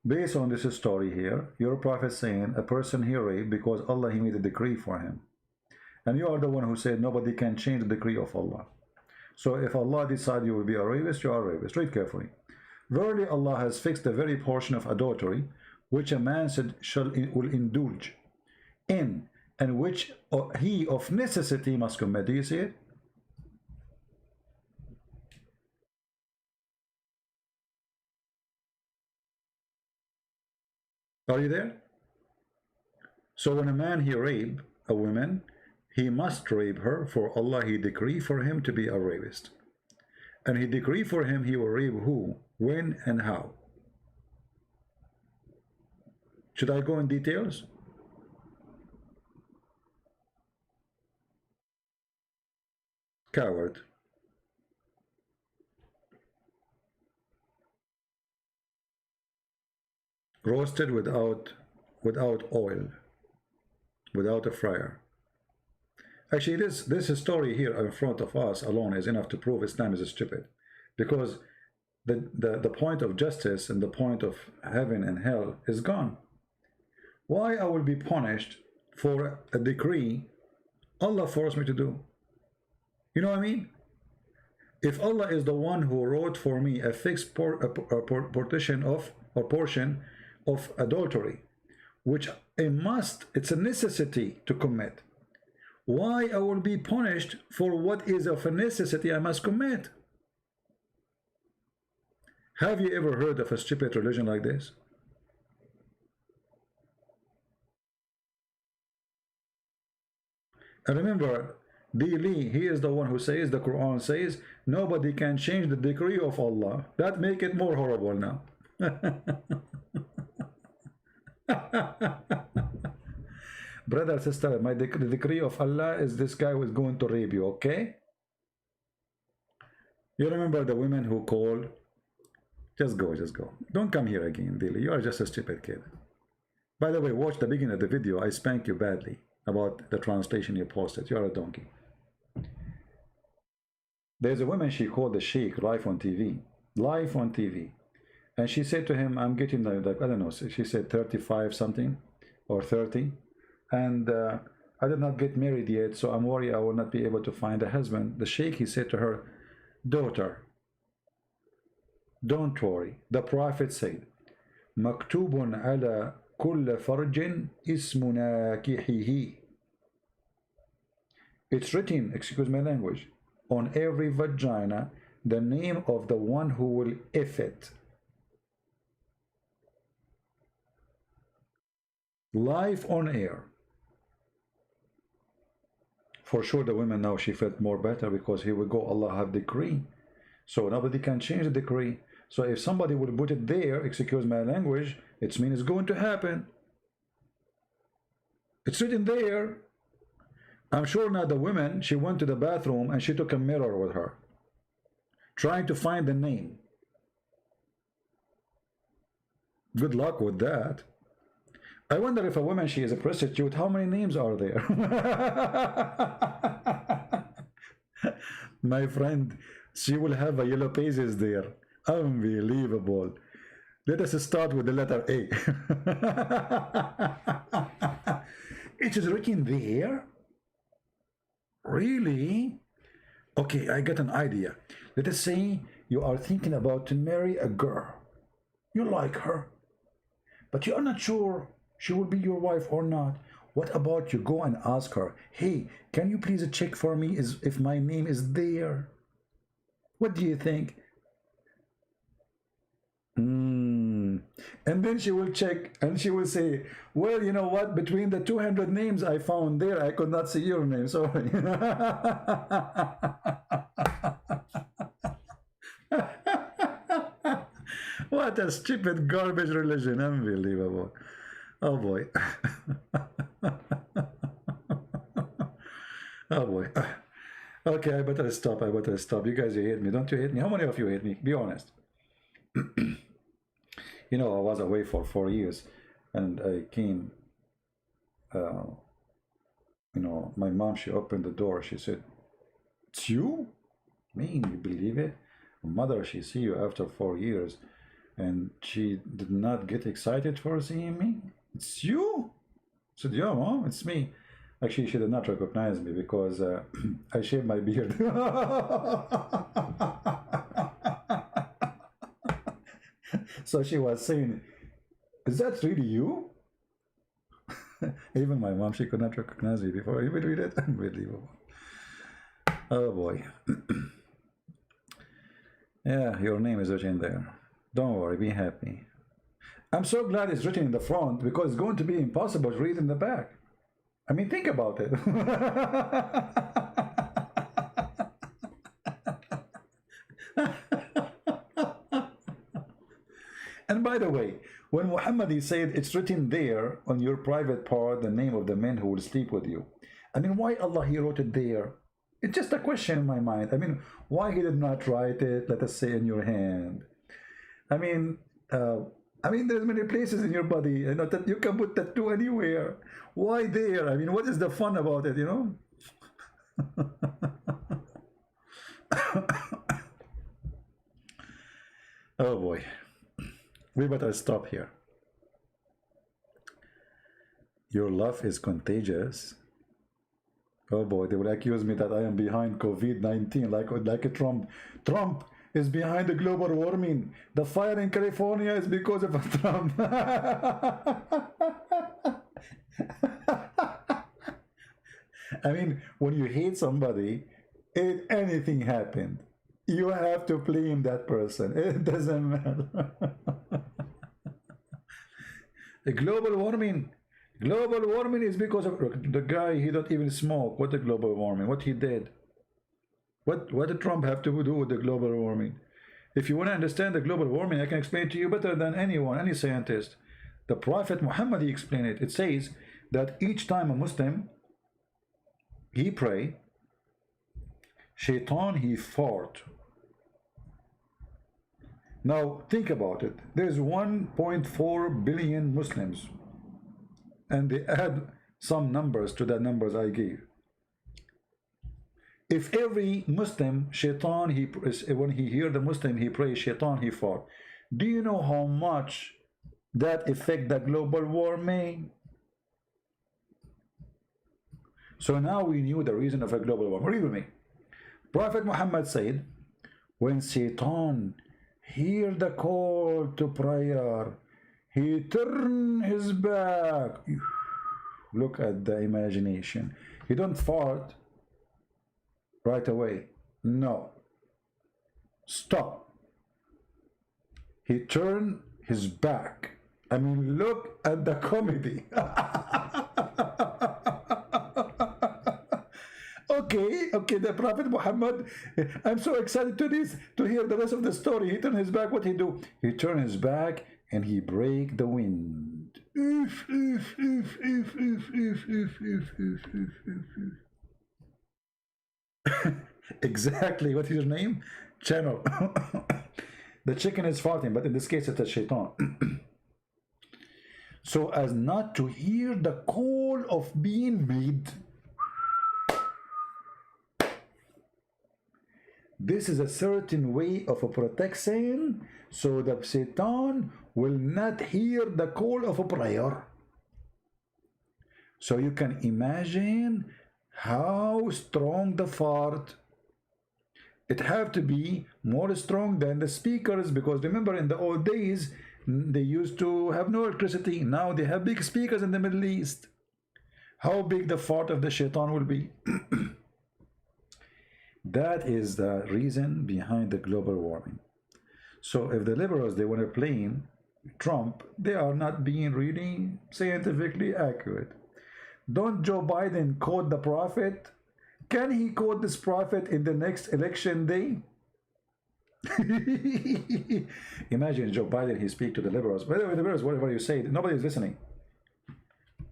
Based on this story here, your prophet saying a person he raped because Allah, he made a decree for him. And you are the one who said nobody can change the decree of Allah. So if Allah decides you will be a rapist, you are a rapist. Read carefully. Verily Allah has fixed the very portion of adultery which a man will indulge in, and which he of necessity must commit. Do you see it? Are you there? So when a man he rape a woman, he must rape her, for Allah he decree for him to be a rapist. And he decree for him he will rape who, when, and how. Should I go in details? Coward. Roasted without oil, without a fryer. Actually, this story here in front of us alone is enough to prove Islam is stupid, because the point of justice and the point of heaven and hell is gone. Why I will be punished for a decree Allah forced me to do? You know what I mean? If Allah is the one who wrote for me a fixed portion of adultery, which it's a necessity to commit, why I will be punished for what is of a necessity I must commit? Have you ever heard of a stupid religion like this? And remember, Dili, he is the one who says, the Quran says, nobody can change the decree of Allah. That make it more horrible now. Brother, sister, the decree of Allah is this guy was going to rape you, okay? You remember the women who called? Just go. Don't come here again, Dili. You are just a stupid kid. By the way, watch the beginning of the video. I spank you badly about the translation you posted. You are a donkey. There's a woman, she called the sheikh live on TV. And she said to him, I'm getting I don't know, she said 35 something or 30. And I did not get married yet, so I'm worried I will not be able to find a husband. The sheikh, he said to her, daughter, don't worry. The Prophet said, Maktubun ala kulla farjin ismu nakihihi. It's written, excuse my language, on every vagina, the name of the one who will if it. Live on air. For sure the women now, she felt more better, because here we go, Allah have decree. So nobody can change the decree. So if somebody would put it there, excuse my language, it means it's going to happen. It's written there. I'm sure now the woman, she went to the bathroom and she took a mirror with her, trying to find the name. Good luck with that. I wonder if a woman, she is a prostitute, how many names are there? My friend, she will have a yellow pages there. Unbelievable. Let us start with the letter A. It is written there? Really? Okay, I got an idea. Let us say you are thinking about to marry a girl. You like her, but you are not sure she will be your wife or not. What about you go and ask her, hey, can you please check for me if my name is there? What do you think? And then she will check and she will say, well, you know what, between the 200 names I found there, I could not see your name, sorry. What a stupid garbage religion. Unbelievable. Oh boy. Oh boy. Okay, I better stop. You guys, you hate me. Don't you hate me? How many of you hate me? Be honest. You know, I was away for 4 years and I came, you know, my mom, she opened the door. She said, it's you? Me? You believe it? Mother, she see you after 4 years and she did not get excited for seeing me. It's you? I said, yeah, mom, it's me. Actually, she did not recognize me because I shaved my beard. So she was saying, is that really you? Even my mom, she could not recognize me before. You would read it? Unbelievable. Oh boy. Yeah, your name is written there. Don't worry, be happy. I'm so glad it's written in the front because it's going to be impossible to read in the back. I mean, think about it. And by the way, when Muhammad he said it's written there on your private part, the name of the men who will sleep with you. I mean, why Allah he wrote it there? It's just a question in my mind. I mean, why he did not write it, let us say, in your hand? I mean, there's many places in your body, you know, that you can put tattoo anywhere. Why there? I mean, what is the fun about it, you know? Oh boy. We better stop here. Your love is contagious. Oh boy, they will accuse me that I am behind COVID-19, like a Trump. Trump is behind the global warming. The fire in California is because of Trump. I mean, when you hate somebody, if anything happened, you have to blame that person. It doesn't matter. The global warming is because of the guy. He don't even smoke. What the global warming? What he did? What did Trump have to do with the global warming? If you want to understand the global warming, I can explain it to you better than anyone, any scientist. The Prophet Muhammad he explained it. It says that each time a Muslim he pray, Shaitan he fought. Now think about it. There's 1.4 billion Muslims, and they add some numbers to the numbers I gave. If every Muslim, Shaitan, when he hear the Muslim, he prays, Shaitan, he fought. Do you know how much that affect the global warming? So now we knew the reason of a global warming. Read with me. Prophet Muhammad said, when Shaitan hear the call to prayer, he turn his back. Look at the imagination. He don't fart right away. No. Stop. He turned his back. I mean, look at the comedy. Okay, the Prophet Muhammad, I'm so excited to hear the rest of the story. He turned his back. What he do? He turned his back and he break the wind. Exactly. What is your name? Channel. The chicken is farting, but in this case it's a shaitan. So as not to hear the call of being made. This is a certain way of a protection, so the Satan will not hear the call of a prayer. So you can imagine how strong the fart. It have to be more strong than the speakers, because remember in the old days they used to have no electricity. Now they have big speakers in the Middle East. How big the fart of the Shaitan will be? That is the reason behind the global warming. So if the liberals, they want to blame Trump, they are not being really scientifically accurate. Don't Joe Biden quote the prophet? Can he quote this prophet in the next election day? Imagine Joe Biden, he speak to the liberals. By the way, the liberals, whatever you say, nobody is listening.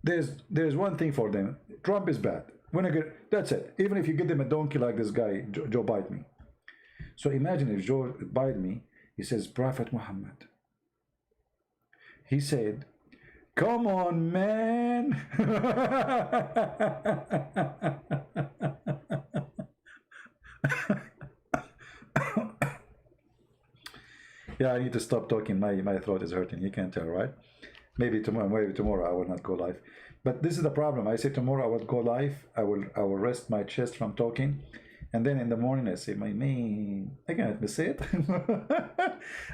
There's one thing for them. Trump is bad. That's it. Even if you give them a donkey like this guy, Joe Biden me. So imagine if Joe Biden me, he says, Prophet Muhammad. He said, come on, man. Yeah, I need to stop talking. My throat is hurting. You can't tell, right? Maybe tomorrow I will not go live. But this is the problem. I say tomorrow I will go live. I will rest my chest from talking, and then in the morning I say, my man, I can't miss it.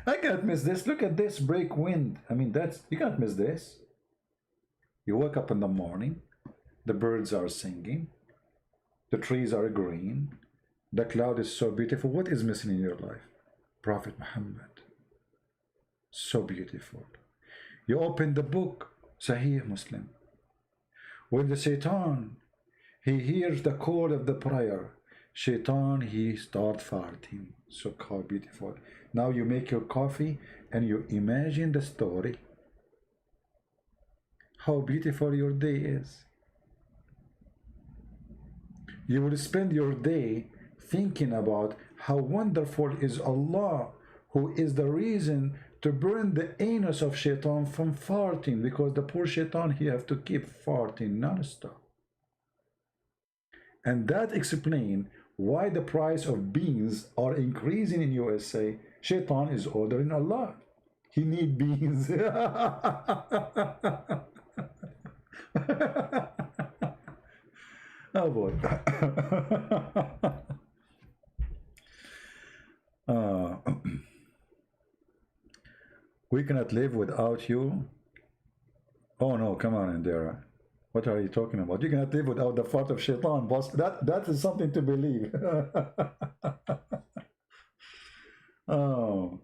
I can't miss this. Look at this break wind. I mean, you can't miss this. You wake up in the morning, the birds are singing, the trees are green, the cloud is so beautiful. What is missing in your life? Prophet Muhammad. So beautiful. You open the book, Sahih Muslim. When the Shaitan, he hears the call of the prayer, Shaitan, he start farting. So how beautiful. Now you make your coffee and you imagine the story. How beautiful your day is. You will spend your day thinking about how wonderful is Allah, who is the reason to burn the anus of Shaitan from farting, because the poor Shaitan, he have to keep farting non-stop. And that explains why the price of beans are increasing in USA. Shaitan is ordering Allah. He need beans. Oh boy. We cannot live without you. Oh no, come on, Indira. What are you talking about? You cannot live without the fart of Shaitan, boss. That is something to believe. Oh.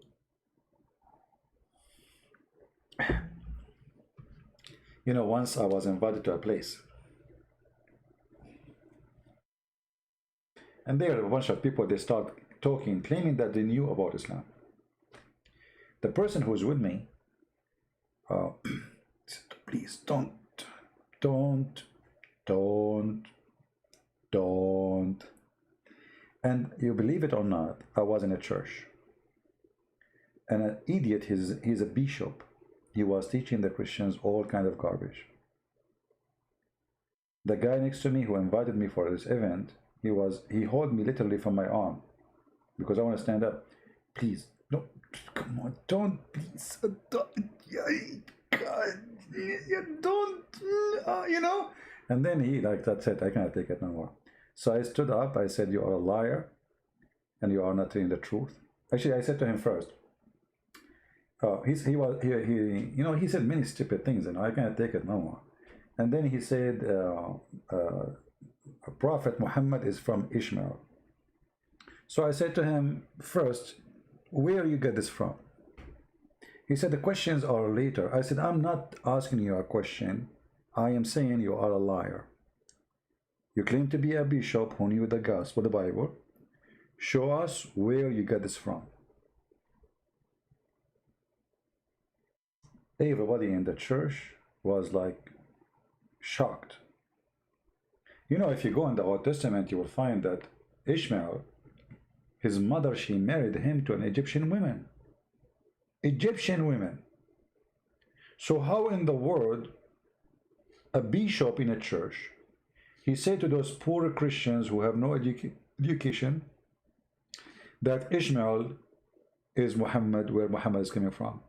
You know, once I was invited to a place, and there are a bunch of people, they start talking, claiming that they knew about Islam. The person who's with me said, please don't. And you believe it or not, I was in a church. And an idiot, he's a bishop. He was teaching the Christians all kind of garbage. The guy next to me who invited me for this event, he held me literally from my arm because I want to stand up. Please, no, come on, don't, please, don't, God, don't, you know. And then he, like, that's it, I cannot take it no more. So I stood up, I said, you are a liar and you are not telling the truth. Actually, I said to him first, he said many stupid things, and I cannot take it no more. And then he said, Prophet Muhammad is from Ishmael. So I said to him, first, where you get this from? He said, the questions are later. I said, I'm not asking you a question. I am saying you are a liar. You claim to be a bishop who knew the gospel, the Bible. Show us where you get this from. Everybody in the church was like shocked. You know, if you go in the Old Testament, you will find that Ishmael, his mother, she married him to an Egyptian woman. Egyptian women. So how in the world a bishop in a church, he said to those poor Christians who have no education that Ishmael is Muhammad, where Muhammad is coming from?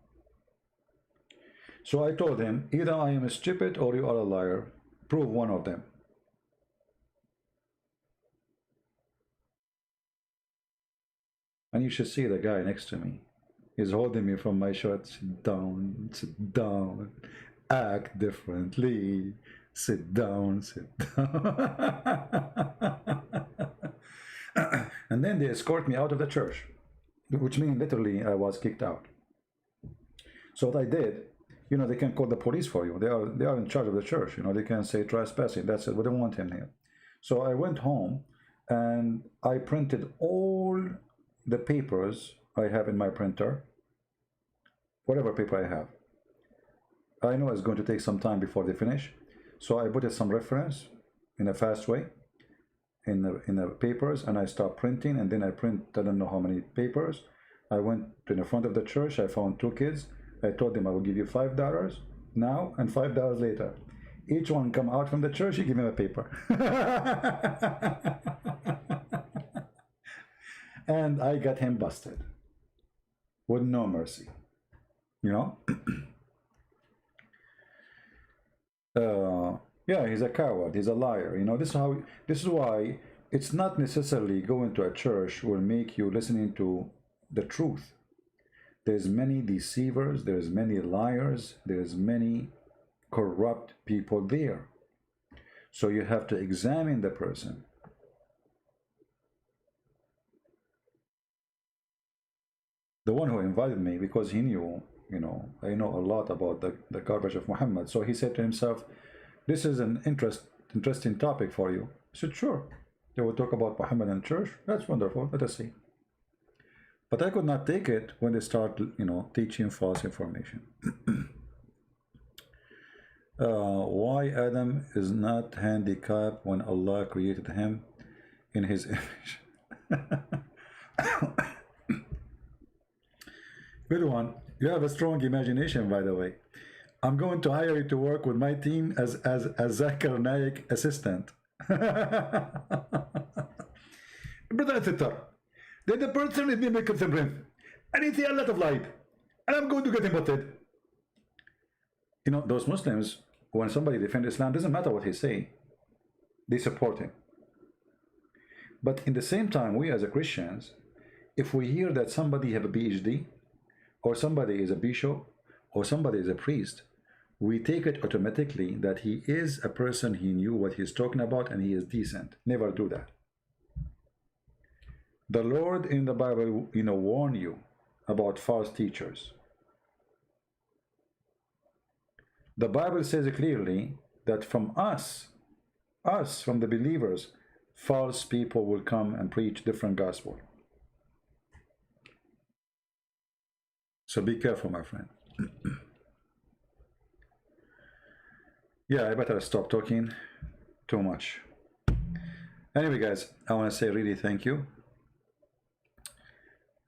So I told him, either I am stupid or you are a liar. Prove one of them. And you should see the guy next to me. He's holding me from my shirt. Sit down, act differently. Sit down, sit down. And then they escort me out of the church, which means literally I was kicked out. So what I did, you know, they can call the police for you. They are in charge of the church. You know, they can say trespassing. That's it. We don't want him here. So I went home and I printed all the papers I have in my printer, whatever paper I have. I know it's going to take some time before they finish. So I put some reference in a fast way in the papers, and I start printing, and then I print I don't know how many papers. I went to the front of the church. I found two kids. I told them I will give you $5 now and $5 later. Each one come out from the church, you give him a paper. And I got him busted with no mercy, you know. Yeah, he's a coward, he's a liar, you know. This is why it's not necessarily going to a church will make you listening to the truth. There's many deceivers, there's many liars, there's many corrupt people there. So you have to examine the person. The one who invited me, because he knew you know, I know a lot about the garbage of Muhammad. So he said to himself, this is an interesting topic for you. I said, sure. They will talk about Muhammad and church. That's wonderful. Let us see. But I could not take it when they start, you know, teaching false information. Why Adam is not handicapped when Allah created him in his image? Good one. You have a strong imagination, by the way. I'm going to hire you to work with my team as Zakir Naik assistant. Brother and sister, the person is being concerned, and he see a lot of light, and I'm going to get him butted. You know, those Muslims, when somebody defends Islam, doesn't matter what he say, they support him. But in the same time, we as a Christians, if we hear that somebody have a PhD, or somebody is a bishop, or somebody is a priest, we take it automatically that he is a person, he knew what he's talking about, and he is decent. Never do that. The Lord in the Bible, you know, warn you about false teachers. The Bible says clearly that from us, from the believers, false people will come and preach different gospel. So be careful, my friend. Yeah, I better stop talking too much. Anyway, guys, I want to say really thank you.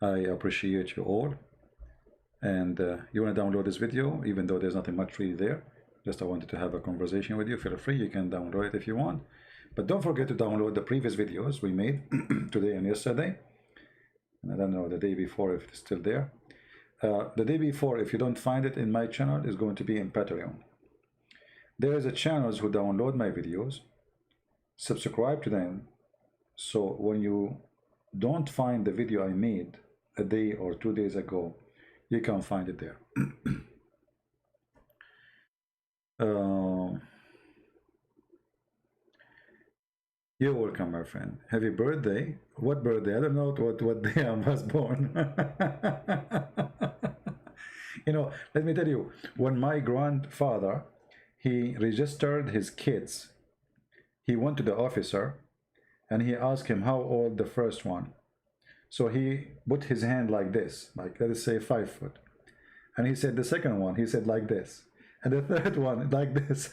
I appreciate you all. And you want to download this video, even though there's nothing much really there. Just I wanted to have a conversation with you. Feel free, you can download it if you want. But don't forget to download the previous videos we made today and yesterday. And I don't know, the day before, if it's still there. The day before, if you don't find it in my channel, is going to be in Patreon. There is a channels who download my videos, subscribe to them, so when you don't find the video I made a day or 2 days ago, you can find it there. You're welcome, my friend. Happy birthday. What birthday? I don't know what day I was born. You know, let me tell you, when my grandfather, he registered his kids, he went to the officer and he asked him how old the first one. So he put his hand like this, like let us say 5 foot. And he said the second one, he said like this. And the third one, like this.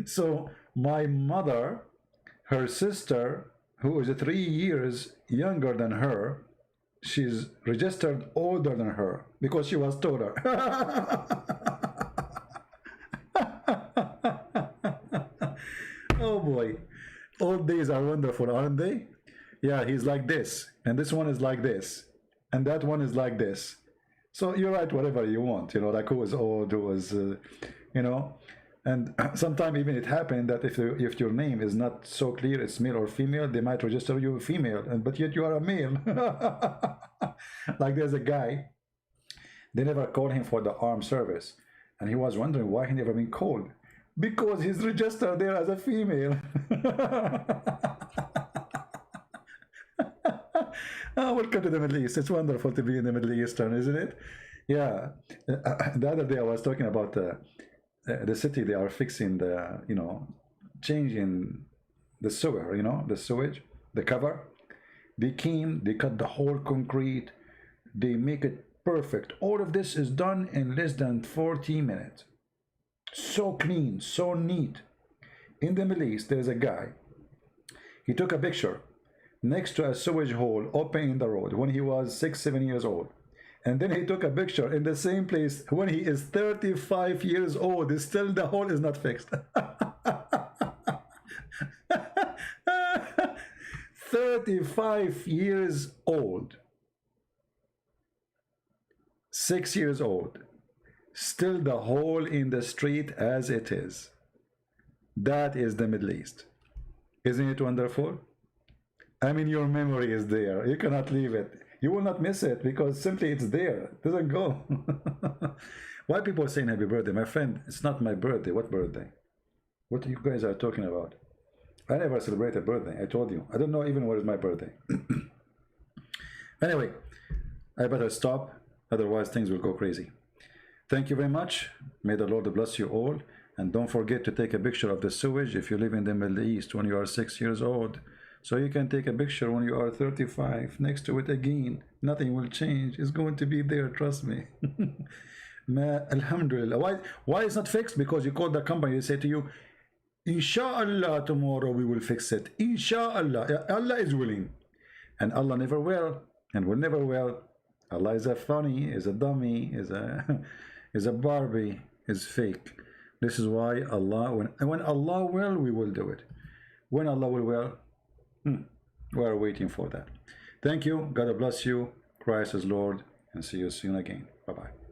So my mother, her sister, who is 3 years younger than her, she's registered older than her because she was taller. Oh boy, old days are wonderful, aren't they? Yeah, he's like this, and this one is like this, and that one is like this. So you write whatever you want, you know, like who was old, who was, you know. And sometimes even it happened that if your name is not so clear, it's male or female, they might register you female, but yet you are a male. Like there's a guy, they never called him for the armed service, and he was wondering why he never been called. Because he's registered there as a female. Oh, welcome to the Middle East. It's wonderful to be in the Middle Eastern, isn't it? Yeah. The other day I was talking about the city. They are fixing the, you know, changing the sewer, you know, the sewage, the cover. They came, they cut the whole concrete, they make it perfect. All of this is done in less than 40 minutes. So clean, so neat. In the Middle East, there's a guy. He took a picture next to a sewage hole open in the road when he was 6-7 years old. And then he took a picture in the same place when he is 35 years old. Still the hole is not fixed. 35 years old. 6 years old. Still the hole in the street as it is. That is the Middle East. Isn't it wonderful? I mean, your memory is there. You cannot leave it. You will not miss it because simply it's there. It doesn't go. Why people are saying happy birthday? My friend, it's not my birthday. What birthday? What you guys are talking about? I never celebrate a birthday. I told you. I don't know even what is my birthday. Anyway, I better stop, otherwise things will go crazy. Thank you very much. May the Lord bless you all. And don't forget to take a picture of the sewage if you live in the Middle East when you are 6 years old. So you can take a picture when you are 35 next to it again. Nothing will change. It's going to be there, trust me. Alhamdulillah. Why it's not fixed? Because you call the company, they say to you, Inshallah, tomorrow we will fix it. Inshallah. Allah is willing. And Allah never will, and will never will. Allah is a funny, is a dummy, is a Barbie, is fake. This is why Allah, when Allah will, we will do it. When Allah will, we are waiting for that. Thank you. God bless you. Christ is Lord, and see you soon again. Bye-bye.